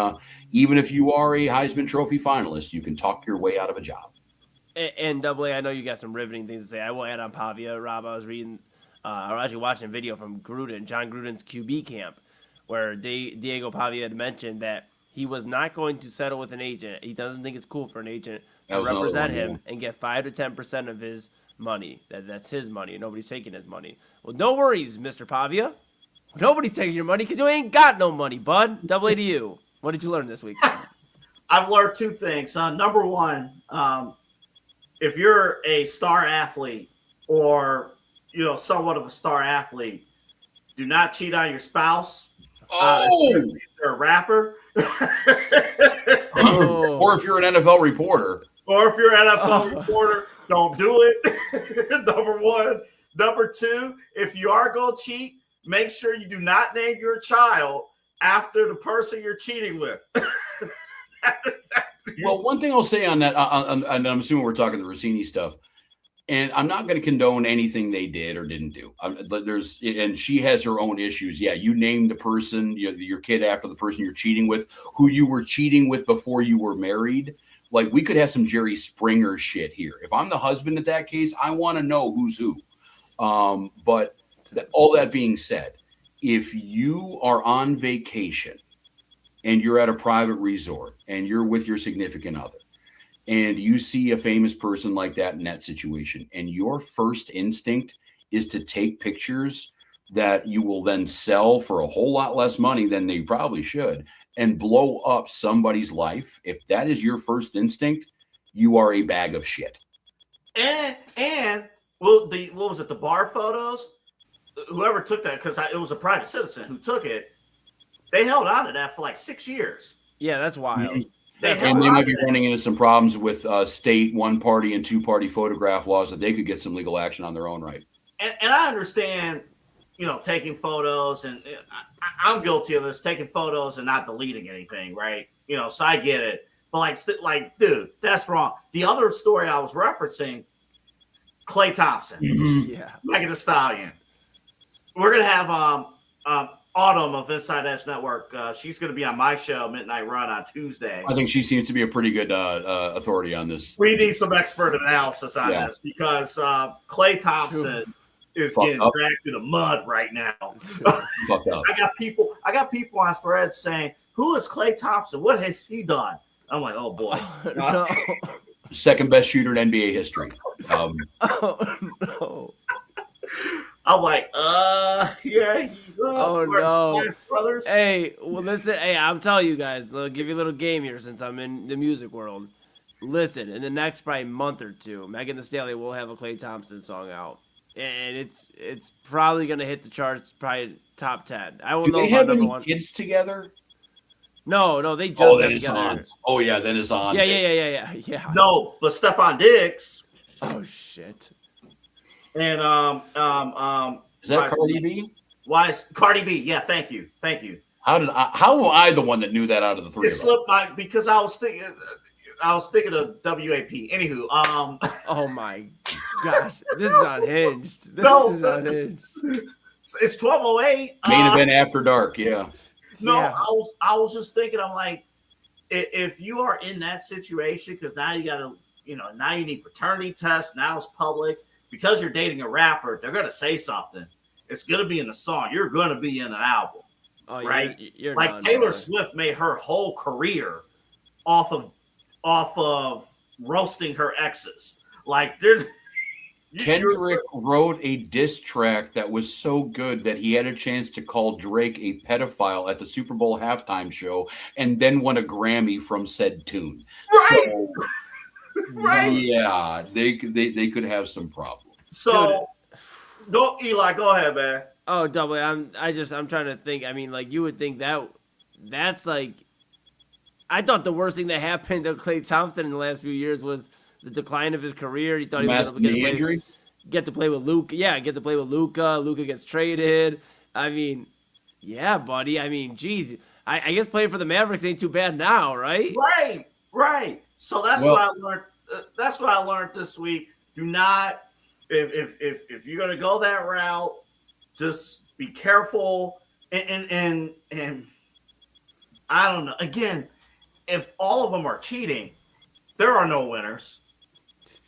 even if you are a Heisman Trophy finalist, you can talk your way out of a job. And Double A, I know you got some riveting things to say. I will add on Pavia. Rob, I was reading or actually watching a video from Gruden, John Gruden's QB camp, where Diego Pavia had mentioned that he was not going to settle with an agent. He doesn't think it's cool for an agent to represent him and get 5 to 10% of his money. That's his money. Nobody's taking his money. Well, no worries, Mr. Pavia. Nobody's taking your money because you ain't got no money, bud. Double A to you. What did you learn this week? I've learned 2 things. Number one, if you're a star athlete or somewhat of a star athlete, do not cheat on your spouse. If you're a rapper, or if you're an NFL reporter, don't do it. Number one. Number 2, if you are going to cheat, make sure you do not name your child after the person you're cheating with. Well, one thing I'll say on that, and I'm assuming we're talking the Rossini stuff, and I'm not going to condone anything they did or didn't do. And she has her own issues. Yeah, you named the person, your kid, after the person you're cheating with, who you were cheating with before you were married. Like, we could have some Jerry Springer shit here. If I'm the husband in that case, I want to know who's who. But all that being said, if you are on vacation and you're at a private resort and you're with your significant other and you see a famous person like that in that situation, and your first instinct is to take pictures that you will then sell for a whole lot less money than they probably should and blow up somebody's life, if that is your first instinct, you are a bag of shit. And what was it, the bar photos? Whoever took that, because it was a private citizen who took it, they held on to that for like 6 years. Yeah, that's wild. Mm-hmm. And they might be running into some problems with state 1-party and 2-party photograph laws that they could get some legal action on their own right. And I understand, taking photos, and I'm guilty of this, taking photos and not deleting anything, right? So I get it. But like, dude, that's wrong. The other story I was referencing, Klay Thompson, Megan Thee Stallion. We're gonna have Autumn of Inside Edge Network. She's gonna be on my show, Midnight Run, on Tuesday. I think she seems to be a pretty good authority on this. We need some expert analysis on this, because Klay Thompson is getting dragged through the mud right now. I got people on Threads saying, "Who is Klay Thompson? What has he done?" I'm like, "Oh boy." No. Second best shooter in NBA history. Oh no. I'm like, yeah. Oh no, brothers. Hey, well, listen. Hey, I'm telling you guys. I'll give you a little game here since I'm in the music world. Listen, in the next probably month or two, Megan Thee Stallion will have a Klay Thompson song out, and it's probably gonna hit the charts, probably top 10. I will Do know they about have number any one. kids together? No, they just Oh, got then it's together. on. Oh yeah, then it's on. Yeah. No, but Stephon Diggs. Oh shit. And Is that Cardi B? Why is Cardi B? Yeah, thank you. How am I the one that knew that out of the three It of us? slipped by because I was thinking. I was thinking of WAP. Anywho, Oh my gosh, this is unhinged. This No. is unhinged. It's 12:08. Main event after dark. Yeah. No, Yeah. I was just thinking. I'm like, if you are in that situation, because now you got to, now you need paternity tests. Now it's public because you're dating a rapper. They're gonna say something. It's gonna be in the song. You're gonna be in an album, Oh, right? You're Like done, Taylor brother. Swift made her whole career off of roasting her exes. Like there's Kendrick wrote a diss track that was so good that he had a chance to call Drake a pedophile at the Super Bowl halftime show and then won a Grammy from said tune. Right. So, Right. yeah, they could have some problems. So go, Eli, go ahead, man. Oh, double. I'm trying to think. I mean, like you would think that's like. I thought the worst thing that happened to Klay Thompson in the last few years was the decline of his career. He thought he was going to get to play with Luka. Yeah, get to play with Luka. Luka gets traded. I mean, yeah, buddy. I mean, geez. I guess playing for the Mavericks ain't too bad now, right? Right. So that's what I learned. That's what I learned this week. Do not, if you're gonna go that route, just be careful. And I don't know. Again, if all of them are cheating, there are no winners.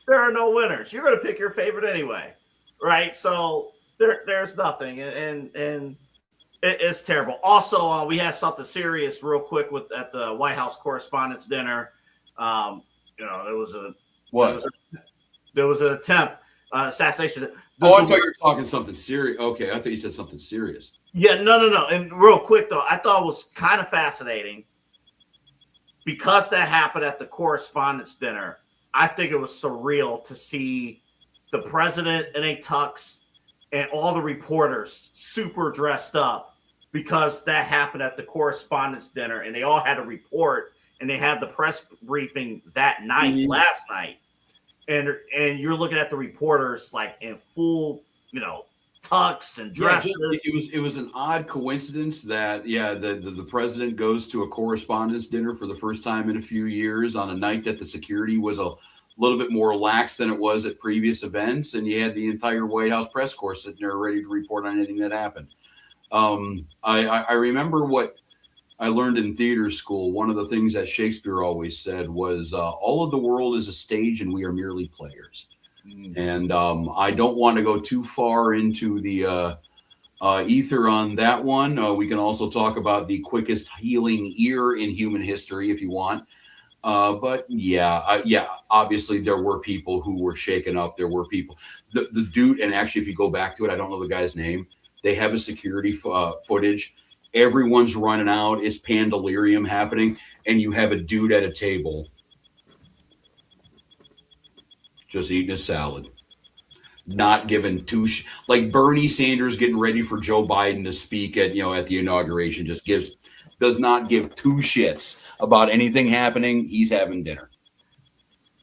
There are no winners. You're gonna pick your favorite anyway, right? So there's nothing, and it's terrible. Also, we had something serious real quick at the White House Correspondents' Dinner. There was an attempt, assassination. Oh, I thought you were talking something serious. Okay, I thought you said something serious. Yeah, no. And real quick though, I thought it was kind of fascinating because that happened at the Correspondents' Dinner. I think it was surreal to see the president in a tux and all the reporters super dressed up because that happened at the Correspondents' Dinner, and they all had a report, and they had the press briefing that night, last night, and you're looking at the reporters like in full, tux and dresses. It was an odd coincidence that the president goes to a correspondence dinner for the first time in a few years on a night that the security was a little bit more lax than it was at previous events, and you had the entire White House press corps sitting there ready to report on anything that happened. I remember what I learned in theater school. One of the things that Shakespeare always said was, all of the world is a stage and we are merely players. And I don't want to go too far into the ether on that one. We can also talk about the quickest healing ear in human history if you want. But obviously there were people who were shaken up. There were people, the dude, and actually if you go back to it, I don't know the guy's name. They have a security footage. Everyone's running out. It's pandalirium happening. And you have a dude at a table just eating a salad, not giving like Bernie Sanders getting ready for Joe Biden to speak at the inauguration, does not give two shits about anything happening. He's having dinner.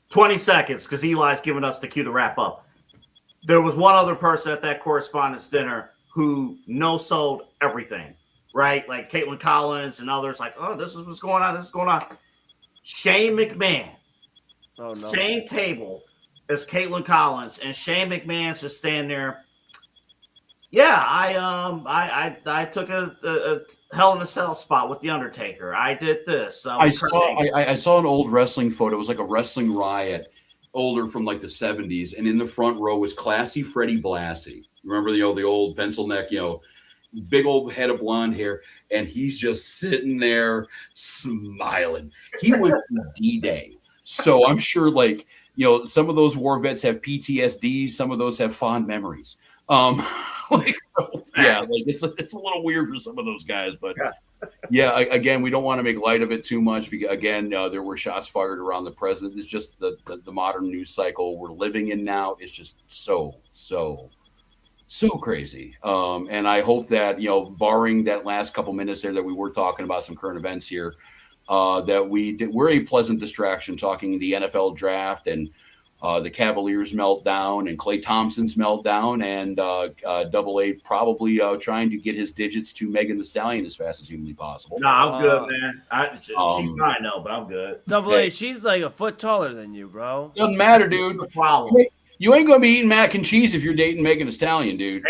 20 seconds, because Eli's giving us the cue to wrap up. There was one other person at that Correspondents' Dinner who no-sold everything, right? Like Caitlin Collins and others, like, oh, this is what's going on. This is going on. Shane McMahon, same table as Caitlin Collins, and Shane McMahon's just standing there. Yeah, I took a Hell in a Cell spot with the Undertaker. I did this. I saw an old wrestling photo. It was like a wrestling riot, older from like the 70s, and in the front row was classy Freddie Blassie. Remember the old pencil neck, big old head of blonde hair, and he's just sitting there smiling. He went to D-Day, so I'm sure some of those war vets have PTSD. Some of those have fond memories. It's a little weird for some of those guys, but again, we don't want to make light of it too much. Because, again, there were shots fired around the president. It's just the modern news cycle we're living in now. It's just so crazy. And I hope that, barring that last couple minutes there that we were talking about some current events here, that we're a pleasant distraction talking the NFL draft and the Cavaliers' meltdown and Klay Thompson's meltdown, and Double A probably trying to get his digits to Megan Thee Stallion as fast as humanly possible. Nah, I'm good, man. She's fine, though, but I'm good. Double A, she's like a foot taller than you, bro. Doesn't matter, dude. The problem. You ain't gonna be eating mac and cheese if you're dating Megan Thee Stallion, dude.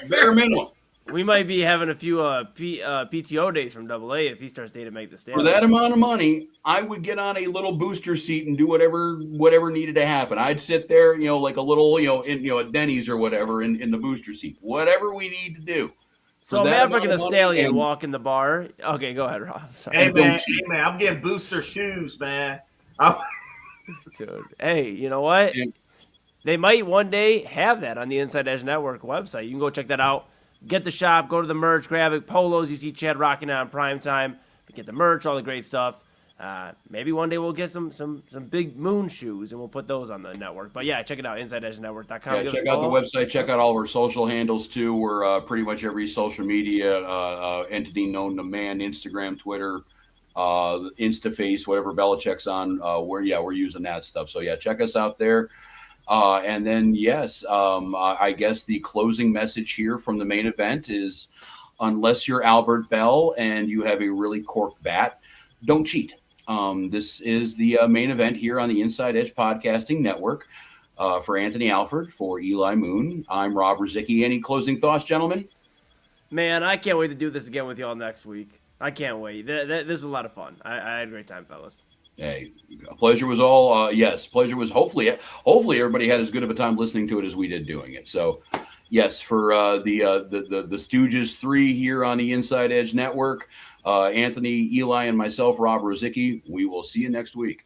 Bare minimum. We might be having a few PTO days from Double A if he starts dating Meg Thee Stallion. For that amount of money, I would get on a little booster seat and do whatever needed to happen. I'd sit there, like a little, at Denny's or whatever in the booster seat. Whatever we need to do. So Maverick and a Stallion walk in the bar. Okay, go ahead, Rob. Sorry. Hey man, I'm getting booster shoes, man. Dude, hey, you know what? They might one day have that on the Inside Edge Network website. You can go check that out. Get the shop, go to the merch, grab it. Polos, you see Chad rocking it on Prime Time. Get the merch, all the great stuff. Maybe one day we'll get some big moon shoes, and we'll put those on the network. But yeah, check it out, InsideEdgeNetwork.com. Yeah, check out the website. Check out all of our social handles, too. We're pretty much every social media entity known to man, Instagram, Twitter, InstaFace, whatever Belichick's on. We're using that stuff. So, yeah, check us out there. And then, yes, I guess the closing message here from the main event is, unless you're Albert Bell and you have a really corked bat, don't cheat. This is the main event here on the Inside Edge Podcasting Network. For Anthony Alford, for Eli Moon, I'm Rob Rozycki. Any closing thoughts, gentlemen? Man, I can't wait to do this again with y'all next week. I can't wait. This was a lot of fun. I had a great time, fellas. Hey, pleasure was all. Yes, pleasure was. Hopefully, everybody had as good of a time listening to it as we did doing it. So, yes, for the Stooges 3 here on the Inside Edge Network, Anthony, Eli, and myself, Rob Rozycki. We will see you next week.